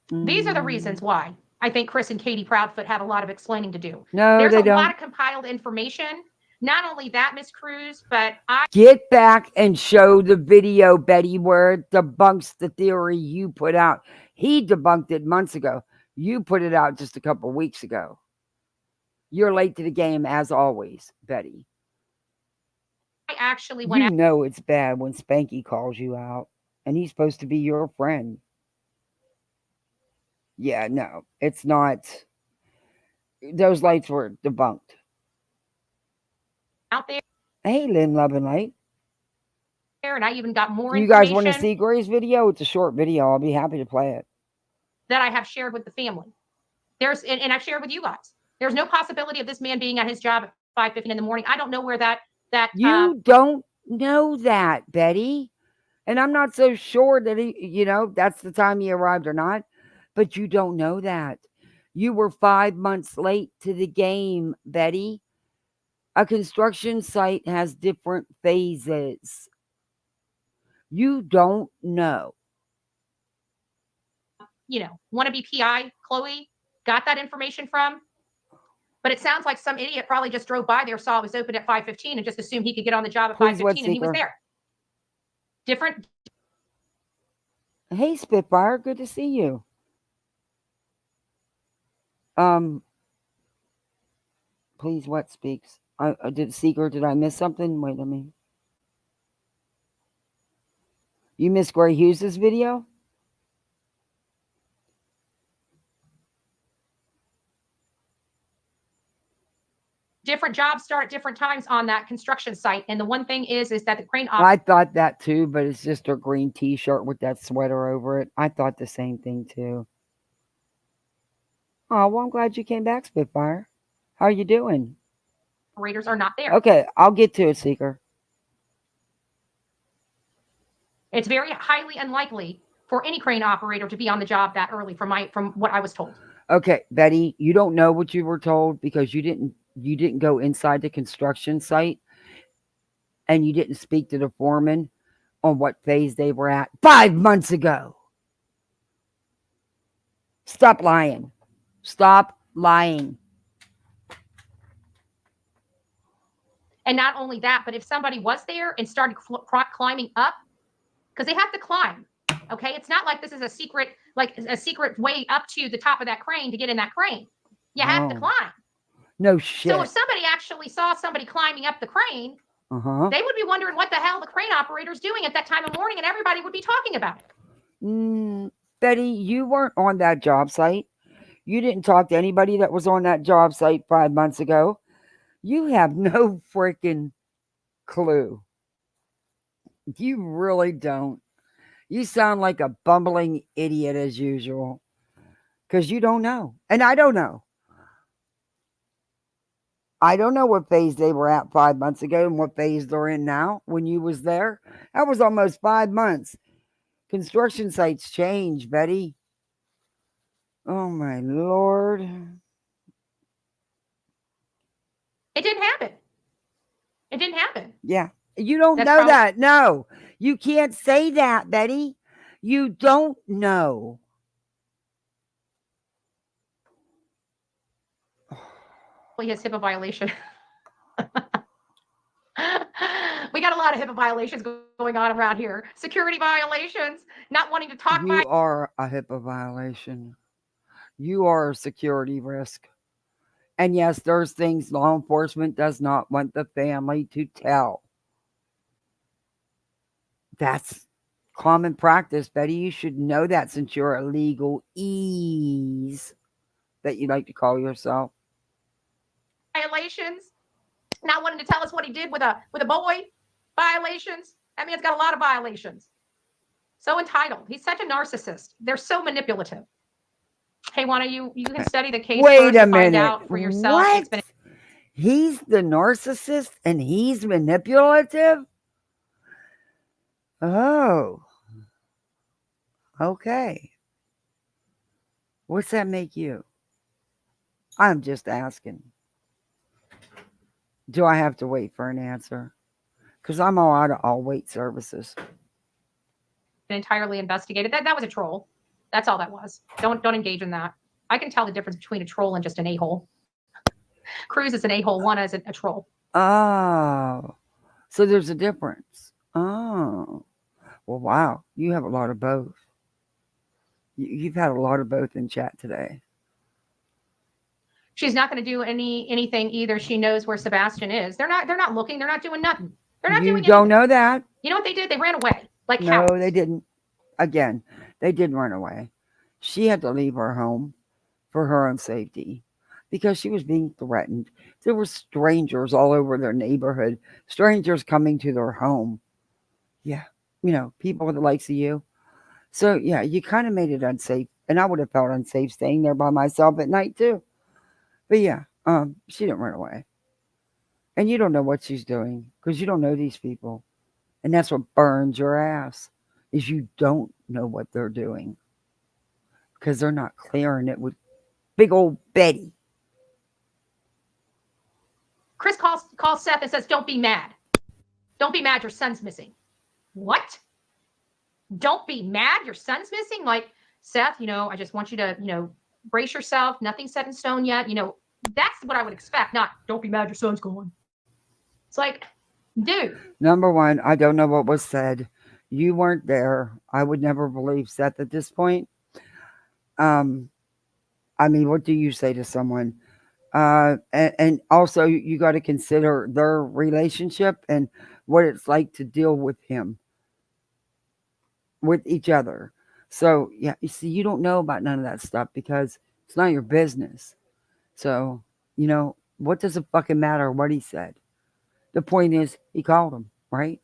These are the reasons why I think Chris and Katie Proudfoot have a lot of explaining to do. No, there's they a don't. lot of compiled information. Not only that, Miss Cruz, but Get back and show the video, Betty, where it debunks the theory you put out. He debunked it months ago. You put it out just a couple weeks ago. You're late to the game as always, Betty. I actually went You out. know it's bad when Spanky calls you out, and he's supposed to be your friend. Yeah, no, it's not. Those lights were debunked. Out there, Hey, Lynn Love and Light. and I even got more You guys information want to see Gray's video? It's a short video. I'll be happy to play it. that I have shared with the family. And I've shared with you guys. There's no possibility of this man being at his job at 5:15 in the morning. I don't know where that You don't know that, Betty. And I'm not so sure that that's the time he arrived or not. But you don't know that. You were 5 months late to the game, Betty. A construction site has different phases. You don't know. Wannabe PI, Chloe, got that information from. But it sounds like some idiot probably just drove by there, saw it was open at 5:15, and just assumed he could get on the job at 5:15, and he was there. Different. Hey, Spitfire, good to see you. Please, what speaks? Did Seeker? Did I miss something? Wait a minute. You missed Gray Hughes' video? Different jobs start at different times on that construction site, and the one thing is that the crane I thought that too, but it's just her green T-shirt with that sweater over it. I thought the same thing too. Oh, well, I'm glad you came back, Spitfire. How are you doing? operators are not there. Okay, I'll get to it, Seeker. It's very highly unlikely for any crane operator to be on the job that early, from what I was told. Okay, Betty, you don't know what you were told because you didn't go inside the construction site and you didn't speak to the foreman on what phase they were at 5 months ago. Stop lying. Stop lying. And not only that, but if somebody was there and started climbing up, because they have to climb, okay? It's not like this is a secret way up to the top of that crane to get in that crane. You have to climb. No shit. So if somebody actually saw somebody climbing up the crane, they would be wondering what the hell the crane operator's doing at that time of morning, and everybody would be talking about it. Betty, you weren't on that job site. You didn't talk to anybody that was on that job site 5 months ago. You have no freaking clue. You really don't. You sound like a bumbling idiot as usual. Because you don't know. And I don't know. I don't know what phase they were at 5 months ago and what phase they're in now when you was there. That was almost 5 months. Construction sites change, Betty. Oh, my Lord. It didn't happen. It didn't happen. Yeah. You don't know that. No. You can't say that, Betty. You don't know. His HIPAA violation. We got a lot of HIPAA violations going on around here. Security violations, not wanting to talk. You are a HIPAA violation. You are a security risk. And yes, there's things law enforcement does not want the family to tell. That's common practice, Betty. You should know that since you're a legal ease that you like to call yourself. Violations, not wanting to tell us what he did with a boy. Violations. I mean, it's got a lot of violations. So entitled. He's such a narcissist. They're so manipulative. Hey, why don't you can study the case Wait first a and minute. find out for yourself. What? He's the narcissist and he's manipulative? Oh. Okay. What's that make you? I'm just asking. Do I have to wait for an answer? Because I'm all out of all wait services. Entirely investigated. That was a troll. That's all that was. Don't engage in that. I can tell the difference between a troll and just an a-hole. Cruz is an a-hole. One is a troll. Oh. So there's a difference. Oh. Well, wow. You have a lot of both. You've had a lot of both in chat today. She's not going to do anything either. She knows where Sebastian is. They're not looking. They're not doing nothing. They're not doing anything. You don't know that. You know what they did? They ran away like No, cowards. they didn't. Again, they didn't run away. She had to leave her home for her own safety because she was being threatened. There were strangers all over their neighborhood, strangers coming to their home. Yeah, people with the likes of you. So, yeah, you kind of made it unsafe. And I would have felt unsafe staying there by myself at night, too. But, yeah, she didn't run away. And you don't know what she's doing because you don't know these people. And that's what burns your ass is you don't know what they're doing because they're not clearing it with big old Betty. Chris calls Seth and says, don't be mad. Don't be mad. Your son's missing. What? Don't be mad. Your son's missing? Like, Seth, I just want you to, brace yourself. Nothing's set in stone yet. That's what I would expect. Not, don't be mad. Your son's gone. It's like, dude. Number one, I don't know what was said. You weren't there. I would never believe Seth at this point. I mean, what do you say to someone? And also, you got to consider their relationship and what it's like to deal with him, with each other. So, yeah, you see, you don't know about none of that stuff because it's not your business. So, what does it fucking matter what he said? The point is, he called him, right?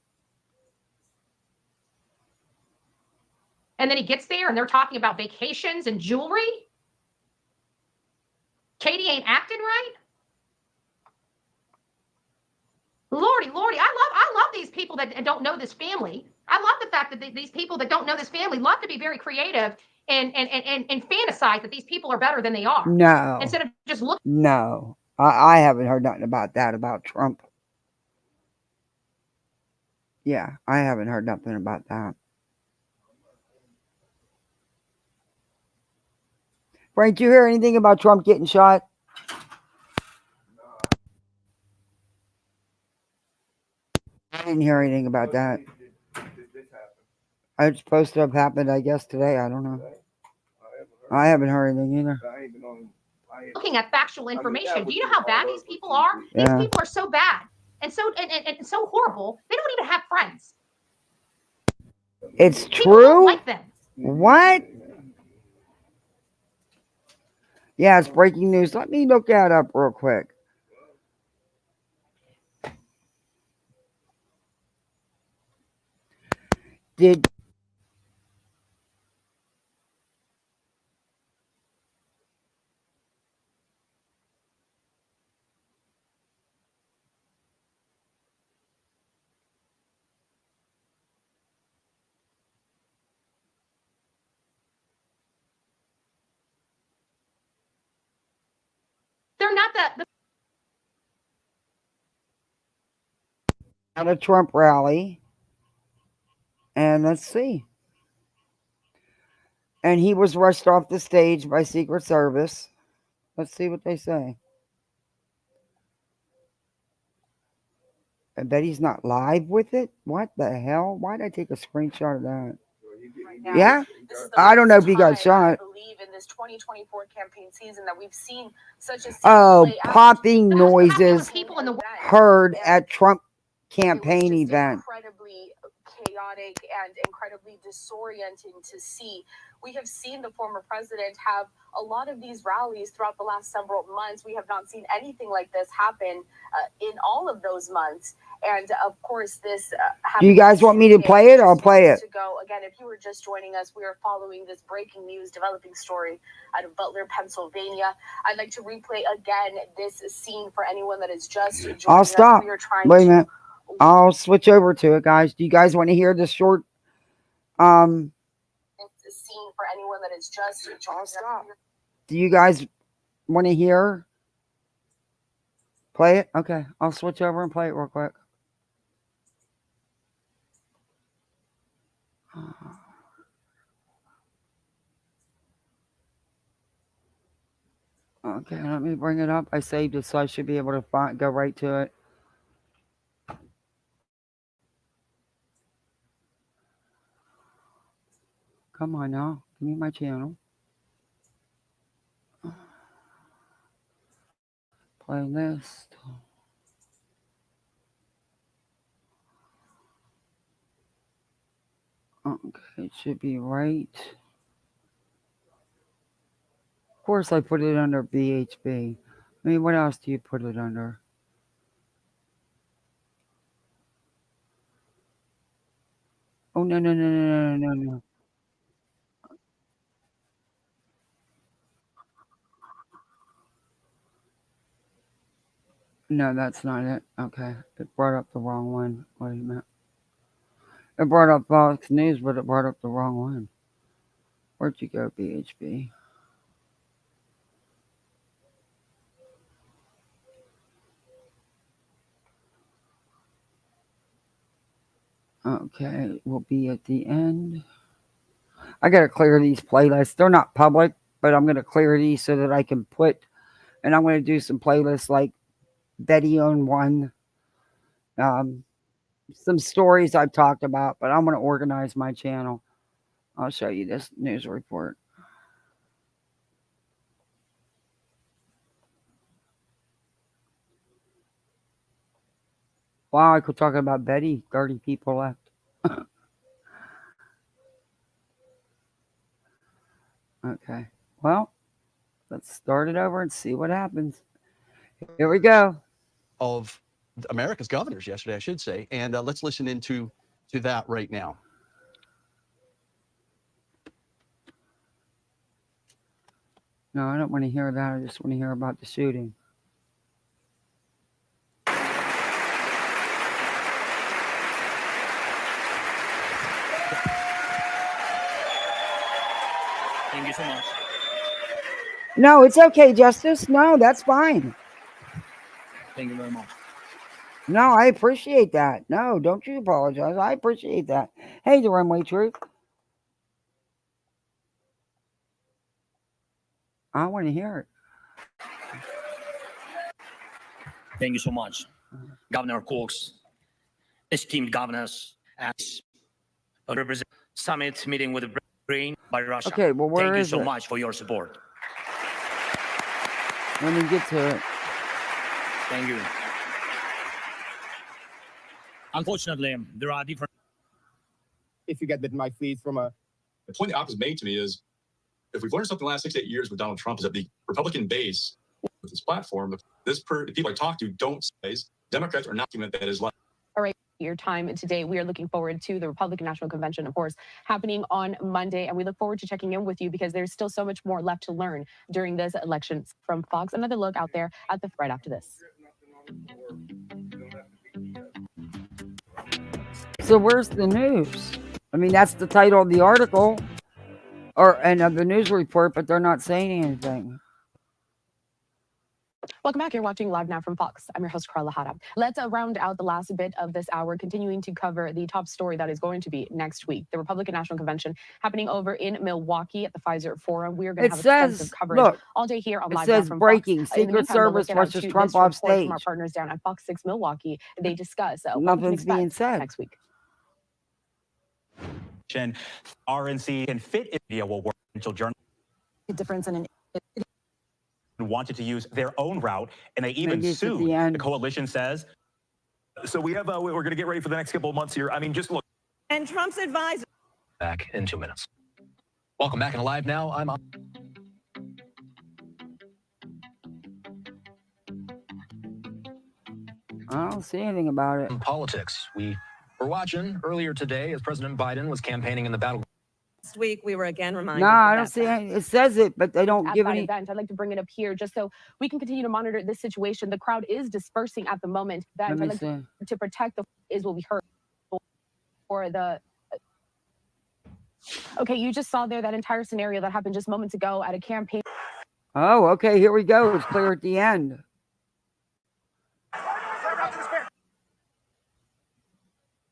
And then he gets there and they're talking about vacations and jewelry. Katie ain't acting right. Lordy, I love these people that don't know this family. I love the fact that these people that don't know this family love to be very creative and fantasize that these people are better than they are. No. Instead of just looking. No. I haven't heard nothing about that, about Trump. Yeah, I haven't heard nothing about that. Frank, did you hear anything about Trump getting shot? I didn't hear anything about that. It's supposed to have happened, I guess, today. I don't know. I haven't heard anything either. Looking at factual information. Do you know how bad these people are? Yeah. These people are so bad and so horrible. They don't even have friends. It's People don't true? like them. What? Yeah, it's breaking news. Let me look that up real quick. Did They're not the at a Trump rally? And let's see. And he was rushed off the stage by Secret Service. Let's see what they say. I bet he's not live with it. What the hell? Why did I take a screenshot of that? Right Yeah? I don't know if he got shot. I believe in this 2024 campaign season that we've seen such a popping noises people in the heard at Trump campaign event. Incredibly chaotic and incredibly disorienting to see. We have seen the former president have a lot of these rallies throughout the last several months. We have not seen anything like this happen in all of those months. And of course, this. Do you guys want me to play it? I'll play it. To go again, if you were just joining us, we are following this breaking news developing story out of Butler, Pennsylvania. I'd like to replay again this scene for anyone that is just joining us. I'll stop. We are trying Wait a minute. I'll switch over to it, guys. Do you guys want to hear this short? Scene for anyone that is just joining us. Do you guys want to hear? Play it? Okay. I'll switch over and play it real quick. Okay, let me bring it up. I saved it, so I should be able to go right to it. Come on now. Give me my channel. Playlist. Okay, it should be right. Of course, I put it under BHB. I mean, what else do you put it under? Oh, no, no, no, no, no, no, no. No, that's not it. Okay. It brought up the wrong one. Wait a minute. It brought up Fox News, but it brought up the wrong one. Where'd you go, BHB? Okay, we'll be at the end. I gotta clear these playlists. They're not public, but I'm gonna clear these so that I can put, and I'm gonna do some playlists like Betty on one, some stories I've talked about, but I'm gonna organize my channel. I'll show you this news report. Wow, I could talk about Betty. 30 people left. Okay. Well, let's start it over and see what happens. Here we go. Of America's governors yesterday, I should say. And let's listen into that right now. No, I don't want to hear that. I just want to hear about the shooting. Thank you so much. No, it's okay, Justice. No, that's fine. Thank you very much. No, I appreciate that. No, don't you apologize. I appreciate that. Hey, the Runway Truth. I want to hear it. Thank you so much, Governor Cooks, esteemed governors, as a representative summit meeting with the brain by Russia. Okay, well, where Thank you is so it? much for your support. Let me get to it. Thank you. Unfortunately, there are different. If you get that my feed from a. The point the op has made to me is, if we've learned something the last 6 to 8 years with Donald Trump, is that the Republican base, with this platform, the people I talk to don't say Democrats are not doing that is like. All right, your time today. We are looking forward to the Republican National Convention, of course, happening on Monday, and we look forward to checking in with you because there's still so much more left to learn during this election. From Fox, another look out there at the right after this. So where's the news? I mean, that's the title of the article, and of the news report, but they're not saying anything. Welcome back. You're watching Live Now from Fox. I'm your host, Carla Hara. Let's round out the last bit of this hour, continuing to cover the top story that is going to be next week. The Republican National Convention happening over in Milwaukee at the Pfizer Forum. We're going to have extensive coverage all day here on Live Now from breaking. Fox. Secret Service rushes Trump off stage. From our partners down at Fox 6 Milwaukee, they discuss nothing's being said next week. RNC and Fit India will work until journalists. Difference in an wanted to use their own route, and they even sued. The coalition says. So we have, we're going to get ready for the next couple of months here. I mean, just look. And Trump's advisor. Back in 2 minutes. Welcome back and Live Now. I'm on. I don't see anything about it. Politics. We were watching earlier today as President Biden was campaigning in the battle. Last week, we were again reminded. No, I don't see any. It says it, but they don't give any. Event. I'd like to bring it up here just so we can continue to monitor this situation. The crowd is dispersing at the moment. I'd like to protect the is what we heard for the. Okay, you just saw there that entire scenario that happened just moments ago at a campaign. Oh, okay. Here we go. It's clear at the end.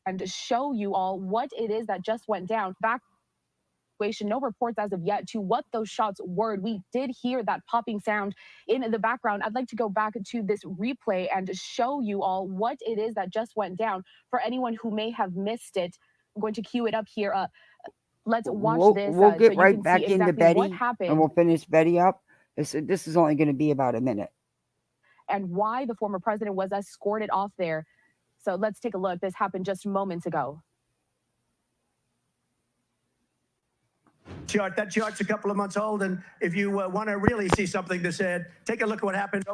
And to show you all what it is that just went down. No reports as of yet to what those shots were. We did hear that popping sound in the background. I'd like to go back to this replay and show you all what it is that just went down for anyone who may have missed it. I'm going to cue it up here. Let's watch this. We'll get right back exactly into Betty, what happened and we'll finish Betty up. This is only going to be about a minute. And why the former president was escorted off there. So let's take a look. This happened just moments ago. chart. That chart's a couple of months old, and if you want to really see something that's said, take a look at what happened.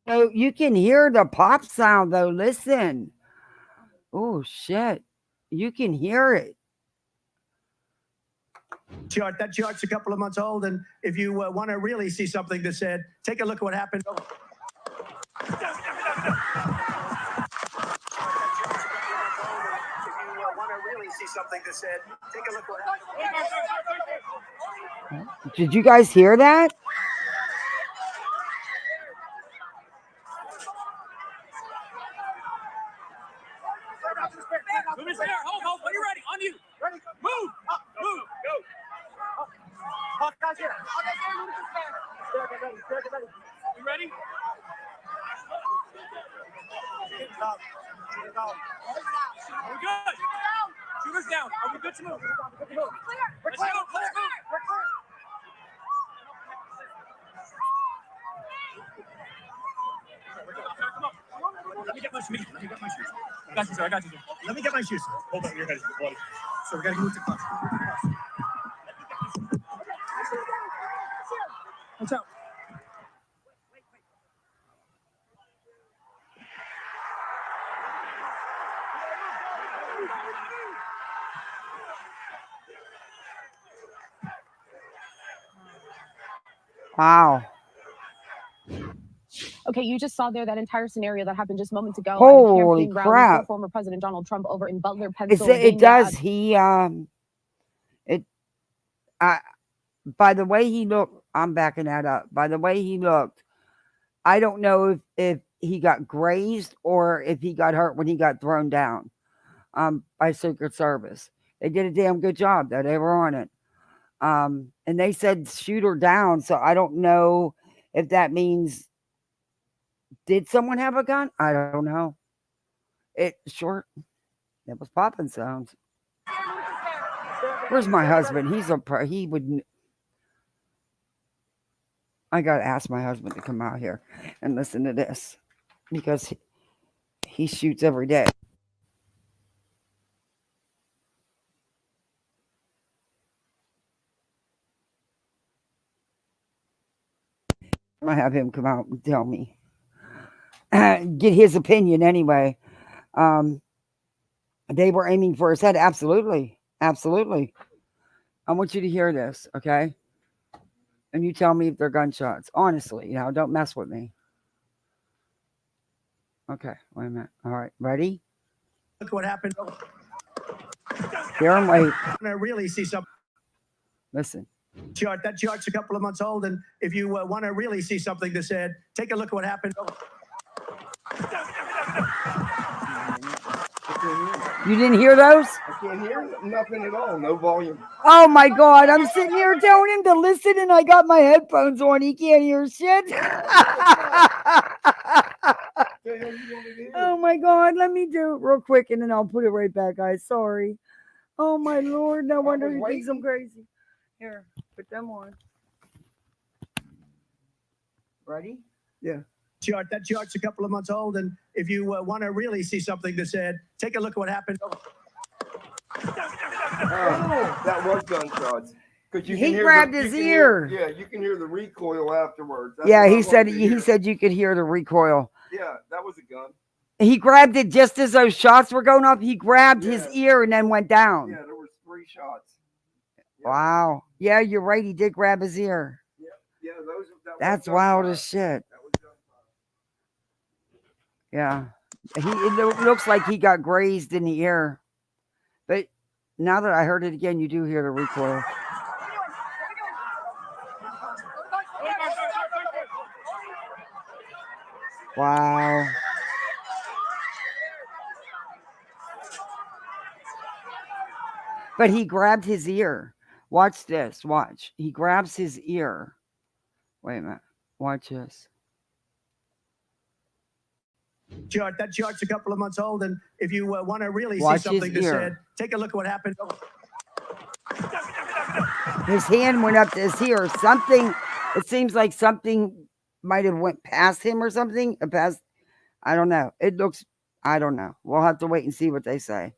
Oh, you can hear the pop sound though. Listen. Oh shit. You can hear it. Chart. That chart's a couple of months old, and if you want to really see something that's said, take a look at what happened. Did you guys hear that? Hold, when you're ready, on you. Ready? Move. Move. Go. Guys here. You ready? Are we good? Shooters down. Are we good to move? Let's go. Let's move. Come on. Let me get my shoes. I got you, sir. Let me get my shoes. Hold on, your head is bloody. So we gotta move to class. Watch out. Wow. Okay, you just saw there that entire scenario that happened just moments ago. Holy at a campaign rally crap. for former President Donald Trump over in Butler, It Pennsylvania. does. By the way he looked, I'm backing that up. By the way he looked, I don't know if he got grazed or if he got hurt when he got thrown down by Secret Service. They did a damn good job though. They were on it. And they said shoot her down. So I don't know if that means, did someone have a gun? I don't know. It was popping sounds. Where's my husband? He would. I gotta ask my husband to come out here and listen to this because he shoots every day. I'm gonna have him come out and tell me, get his opinion anyway. They were aiming for his head. Absolutely. Absolutely. I want you to hear this, okay? And you tell me if they're gunshots. Honestly, don't mess with me. Okay, wait a minute. All right, ready? Look what happened. Here and wait. I really see something. Listen. Chart. That chart's a couple of months old, and if you want to really see something that's said, take a look at what happened. You didn't hear those? I can't hear nothing at all. No volume. Oh my God. I'm sitting here telling him to listen and I got my headphones on. He can't hear shit. Oh my God. Let me do it real quick and then I'll put it right back, guys. Sorry. Oh my Lord. No wonder he thinks I'm crazy. Here, put them on. Ready? Yeah. Chart. That chart's a couple of months old, and if you want to really see something that's said, take a look at what happened. That was gunshots. He grabbed his ear. Yeah, you can hear the recoil afterwards. Yeah, he said you could hear the recoil. Yeah, that was a gun. He grabbed it just as those shots were going off. He grabbed his ear and then went down. Yeah, there was 3 shots. Wow. Yeah, you're right. He did grab his ear. Yeah, That's wild as shit. Yeah. It looks like he got grazed in the ear. But now that I heard it again, you do hear the recoil. Wow. But he grabbed his ear. Watch this. Watch. He grabs his ear. Wait a minute. Watch this. Chart. That chart's a couple of months old, and if you want to really Watch see something his that's ear. said, take a look at what happened. His hand went up to his ear. Something, it seems like something might have went past him or something. I don't know. I don't know. We'll have to wait and see what they say.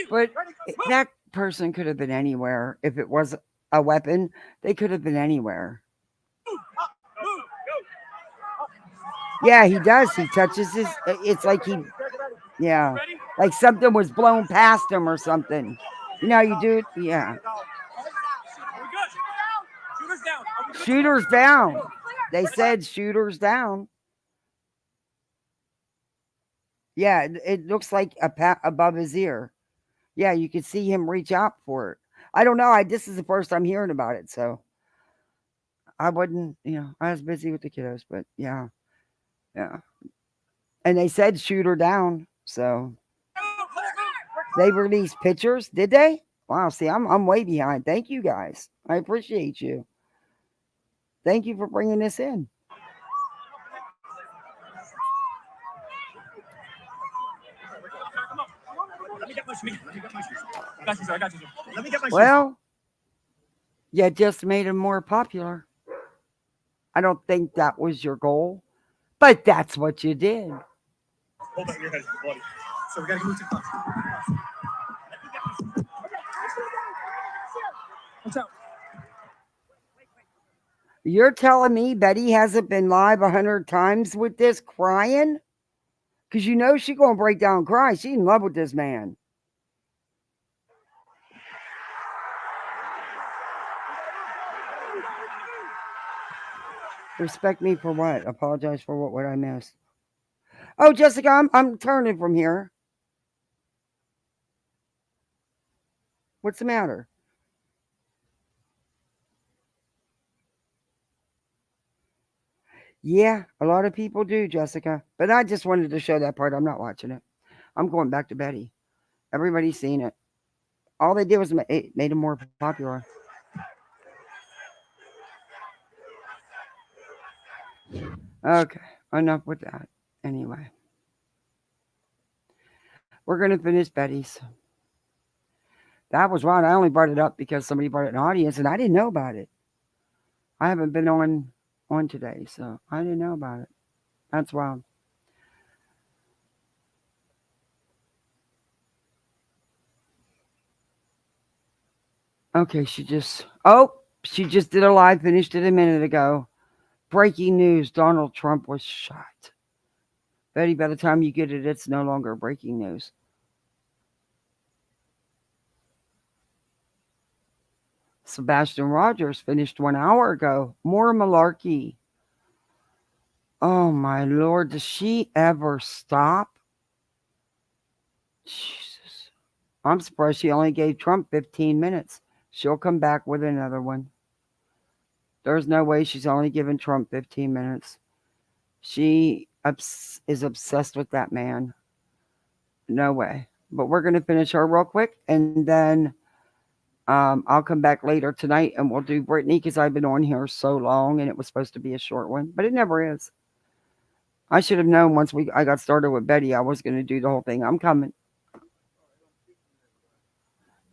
But that person could have been anywhere. If it was a weapon, they could have been anywhere. Yeah, he does. He touches his. It's like he, yeah, like something was blown past him or something. You know how you do it? Yeah. Shooters down. They said shooters down. Yeah, it looks like a pat above his ear. Yeah, you could see him reach out for it. I don't know. This is the first I'm hearing about it, so I wouldn't. I was busy with the kiddos, but yeah. And they said shoot her down, so they released pictures. Did they? Wow. See, I'm way behind. Thank you guys. I appreciate you. Thank you for bringing this in. Well, you just made him more popular. I don't think that was your goal, but that's what you did. Hold on, your head is bloody. So we gotta move to class. Watch out. You're telling me Betty hasn't been live 100 times with this crying? Because you know she's going to break down and cry. She's in love with this man. Respect me for what? Apologize for what I missed. Oh, Jessica, I'm turning from here. What's the matter? Yeah, a lot of people do, Jessica. But I just wanted to show that part. I'm not watching it. I'm going back to Betty. Everybody's seen it. All they did was made him more popular. Okay, enough with that. Anyway, we're going to finish Betty's. That was wild. I only brought it up because somebody brought it in the audience, and I didn't know about it. I haven't been on today, so I didn't know about it. That's wild. Okay, she just did a live, finished it a minute ago. Breaking news, Donald Trump was shot. Betty, by the time you get it, it's no longer breaking news. Sebastian Rogers finished 1 hour ago. More malarkey. Oh my Lord, does she ever stop? Jesus. I'm surprised she only gave Trump 15 minutes. She'll come back with another one. There's no way she's only giving Trump 15 minutes. She is obsessed with that man. No way. But we're going to finish her real quick, and then I'll come back later tonight, and we'll do Brittany, because I've been on here so long, and it was supposed to be a short one, but it never is. I should have known once I got started with Betty, I was going to do the whole thing. I'm coming.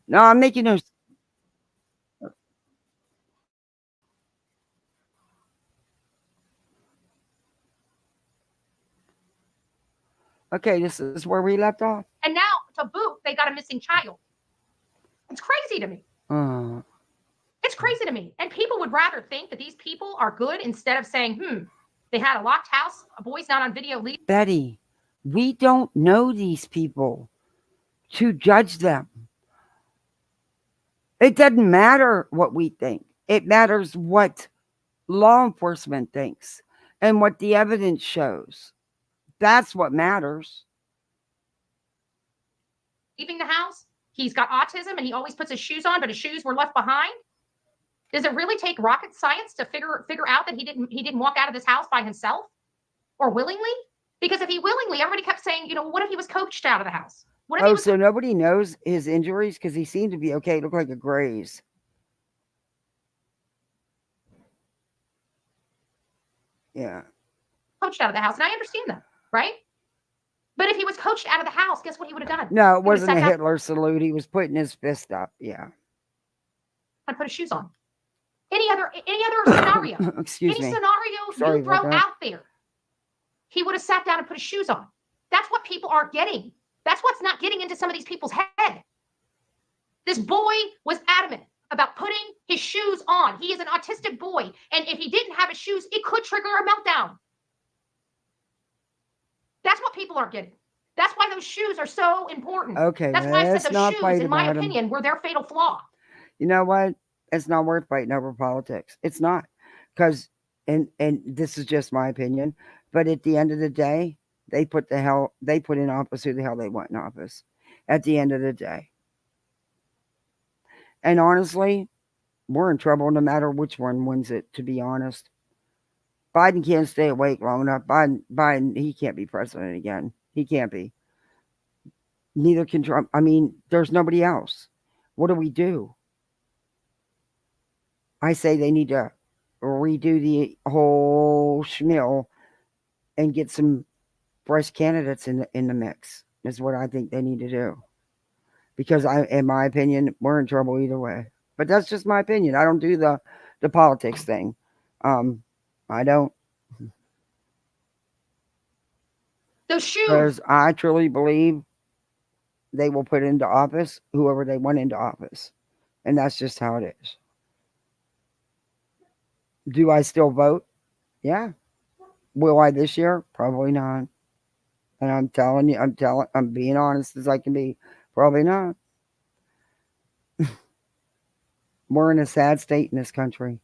No, I'm making no. Okay, this is where we left off. And now, to boot, they got a missing child. It's crazy to me. It's crazy to me. And people would rather think that these people are good instead of saying, they had a locked house, a boy's not on video. Betty, we don't know these people to judge them. It doesn't matter what we think. It matters what law enforcement thinks and what the evidence shows. That's what matters. Leaving the house. He's got autism and he always puts his shoes on, but his shoes were left behind. Does it really take rocket science to figure out that he didn't walk out of this house by himself or willingly? Because if he willingly, everybody kept saying, what if he was coached out of the house? What if so nobody knows his injuries because he seemed to be okay. It looked like a graze. Yeah. Coached out of the house, and I understand that, right? But if he was coached out of the house, guess what he would have done? No, it He would've wasn't sat a down Hitler salute. He was putting his fist up. Yeah. and put his shoes on. Any other scenario, Excuse any me. scenario Sorry you throw about that. out there, he would have sat down and put his shoes on. That's what people aren't getting. That's what's not getting into some of these people's head. This boy was adamant about putting his shoes on. He is an autistic boy, and if he didn't have his shoes, it could trigger a meltdown. That's what people aren't getting. That's why those shoes are so important. Okay, That's why I let's said not those shoes, fight in my about 'em. opinion, were their fatal flaw. You know what? It's not worth fighting over politics. It's not. Because, and this is just my opinion, but at the end of the day, they put in office who the hell they want in office. At the end of the day. And honestly, we're in trouble no matter which one wins it, to be honest. Biden can't stay awake long enough. Biden, he can't be president again. He can't be. Neither can Trump. I mean, there's nobody else. What do we do? I say they need to redo the whole schmill and get some fresh candidates in the mix, is what I think they need to do. Because in my opinion, we're in trouble either way. But that's just my opinion. I don't do the politics thing. I don't. Those shoes. Because I truly believe they will put into office whoever they want into office. And that's just how it is. Do I still vote? Yeah. Will I this year? Probably not. And I'm telling you, I'm being honest as I can be. Probably not. We're in a sad state in this country.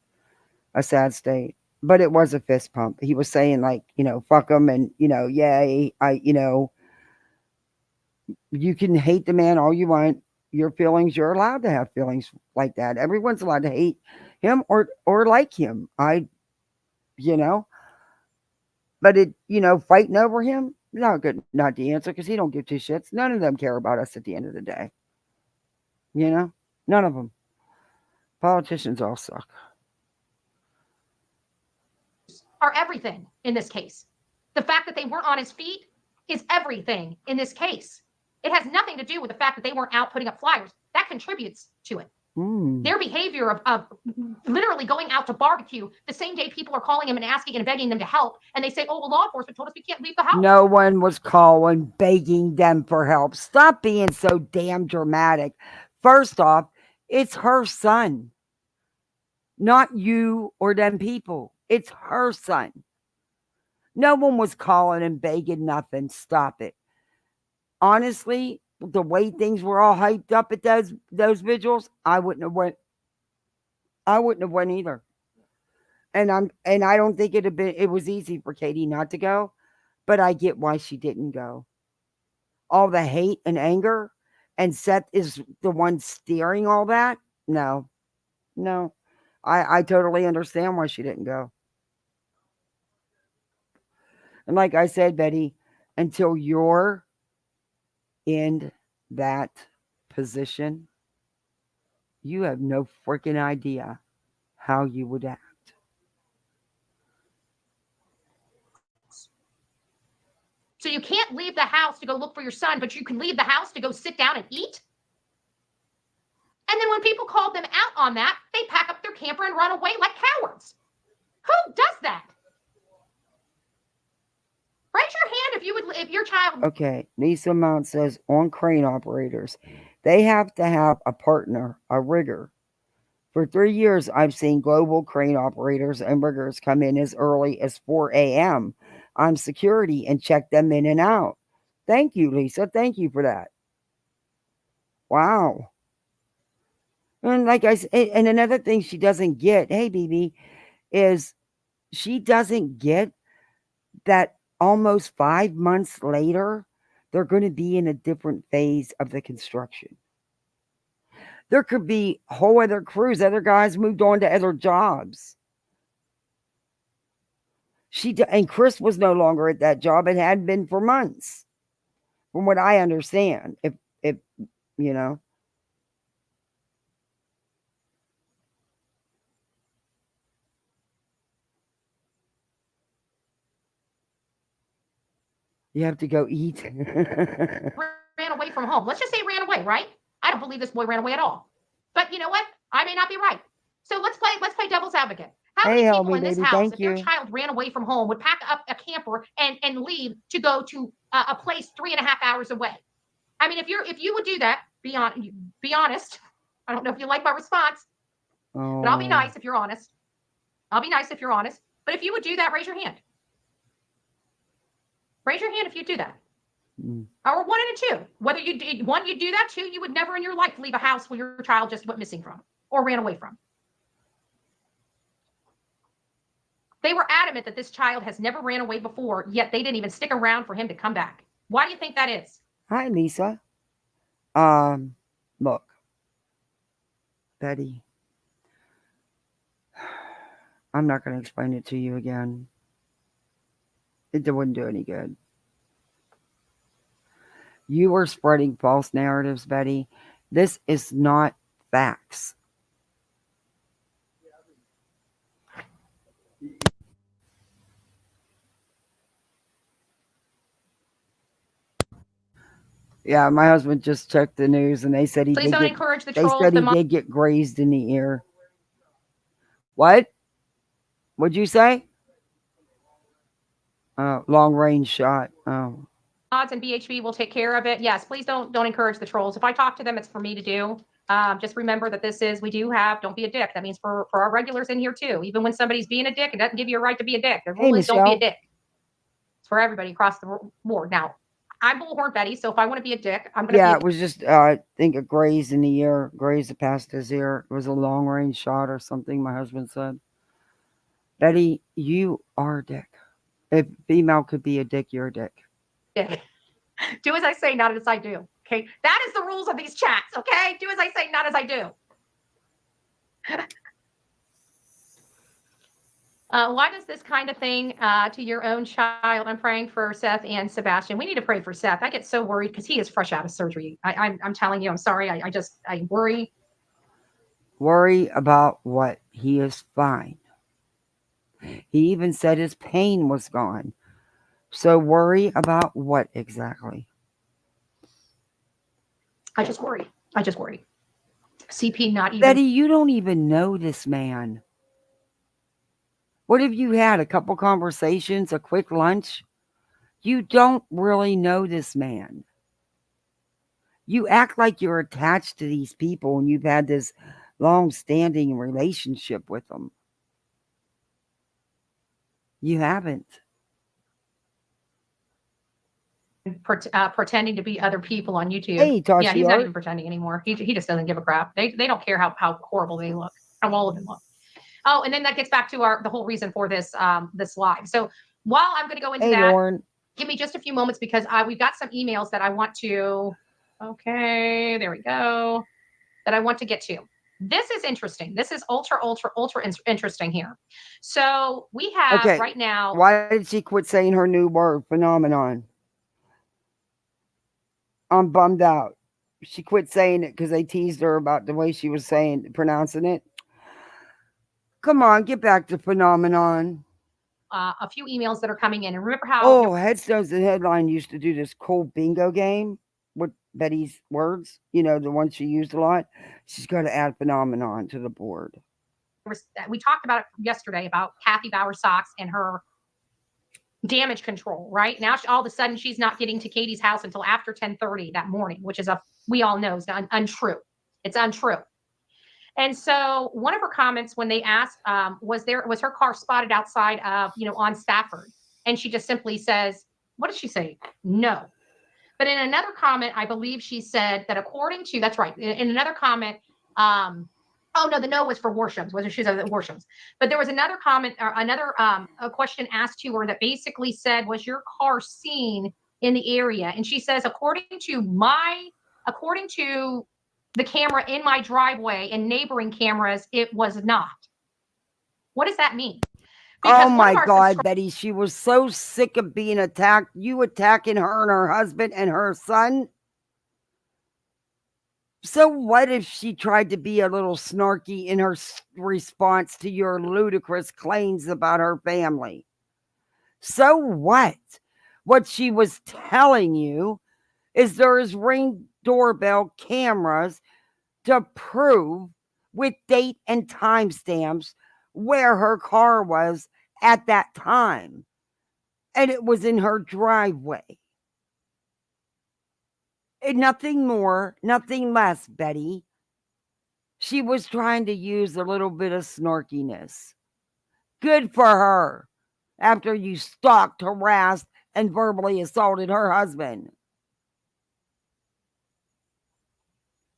A sad state. But it was a fist pump. He was saying, like, fuck them and, yay. You can hate the man all you want. Your feelings, you're allowed to have feelings like that. Everyone's allowed to hate him or like him. But fighting over him, not the answer, because he don't give two shits. None of them care about us at the end of the day. None of them. Politicians all suck. Are everything in this case. The fact that they weren't on his feet is everything in this case. It has nothing to do with the fact that they weren't out putting up flyers. That contributes to it. Their behavior of literally going out to barbecue the same day people are calling him and asking and begging them to help. And they say, oh, well, law enforcement told us we can't leave the house. No one was calling, begging them for help. Stop being so damn dramatic. First off, it's her son. Not you or them people. It's her son. No one was calling and begging nothing. Stop it. Honestly, the way things were all hyped up at those vigils, I wouldn't have went. I wouldn't have went either. And I don't think it was easy for Katie not to go, but I get why she didn't go. All the hate and anger, and Seth is the one steering all that. No. I totally understand why she didn't go. And like I said, Betty, until you're in that position, you have no freaking idea how you would act. So you can't leave the house to go look for your son, but you can leave the house to go sit down and eat? And then when people called them out on that, they pack up their camper and run away like cowards. Who does that? Raise your hand if your child. Okay, Lisa Mount says on crane operators, they have to have a partner, a rigger. For 3 years, I've seen global crane operators and riggers come in as early as 4 a.m. on security and check them in and out. Thank you, Lisa. Thank you for that. Wow. And like I said, and another thing she doesn't get, hey, BB, is she doesn't get that almost 5 months later, they're going to be in a different phase of the construction. There could be whole other crews, other guys moved on to other jobs. And Chris was no longer at that job. It hadn't been for months, from what I understand. If you know. You have to go eat. ran away from home. Let's just say he ran away, right? I don't believe this boy ran away at all. But you know what? I may not be right. So let's play devil's advocate. How many Help people me, in this baby. house, Thank if their you. child ran away from home, would pack up a camper and leave to go to a place 3.5 hours away? I mean, if you would do that, be honest. I don't know if you like my response, but I'll be nice if you're honest. I'll be nice if you're honest. But if you would do that, raise your hand. Raise your hand if you do that. Or 1 and a 2. Whether you did 1, you do that. 2, you would never in your life leave a house where your child just went missing from or ran away from. They were adamant that this child has never ran away before, yet they didn't even stick around for him to come back. Why do you think that is? Hi, Lisa. Look, Betty, I'm not going to explain it to you again. It wouldn't do any good. You are spreading false narratives, Betty. This is not facts. Yeah, my husband just checked the news and they said he Please did don't encourage the they trolls. said he did get grazed in the ear. What? What'd you say? Long range shot. Oh. Mods and BHB will take care of it. Yes, please don't encourage the trolls. If I talk to them, it's for me to do. Just remember that don't be a dick. That means for our regulars in here too. Even when somebody's being a dick, it doesn't give you a right to be a dick. The rule is don't be a dick. It's for everybody across the board. Now, I'm Bullhorn Betty, so if I want to be a dick, I'm going to be a it was just, I think a graze in the ear, graze past his ear. It was a long range shot or something, my husband said. Betty, you are a dick. If female could be a dick, you're a dick. dick. Do as I say, not as I do. Okay? That is the rules of these chats, okay? Do as I say, not as I do. Why does this kind of thing to your own child? I'm praying for Seth and Sebastian. We need to pray for Seth. I get so worried because he is fresh out of surgery. I'm telling you, I'm sorry. I worry. Worry about what? He is fine. He even said his pain was gone. So worry about what exactly? I just worry. CP not even. Betty, you don't even know this man. What have you had? A couple conversations, a quick lunch? You don't really know this man. You act like you're attached to these people and you've had this long-standing relationship with them. You haven't. Pretending to be other people on YouTube. Hey, Toshi, yeah, he's not even pretending anymore. He just doesn't give a crap. They don't care how horrible they look, how all of them look. Oh, and then that gets back to the whole reason for this this live. So while I'm going to go into that, Lauren. Give me just a few moments because we've got some emails that I want to. Okay, there we go. That I want to get to. This is interesting. This is ultra interesting here. So we have right now. Why did she quit saying her new word, phenomenon? I'm bummed out. She quit saying it because they teased her about the way she was pronouncing it. Come on, get back to phenomenon. A few emails that are coming in. And remember how... Headstones and Headline used to do this cool bingo game with Betty's words. You know, the one she used a lot. She's got to add phenomenon to the board. We talked about it yesterday about Kathy Bauer socks and her damage control, right? Now, all of a sudden, she's not getting to Katie's house until after 10:30 that morning, which is we all know is untrue. It's untrue. And so one of her comments when they asked, was her car spotted outside of, on Stafford? And she just simply says, what did she say? No. But in another comment, I believe she said that according to, that's right. In another comment, oh no, the no was for Warshows, wasn't she? Warshows. But there was another comment or another a question asked to her that basically said, was your car seen in the area? And she says, according to the camera in my driveway and neighboring cameras, it was not. What does that mean? Because oh my God, Betty, she was so sick of being attacked. You attacking her and her husband and her son. So what if she tried to be a little snarky in her response to your ludicrous claims about her family? So what? What she was telling you is there is Ring doorbell cameras to prove with date and timestamps where her car was at that time. And it was in her driveway. And nothing more, nothing less, Betty. She was trying to use a little bit of snarkiness. Good for her. After you stalked, harassed, and verbally assaulted her husband.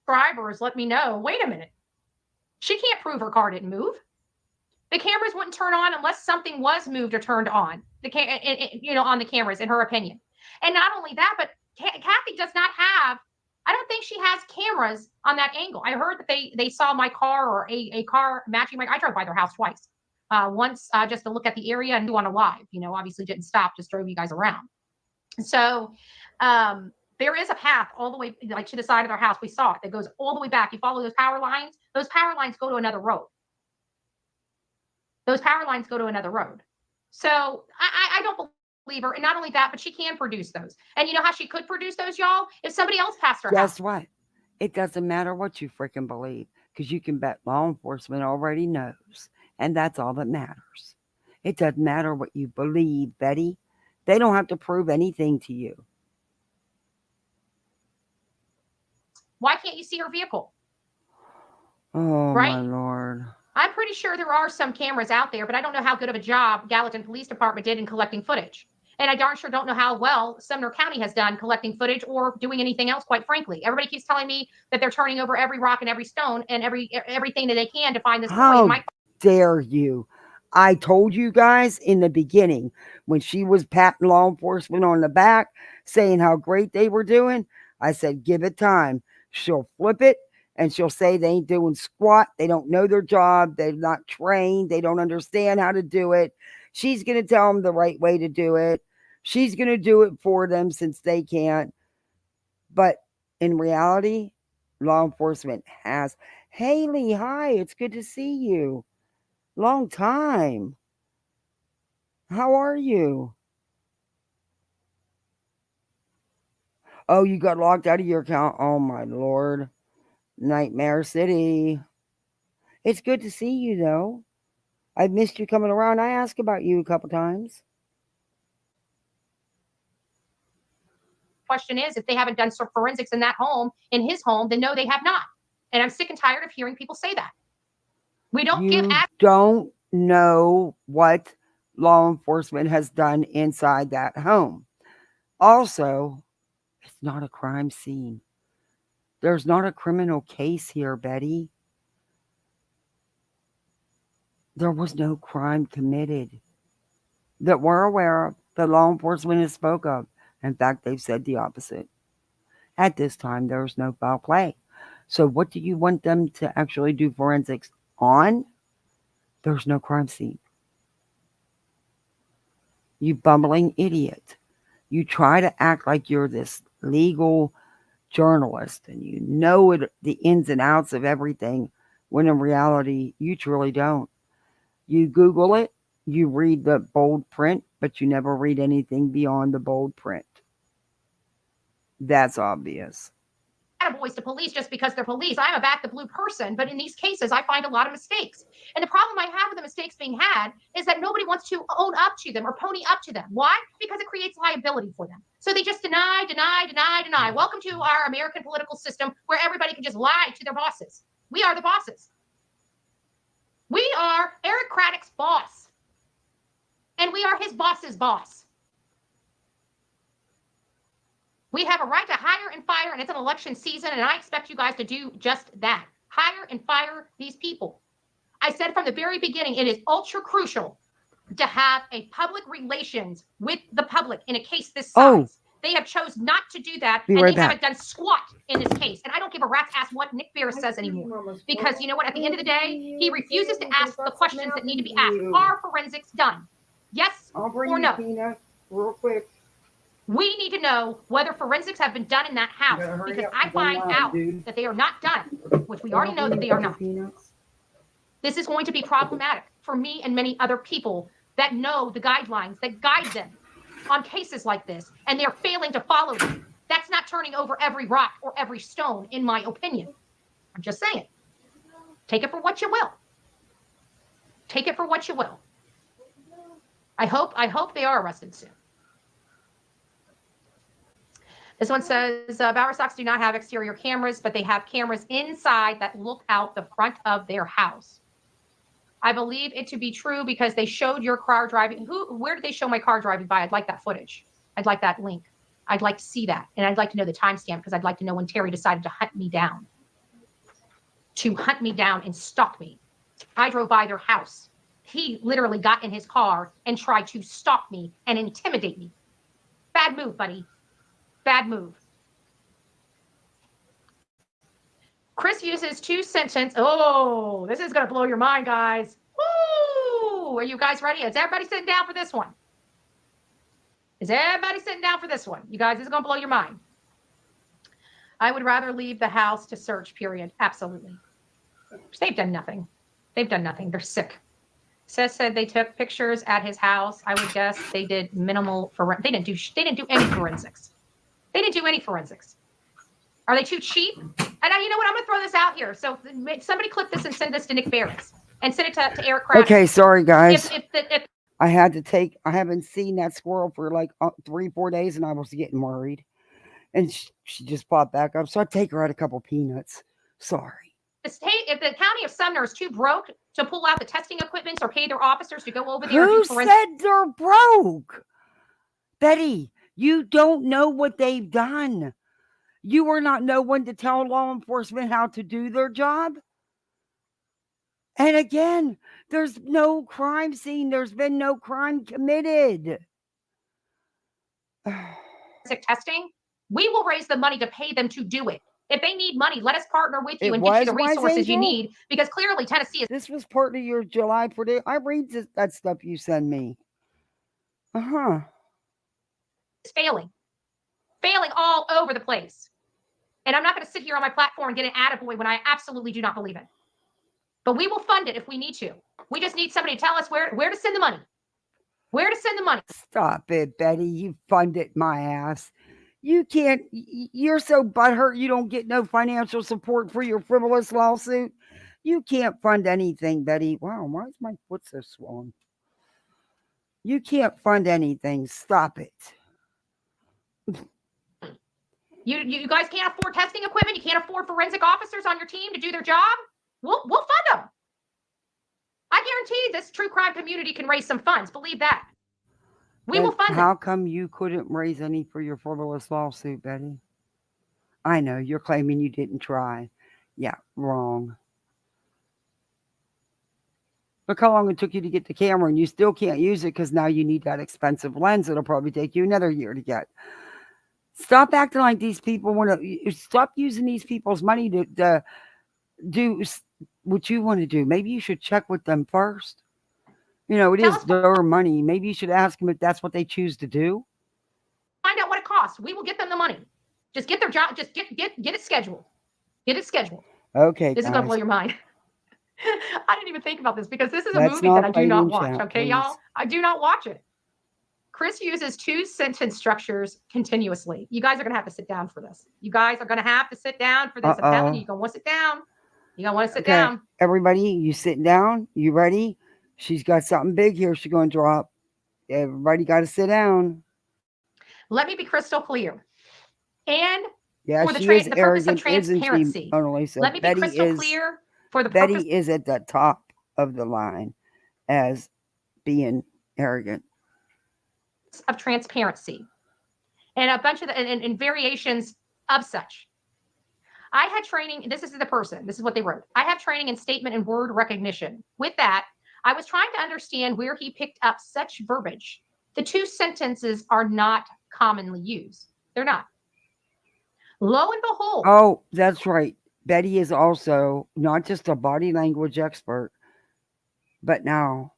Subscribers let me know, wait a minute. She can't prove her car didn't move. The cameras wouldn't turn on unless something was moved or turned on. On the cameras, in her opinion. And not only that, but Kathy does not have. I don't think she has cameras on that angle. I heard that they saw my car or a car matching my. I drove by their house twice. Once just to look at the area and do on a live. Obviously didn't stop, just drove you guys around. So there is a path all the way like to the side of their house. We saw it that goes all the way back. You follow those power lines. Those power lines go to another road. Those power lines go to another road. So I don't believe her. And not only that, but she can produce those. And you know how she could produce those, y'all? If somebody else passed her house. Guess what? It doesn't matter what you freaking believe, because you can bet law enforcement already knows. And that's all that matters. It doesn't matter what you believe, Betty. They don't have to prove anything to you. Why can't you see her vehicle? Oh, right? my Lord. I'm pretty sure there are some cameras out there, but I don't know how good of a job Gallatin Police Department did in collecting footage. And I darn sure don't know how well Sumner County has done collecting footage or doing anything else, quite frankly. Everybody keeps telling me that they're turning over every rock and every stone and everything that they can to find this boy. How dare you? I told you guys in the beginning when she was patting law enforcement on the back, saying how great they were doing. I said, give it time. She'll flip it and she'll say they ain't doing squat. They don't know their job. They're not trained. They don't understand how to do it. She's going to tell them the right way to do it. She's going to do it for them since they can't. But in reality, law enforcement has. Haley, hi. It's good to see you. Long time. How are you? Oh, you got locked out of your account. Oh, my Lord. Nightmare City. It's good to see you, though. I've missed you coming around. I asked about you a couple times. Question is, if they haven't done some forensics in that home, in his home, then no, they have not. And I'm sick and tired of hearing people say that. We don't You don't know what law enforcement has done inside that home. Also, it's not a crime scene. There's not a criminal case here, Betty. There was no crime committed that we're aware of, that law enforcement has spoke of. In fact, they've said the opposite. At this time, there's no foul play. So what do you want them to actually do forensics on? There's no crime scene. You bumbling idiot. You try to act like you're this legal journalist and you know the ins and outs of everything, when in reality, you truly don't. You Google it, you read the bold print, but you never read anything beyond the bold print. That's obvious. Boys to police just because they're police. I'm a back the blue person, but in these cases, I find a lot of mistakes. And the problem I have with the mistakes being had is that nobody wants to own up to them or pony up to them. Why? Because it creates liability for them. So they just deny. Welcome to our American political system where everybody can just lie to their bosses. We are the bosses. We are Eric Craddock's boss. And we are his boss's boss. We have a right to hire and fire, and it's an election season, and I expect you guys to do just that. Hire and fire these people. I said from the very beginning, it is ultra crucial to have a public relations with the public in a case this size. They have chose not to do that, and they haven't done squat in this case. And I don't give a rat's ass what Nick Ferris says anymore. Because you know what? At the end of the day, he refuses to ask the questions that need to be asked. Are forensics done? Yes or no? Peanut, real quick. We need to know whether forensics have been done in that house, because I find out that they are not done, which we already know that they are not. This is going to be problematic for me and many other people that know the guidelines that guide them. on cases like this and they're failing to follow them. That's not turning over every rock or every stone, in my opinion. I'm just saying. Take it for what you will. Take it for what you will. I hope they are arrested soon. This one says, Bower stocks do not have exterior cameras, but they have cameras inside that look out the front of their house. I believe it to be true because they showed your car driving. Where did they show my car driving by? I'd like that footage. I'd like that link. I'd like to see that. And I'd like to know the timestamp because I'd like to know when Terry decided to hunt me down. To hunt me down and stalk me. I drove by their house. He literally got in his car and tried to stalk me and intimidate me. Bad move, buddy. Bad move. Chris uses 2 sentences. Oh, this is going to blow your mind, guys. Woo! Are you guys ready? Is everybody sitting down for this one? Is everybody sitting down for this one? You guys, this is going to blow your mind. I would rather leave the house to search, period. Absolutely. They've done nothing. They've done nothing. They're sick. Seth said they took pictures at his house. I would guess they did minimal they didn't do any forensics. They didn't do any forensics. Are they too cheap? And you know what? I'm going to throw this out here. So somebody clip this and send this to Nick Barris and send it to Eric Crash. Okay, sorry guys. If I haven't seen that squirrel for like 3-4 days, and I was getting worried. And she just popped back up, so I take her out a couple peanuts. Sorry. if the county of Sumner is too broke to pull out the testing equipment or pay their officers to go over there Who and do forensics. said they're broke? Betty, you don't know what they've done. You are not no one to tell law enforcement how to do their job. And again, there's no crime scene. There's been no crime committed. Testing, we will raise the money to pay them to do it. If they need money, let us partner with you It and get you the was Wise resources you Angel? need, because clearly Tennessee is. This was part of your July prediction. I read that stuff you send me. Failing all over the place. And I'm not going to sit here on my platform and get an attaboy when I absolutely do not believe it. But we will fund it if we need to. We just need somebody to tell us where to send the money. Where to send the money. Stop it, Betty. You funded my ass. You can't. You're so butthurt you don't get no financial support for your frivolous lawsuit. You can't fund anything, Betty. Wow, why is my foot so swollen? You can't fund anything. Stop it. You guys can't afford testing equipment. You can't afford forensic officers on your team to do their job. We'll fund them. I guarantee this true crime community can raise some funds. Believe that. We will fund How them. come you couldn't raise any for your frivolous lawsuit, Betty? I know you're claiming you didn't try. Yeah, wrong. Look how long it took you to get the camera, and you still can't use it because now you need that expensive lens. It'll probably take you another year to get. Stop acting like these people want to. Stop using these people's money to do what you want to do. Maybe you should check with them first. You know, it is their money. Maybe you should ask them if that's what they choose to do. Find out what it costs. We will get them the money. Just get their job. Just get it scheduled. Get it scheduled. Okay, This is going to blow your mind. I didn't even think about this because this is a Let's movie that not I do fight not in watch. chat, Okay, please. y'all? I do not watch it. Chris uses 2 sentence structures continuously. You guys are going to have to sit down for this. You guys are going to have to sit down for this. I'm telling you, you're going to want to sit down. You're going to want to sit down. Everybody, you sitting down? You ready? She's got something big here she's going to drop. Everybody got to sit down. Let me be crystal clear. And Yeah, for the she is the purpose of arrogant, isn't she, transparency. Mona Lisa? Let me be Betty crystal is- clear for the Betty purpose is at the top of the line as being arrogant. of transparency and a bunch of and variations of such. I had training. This is the person. This is what they wrote. I have training in statement and word recognition. With that, I was trying to understand where he picked up such verbiage. The 2 sentences are not commonly used. They're not. Lo and behold. Oh, that's right. Betty is also not just a body language expert, but now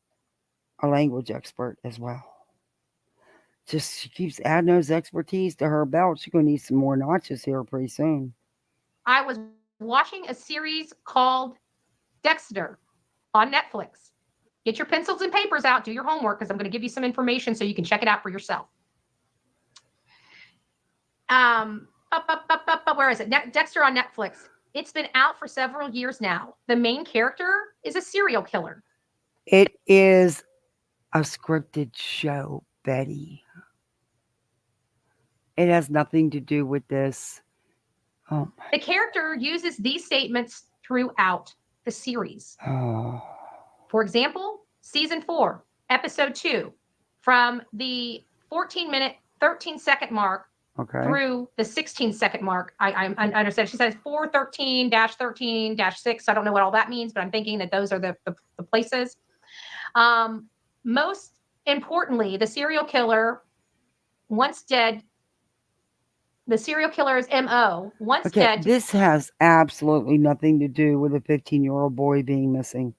a language expert as well. Just she keeps adding those expertise to her belt. She's going to need some more notches here pretty soon. I was watching a series called Dexter on Netflix. Get your pencils and papers out. Do your homework because I'm going to give you some information so you can check it out for yourself. Where is it? Dexter on Netflix. It's been out for several years now. The main character is a serial killer. It is a scripted show, Betty. It has nothing to do with this. Oh. The character uses these statements throughout the series. Oh. For example, season 4, episode 2, from the 14-minute, 13-second mark through the 16-second mark. I understand. She says 413-13-6. I don't know what all that means, but I'm thinking that those are the places. Most importantly, the serial killer, once dead, the serial killer's MO, once dead. This has absolutely nothing to do with a 15-year-old boy being missing.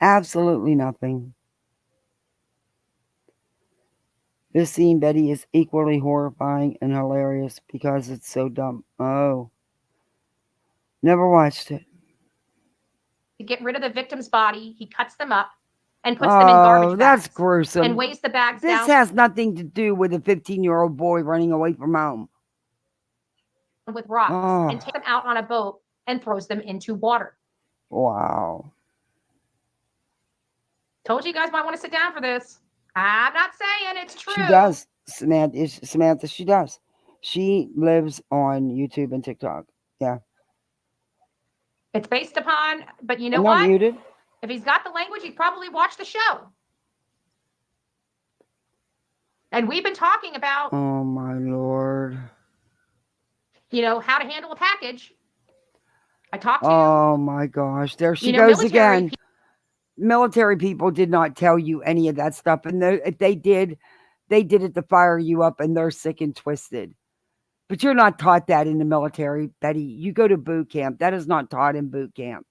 Absolutely nothing. This scene, Betty, is equally horrifying and hilarious because it's so dumb. Oh. Never watched it. To get rid of the victim's body, he cuts them up and puts them in garbage bags. That's gruesome. And weighs the bags down. This has nothing to do with a 15-year-old boy running away from home. With rocks and take them out on a boat and throws them into water. Wow. Told you guys might want to sit down for this. I'm not saying it's true. She does, Samantha, she does. She lives on YouTube and TikTok. Yeah. It's based upon, but you know I'm what? not muted. If he's got the language, he'd probably watch the show. And we've been talking about, Oh my Lord. you know, how to handle a package. I talked to Oh my gosh. There she goes again. Military people did not tell you any of that stuff. And if they did it to fire you up, and they're sick and twisted. But you're not taught that in the military, Betty. You go to boot camp. That is not taught in boot camp.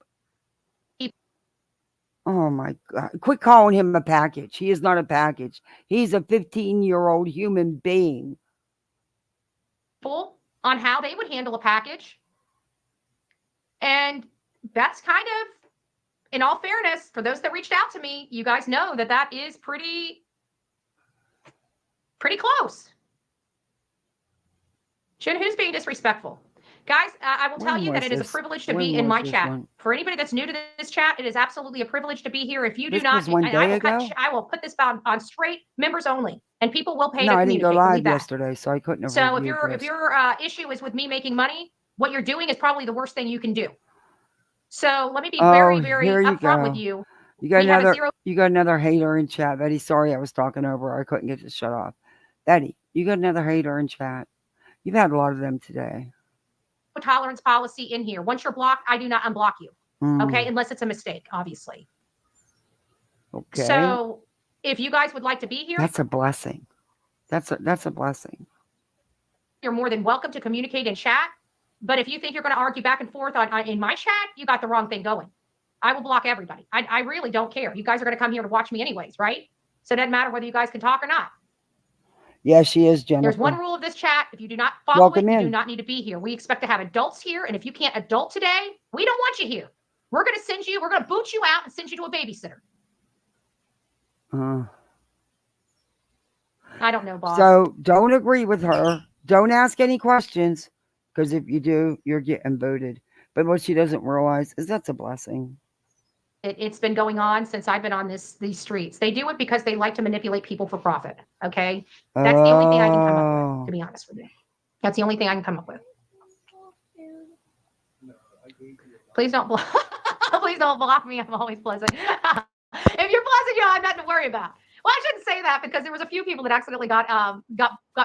Oh my God. Quit calling him a package. He is not a package. He's a 15-year-old human being. On how they would handle a package. And that's kind of, in all fairness, for those that reached out to me, you guys know that that is pretty close. Jen, who's being disrespectful? Guys, I will tell you that it is a privilege to be in my chat. For anybody that's new to this chat, it is absolutely a privilege to be here. If you do not, I will put this on straight members only, and people will pay to communicate. No, I didn't go live yesterday, so I couldn't have. So if your issue is with me making money, what you're doing is probably the worst thing you can do. So let me be very, very upfront with you. You got another hater in chat, Betty. Sorry, I was talking over her. I couldn't get to shut off. Betty, you got another hater in chat. You've had a lot of them today. Tolerance policy in here. Once you're blocked, I do not unblock you. Okay, unless it's a mistake, obviously. Okay. So if you guys would like to be here, that's a blessing. That's a blessing. You're more than welcome to communicate in chat. But if you think you're going to argue back and forth in my chat, you got the wrong thing going. I will block everybody. I really don't care. You guys are going to come here to watch me anyways, right? So it doesn't matter whether you guys can talk or not. Yeah, she is, Jennifer. There's one rule of this chat. If you do not follow it, you do not need to be here. We expect to have adults here. And if you can't adult today, we don't want you here. We're going to boot you out and send you to a babysitter. I don't know, boss. So don't agree with her. Don't ask any questions, because if you do, you're getting booted. But what she doesn't realize is that's a blessing. It's been going on since I've been on these streets. They do it because they like to manipulate people for profit. Okay, that's the only thing I can come up with, to be honest with you. That's the only thing I can come up with. Please don't block. Please don't block me. I'm always pleasant. If you're pleasant, you have nothing to worry about. Well, I shouldn't say that because there was a few people that accidentally got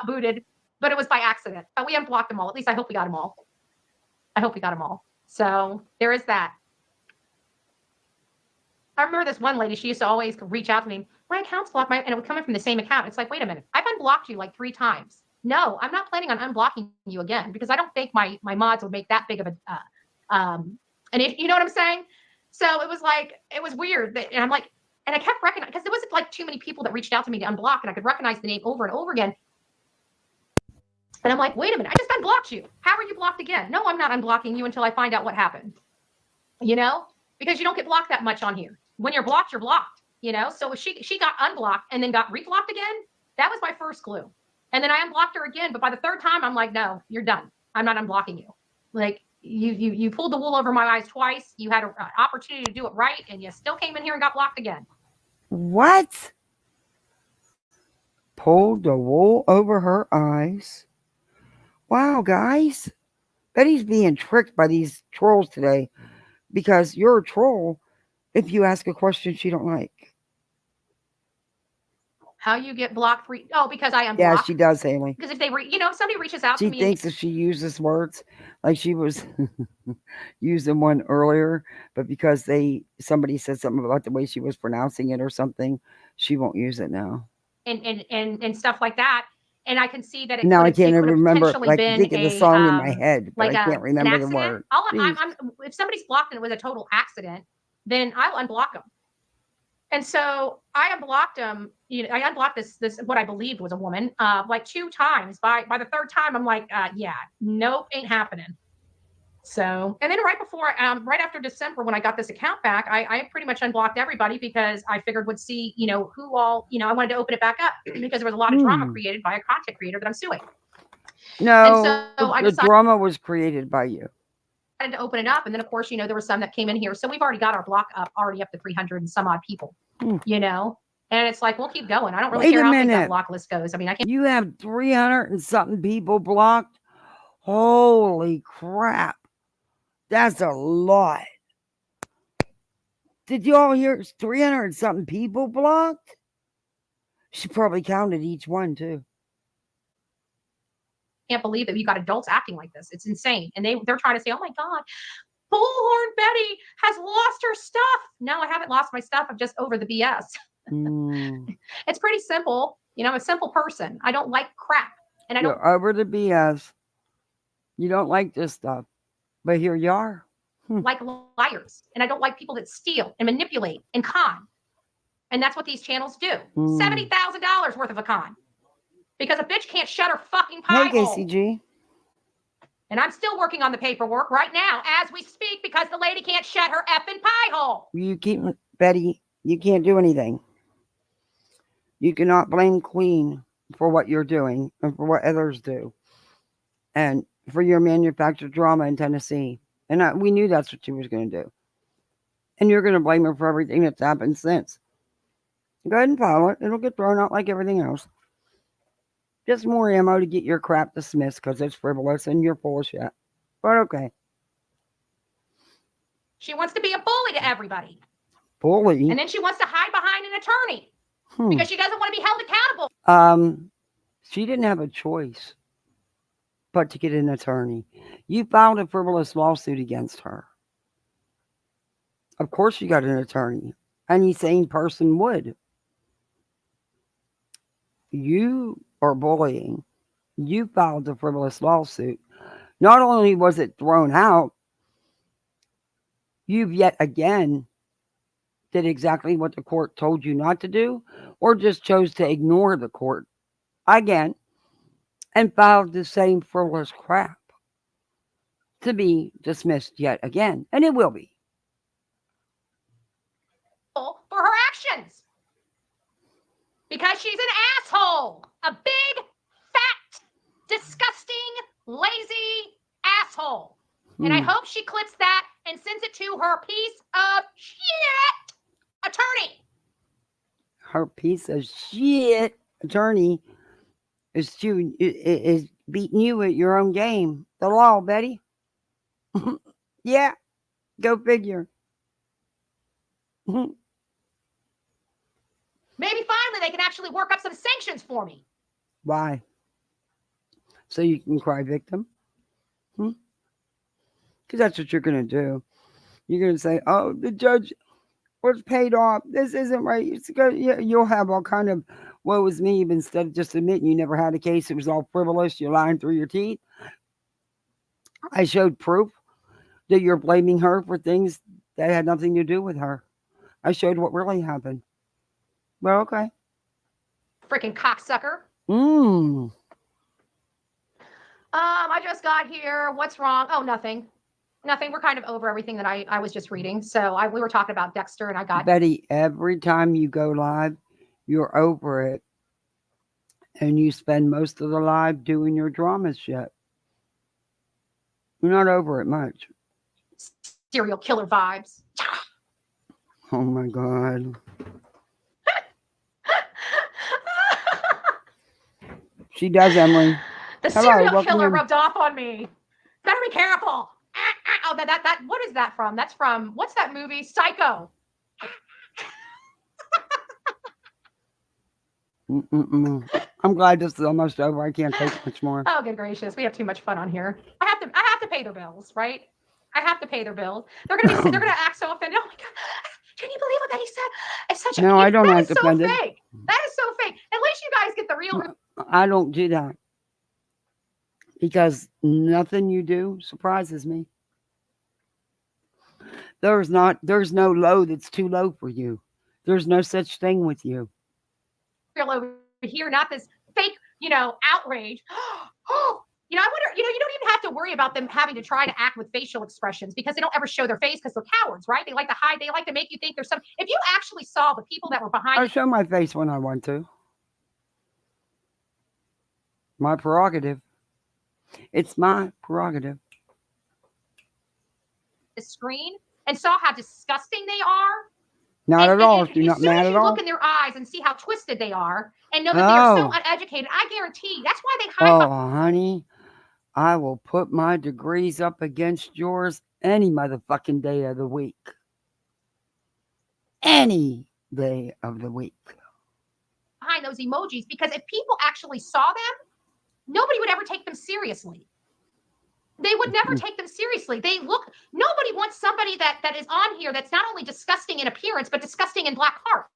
booted, but it was by accident. We unblocked them all. At least I hope we got them all. So there is that. I remember this one lady, she used to always reach out to me. My account's blocked, and it would come in from the same account. It's like, wait a minute, I've unblocked you like 3 times. No, I'm not planning on unblocking you again because I don't think my mods would make that big of a, and if you know what I'm saying? So it was like, it was weird. And I'm like, and I kept recognizing, because there wasn't like too many people that reached out to me to unblock, and I could recognize the name over and over again. And I'm like, wait a minute, I just unblocked you. How are you blocked again? No, I'm not unblocking you until I find out what happened. You know, because you don't get blocked that much on here. When you're blocked, you're blocked, you know? So if she got unblocked and then got reblocked again, that was my first clue. And then I unblocked her again. But by the third time, I'm like, no, you're done. I'm not unblocking you. Like, you pulled the wool over my eyes twice. You had an opportunity to do it right, and you still came in here and got blocked again. What? Pulled the wool over her eyes. Wow, guys. Betty's being tricked by these trolls today, because you're a troll if you ask a question she don't like. How you get blocked? Because I unblocked. Yeah, she does, Haley. Because if they, if somebody reaches out to She me, thinks that she uses words like she was using one earlier, but because somebody said something about the way she was pronouncing it or something, she won't use it now. And stuff like that. And I can see that it Now I could have can't even remember. potentially Like, been think of the song in my head, but I can't remember the word. If somebody's blocked and it was a total accident, then I'll unblock them. And so I unblocked him. I unblocked this what I believed was a woman, like 2 times. By the third time, I'm like, yeah, nope, ain't happening. So, and then right after December, when I got this account back, I pretty much unblocked everybody because I figured would see, who all, I wanted to open it back up because there was a lot of drama created by a content creator that I'm suing. No, and so the drama was created by you. To open it up, and then of course there were some that came in here, so we've already got our block up to 300 and some odd people, and it's like we'll keep going. I don't really care how big that block list goes. I mean, I can't. You have 300 and something people blocked. Holy crap, that's a lot. Did you all hear? 300 and something people blocked. She probably counted each one too. Can't believe that you got adults acting like this. It's insane. And they're trying to say, oh my God, Bullhorn Betty has lost her stuff. No, I haven't lost my stuff. I'm just over the BS. It's pretty simple. I'm a simple person. I don't like crap. And I don't over the BS. You don't like this stuff. But here you are. Like liars. And I don't like people that steal and manipulate and con. And that's what these channels do. $70,000 worth of a con. Because a bitch can't shut her fucking pie hole. Hey, KCG. And I'm still working on the paperwork right now as we speak because the lady can't shut her effing pie hole. Betty, you can't do anything. You cannot blame Queen for what you're doing and for what others do. And for your manufactured drama in Tennessee. And we knew that's what she was going to do. And you're going to blame her for everything that's happened since. Go ahead and file it. It'll get thrown out like everything else. Just more ammo to get your crap dismissed because it's frivolous and you're full of shit. But okay. She wants to be a bully to everybody. Bully? And then she wants to hide behind an attorney because she doesn't want to be held accountable. She didn't have a choice but to get an attorney. You filed a frivolous lawsuit against her. Of course you got an attorney. Any sane person would. You are bullying. You filed a frivolous lawsuit. Not only was it thrown out, you've yet again did exactly what the court told you not to do, or just chose to ignore the court again and filed the same frivolous crap to be dismissed yet again. And it will be. For her actions. Because she's an asshole. A big, fat, disgusting, lazy asshole. And I hope she clips that and sends it to her piece of shit attorney. Her piece of shit attorney is beating you at your own game. The law, Betty. Yeah, go figure. Maybe finally they can actually work up some sanctions for me. Why? So you can cry victim? Because that's what you're going to do. You're going to say, oh, the judge was paid off. This isn't right. You'll have all kind of woe is me, but instead of just admitting you never had a case, it was all frivolous, you're lying through your teeth. I showed proof that you're blaming her for things that had nothing to do with her. I showed what really happened. Well, okay. Freaking cocksucker. I just got here. What's wrong? Oh, nothing. Nothing. We're kind of over everything that I was just reading. So we were talking about Dexter and I got... Betty, every time you go live, you're over it. And you spend most of the live doing your drama shit. You're not over it much. Serial killer vibes. Oh my God. She does, Emily. The Hello, serial welcome killer in. rubbed off on me. Better be careful. Oh, that. What is that from? That's from, what's that movie? Psycho. I'm glad this is almost over. I can't take much more. Oh, good gracious. We have too much fun on here. I have to pay their bills, right? I have to pay their bills. They're gonna act so offended. Oh my God. Can you believe what he said? It's such No, I don't that act is so offended. fake. That is so fake. At least you guys get the real. I don't do that. Because nothing you do surprises me. There's no low that's too low for you. There's no such thing with you. Real over here, not this fake, outrage. I wonder, you don't even have to worry about them having to try to act with facial expressions because they don't ever show their face because they're cowards, right? They like to hide. They like to make you think there's some. If you actually saw the people that were behind. I show my face when I want to. My prerogative. It's my prerogative. The screen and saw how disgusting they are. Not at all. You're not As soon mad as at you all. look in their eyes and see how twisted they are and know that they are so uneducated, I guarantee that's why they hide. Oh, honey, I will put my degrees up against yours any motherfucking day of the week. Any day of the week. Behind those emojis, because if people actually saw them, nobody would ever take them seriously. They would never take them seriously. Nobody wants somebody that is on here that's not only disgusting in appearance, but disgusting in black heart.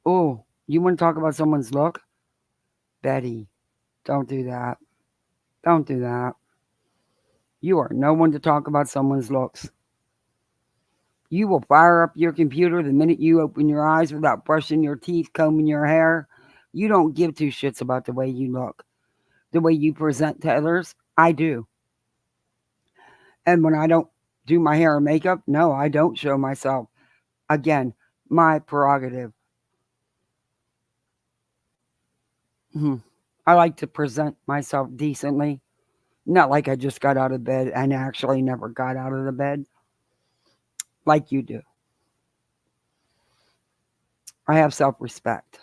Oh, you want to talk about someone's look? Betty, don't do that. Don't do that. You are no one to talk about someone's looks. You will fire up your computer the minute you open your eyes without brushing your teeth, combing your hair. You don't give two shits about the way you look. The way you present to others, I do. And when I don't do my hair and makeup, no, I don't show myself. Again, my prerogative. I like to present myself decently. Not like I just got out of bed and actually never got out of the bed. Like you do. I have self-respect.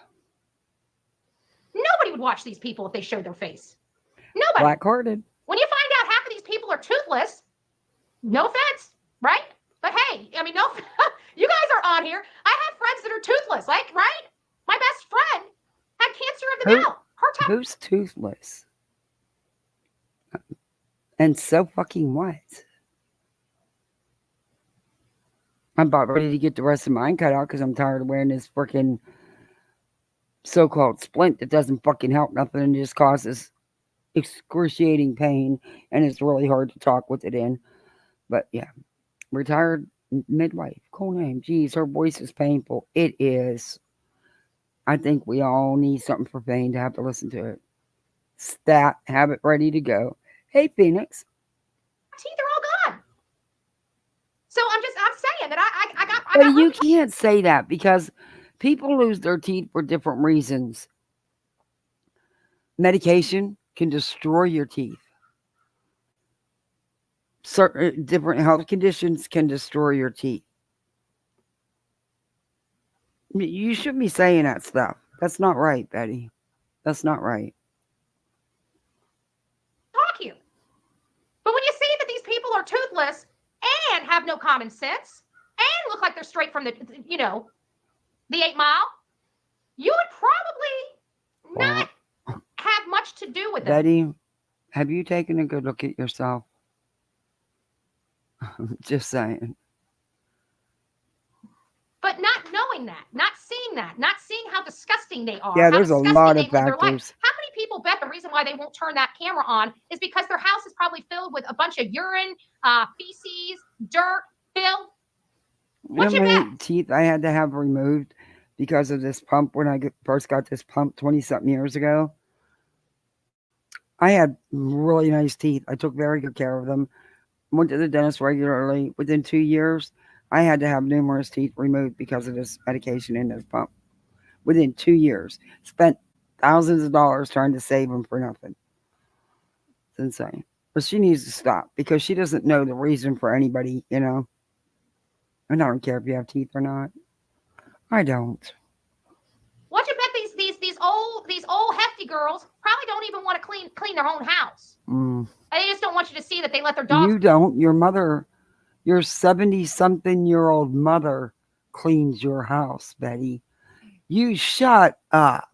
Nobody would watch these people if they showed their face. Nobody. Black-hearted. When you find out half of these people are toothless, no offense, right? But hey, I mean, no, you guys are on here. I have friends that are toothless, like, right? My best friend had cancer of the mouth. Who's toothless? And so fucking what? I'm about ready to get the rest of mine cut out because I'm tired of wearing this freaking so-called splint that doesn't fucking help nothing and just causes excruciating pain, and it's really hard to talk with it in. But yeah, retired midwife, cool name. Geez, her voice is painful. It is. I think we all need something for pain to have to listen to it. Stat, have it ready to go. Hey, Phoenix. Teeth are all gone. So I'm saying that I got. But you can't say that because people lose their teeth for different reasons. Medication can destroy your teeth. Certain different health conditions can destroy your teeth. You shouldn't be saying that stuff. That's not right, Betty. That's not right. Talk here. But when you see that these people are toothless and have no common sense and look like they're straight from the 8 Mile, you would probably not have much to do with it. Betty, have you taken a good look at yourself? Just saying. But not knowing that, not seeing that, not seeing how disgusting they are. Yeah, there's a lot of factors. How many people bet the reason why they won't turn that camera on is because their house is probably filled with a bunch of urine, feces, dirt, filth? You know how many teeth I had to have removed because of this pump when I first got this pump 20-something years ago? I had really nice teeth. I took very good care of them. Went to the dentist regularly. Within 2 years, I had to have numerous teeth removed because of this medication in this pump. Within 2 years. Spent thousands of dollars trying to save them for nothing. It's insane. But she needs to stop because she doesn't know the reason for anybody, you know. And I don't care if you have teeth or not. I don't. What you bet these old hefty girls probably don't even want to clean their own house. They just don't want you to see that they let their dogs. You don't. Your mother, your 70-something-year-old mother cleans your house, Betty. You shut up.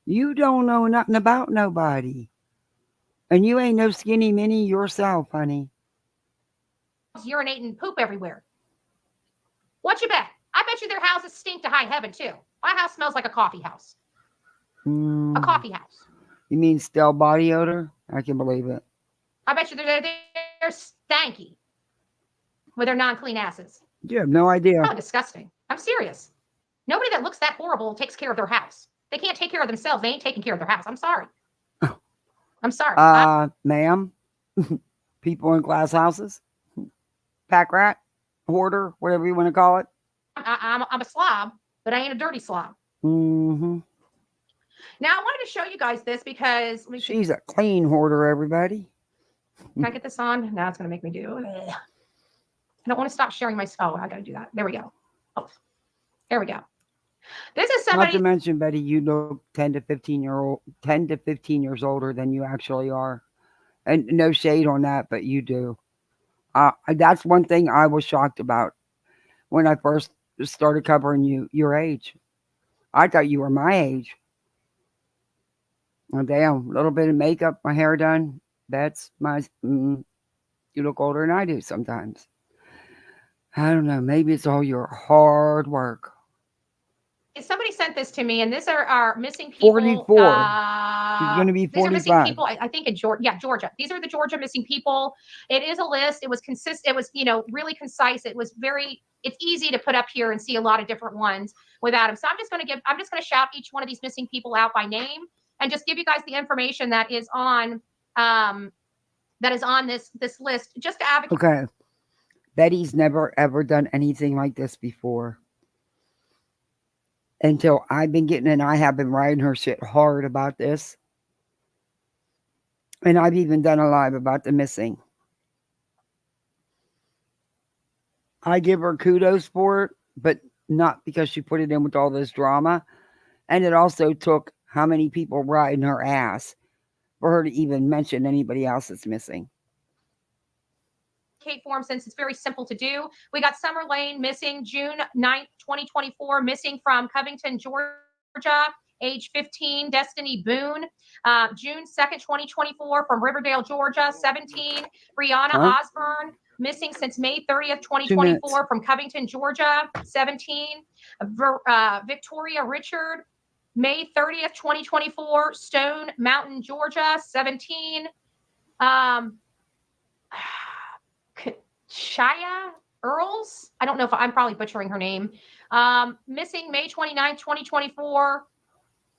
You don't know nothing about nobody. And you ain't no skinny mini yourself, honey. Urinate and poop everywhere. What you bet? I bet you their houses stink to high heaven too. My house smells like a coffee house. A coffee house. You mean stale body odor? I can believe it. I bet you they're stanky with their non-clean asses. You have no idea. Oh, disgusting. I'm serious. Nobody that looks that horrible takes care of their house. They can't take care of themselves. They ain't taking care of their house. I'm sorry. I'm sorry. Ma'am, people in glass houses, pack rat, hoarder, whatever you want to call it. I'm a slob, but I ain't a dirty slob. Mm-hmm. Now, I wanted to show you guys this because... She's a clean hoarder, everybody. Can I get this on? Now it's going to make me do it. I don't want to stop sharing my... Oh, I got to do that. There we go. Oh, there we go. This is somebody... Not to mention, Betty, you look 10 to 15 years older than you actually are. And no shade on that, but you do. That's one thing I was shocked about when I first started covering you, your age. I thought you were my age. Oh, damn, a little bit of makeup, my hair done. That's my... you look older than I do sometimes. I don't know. Maybe it's all your hard work. Somebody sent this to me, and these are our missing people. 44. She's going to be 45. These are missing people, I think, in Georgia. Yeah, Georgia. These are the Georgia missing people. It is a list. It was It was, really concise. It was it's easy to put up here and see a lot of different ones without them. So I'm just going to shout each one of these missing people out by name and just give you guys the information that is on this list, just to advocate. Okay. Betty's never, ever done anything like this before. Until I have been riding her shit hard about this. And I've even done a live about the missing. I give her kudos for it, but not because she put it in with all this drama. And it also took how many people riding her ass for her to even mention anybody else that's missing. Form, since it's very simple to do. We got Summer Lane missing June 9th, 2024, missing from Covington, Georgia, age 15. Destiny Boone, June 2nd, 2024, from Riverdale, Georgia, 17. Brianna Osborne, missing since May 30th, 2024, from Covington, Georgia, 17. Victoria Richard, May 30th, 2024, Stone Mountain, Georgia, 17. Shia Earls. I don't know if I'm probably butchering her name. Missing May 29th, 2024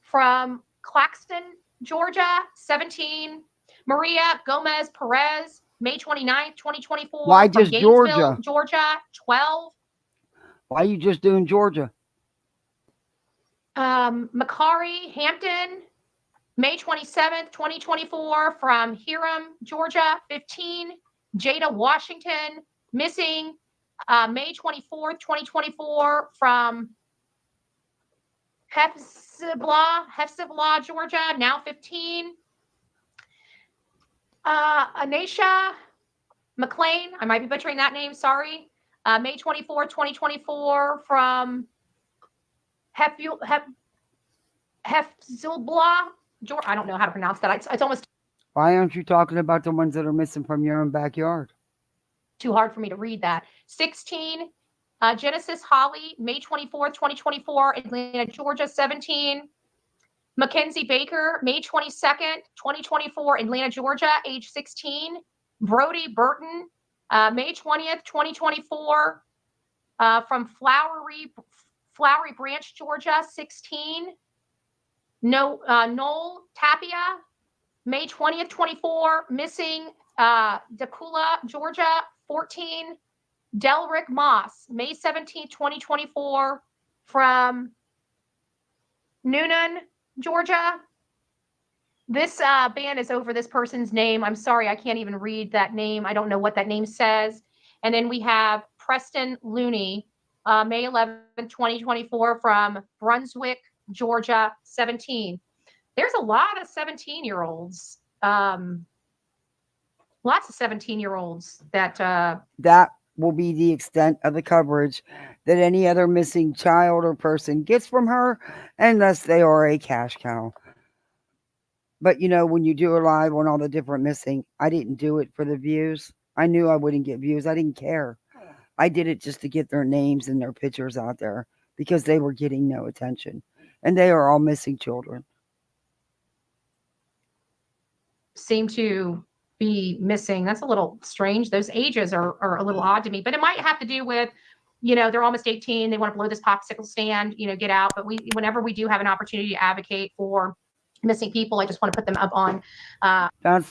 from Claxton, Georgia, 17. Maria Gomez Perez, May 29th, 2024. Why from just Gainesville, Georgia? Georgia, 12. Why are you just doing Georgia? Macari Hampton, May 27th, 2024 from Hiram, Georgia, 15. Jada Washington, missing May 24th, 2024 from Hefziblah, Georgia, now 15. Anisha McLean, I might be butchering that name, sorry. May 24th, 2024 from Hefziblah, Georgia. I don't know how to pronounce that. It's almost... Why aren't you talking about the ones that are missing from your own backyard? Too hard for me to read that. 16, Genesis Holly, May 24th, 2024, Atlanta, Georgia, 17. Mackenzie Baker, May 22nd, 2024, Atlanta, Georgia, age 16. Brody Burton, May 20th, 2024, from Flowery Branch, Georgia, 16. Noel Tapia, May 20th, 24, missing Decula, Georgia, 14. Delrick Moss, May 17th, 2024, from Noonan, Georgia, This ban is over this person's name. I'm sorry, I can't even read that name. I don't know what that name says. And then we have Preston Looney, May 11, 2024, from Brunswick, Georgia, 17. There's a lot of 17-year-olds. Lots of 17-year-olds that that will be the extent of the coverage that any other missing child or person gets from her, unless they are a cash cow. But you know, when you do a live on all the different missing, I didn't do it for the views. I knew I wouldn't get views. I didn't care. I did it just to get their names and their pictures out there because they were getting no attention. And they are all missing children. seem to be missing. That's a little strange. Those ages are a little odd to me, but it might have to do with, you know, they're almost 18. They want to blow this popsicle stand, you know, get out. But whenever we do have an opportunity to advocate for missing people, I just want to put them up on.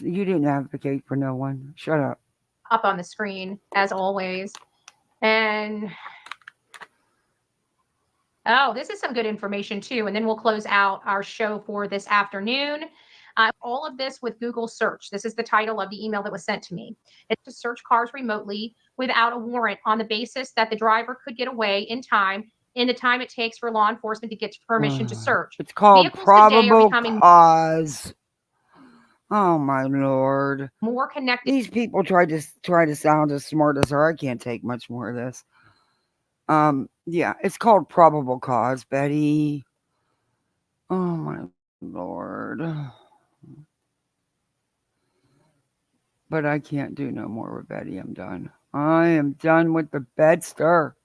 You didn't advocate for no one. Shut up. Up on the screen as always. And oh, this is some good information too. And then we'll close out our show for this afternoon. All of this with Google search. This is the title of the email that was sent to me. It's to search cars remotely without a warrant on the basis that the driver could get away in the time it takes for law enforcement to get permission to search. It's called Vehicles today are probable becoming cause. Oh my Lord. more connected. These people try to sound as smart as her. I can't take much more of this. Yeah, it's called probable cause, Betty. Oh my Lord. But I can't do no more with Betty. I'm done. I am done with the bedster.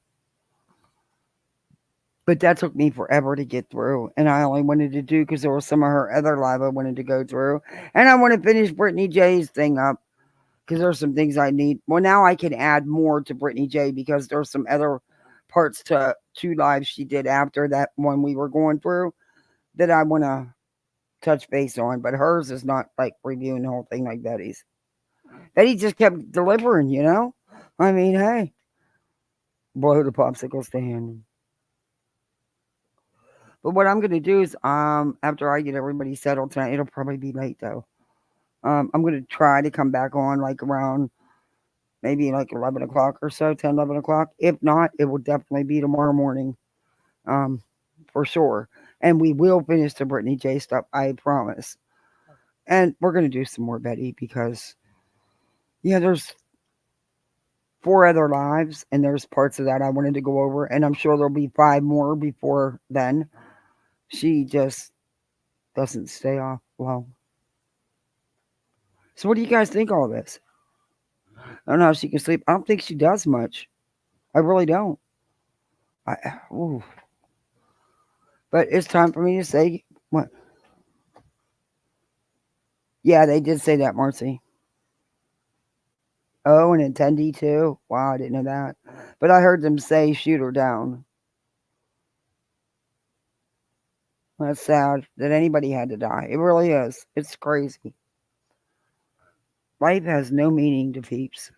But that took me forever to get through. And I only wanted to do because there was some of her other live I wanted to go through. And I want to finish Brittany J's thing up because there's some things I need. Well, now I can add more to Brittany J because there's some other parts to 2 lives she did after that one we were going through that I want to touch base on. But hers is not like reviewing the whole thing like Betty's. Betty just kept delivering, you know? I mean, hey, blow the popsicle stand. But what I'm going to do is, after I get everybody settled tonight, it'll probably be late though. I'm going to try to come back on like around maybe like 11 o'clock or so, 10, 11 o'clock. If not, it will definitely be tomorrow morning, for sure. And we will finish the Brittany J stuff, I promise. And we're going to do some more Betty because, yeah, there's 4 other lives and there's parts of that I wanted to go over. And I'm sure there'll be 5 more before then. She just doesn't stay off long. So what do you guys think of all this? I don't know how she can sleep. I don't think she does much. I really don't. But it's time for me to say what? Yeah, they did say that, Marcy. Oh, an attendee too? Wow, I didn't know that. But I heard them say shoot her down. That's sad that anybody had to die. It really is. It's crazy. Life has no meaning to peeps.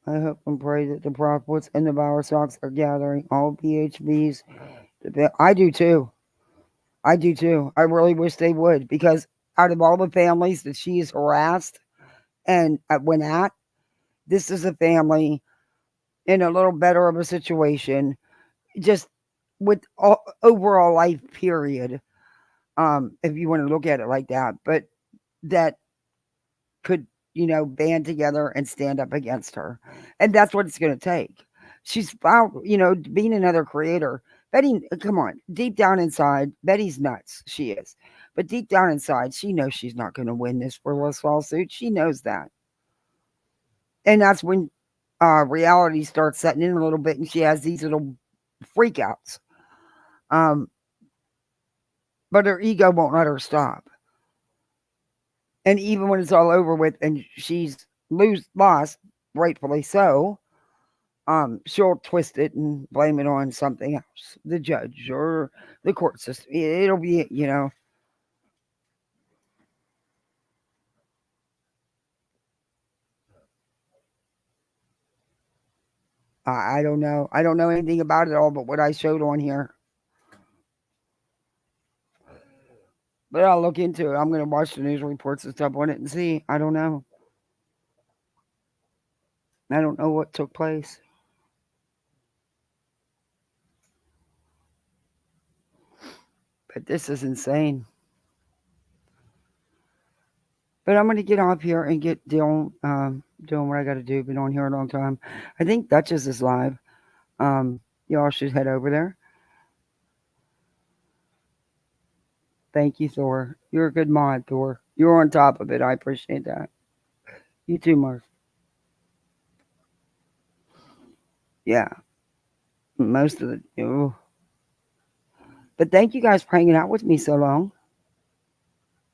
I hope and pray that the prophets and the Bowerstocks are gathering all PHBs. I do too. I do too. I really wish they would because out of all the families that she has harassed and went at, this is a family in a little better of a situation, just with overall life period. If you want to look at it like that, but that could, you know, band together and stand up against her. And that's what it's going to take. She's found, you know, being another creator. Betty, come on, deep down inside, Betty's nuts. She is. But deep down inside, she knows she's not going to win this frivolous lawsuit. She knows that. And that's when reality starts setting in a little bit and she has these little freakouts. But her ego won't let her stop. And even when it's all over with and she's lost, rightfully so, she'll twist it and blame it on something else, the judge or the court system. It'll be, you know. I don't know. I don't know anything about it all but what I showed on here. But I'll look into it. I'm going to watch the news reports and stuff on it and see. I don't know. I don't know what took place. But this is insane. But I'm going to get off here and get doing what I got to do. Been on here a long time. I think Duchess is live. Y'all should head over there. Thank you, Thor. You're a good mod, Thor. You're on top of it. I appreciate that. You too, Mark. Yeah. Most of the... But thank you guys for hanging out with me so long.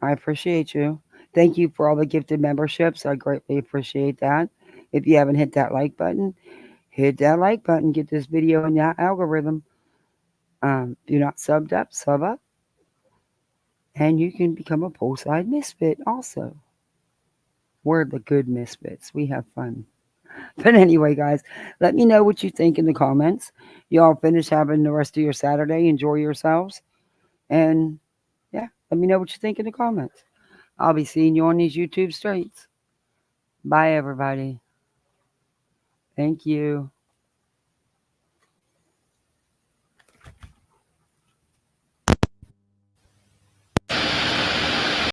I appreciate you. Thank you for all the gifted memberships. I greatly appreciate that. If you haven't hit that like button, hit that like button. Get this video in that algorithm. If you're not subbed up, sub up. And you can become a poolside misfit also. We're the good misfits. We have fun. But anyway, guys, let me know what you think in the comments. Y'all finish having the rest of your Saturday. Enjoy yourselves. And yeah, let me know what you think in the comments. I'll be seeing you on these YouTube streets. Bye, everybody. Thank you.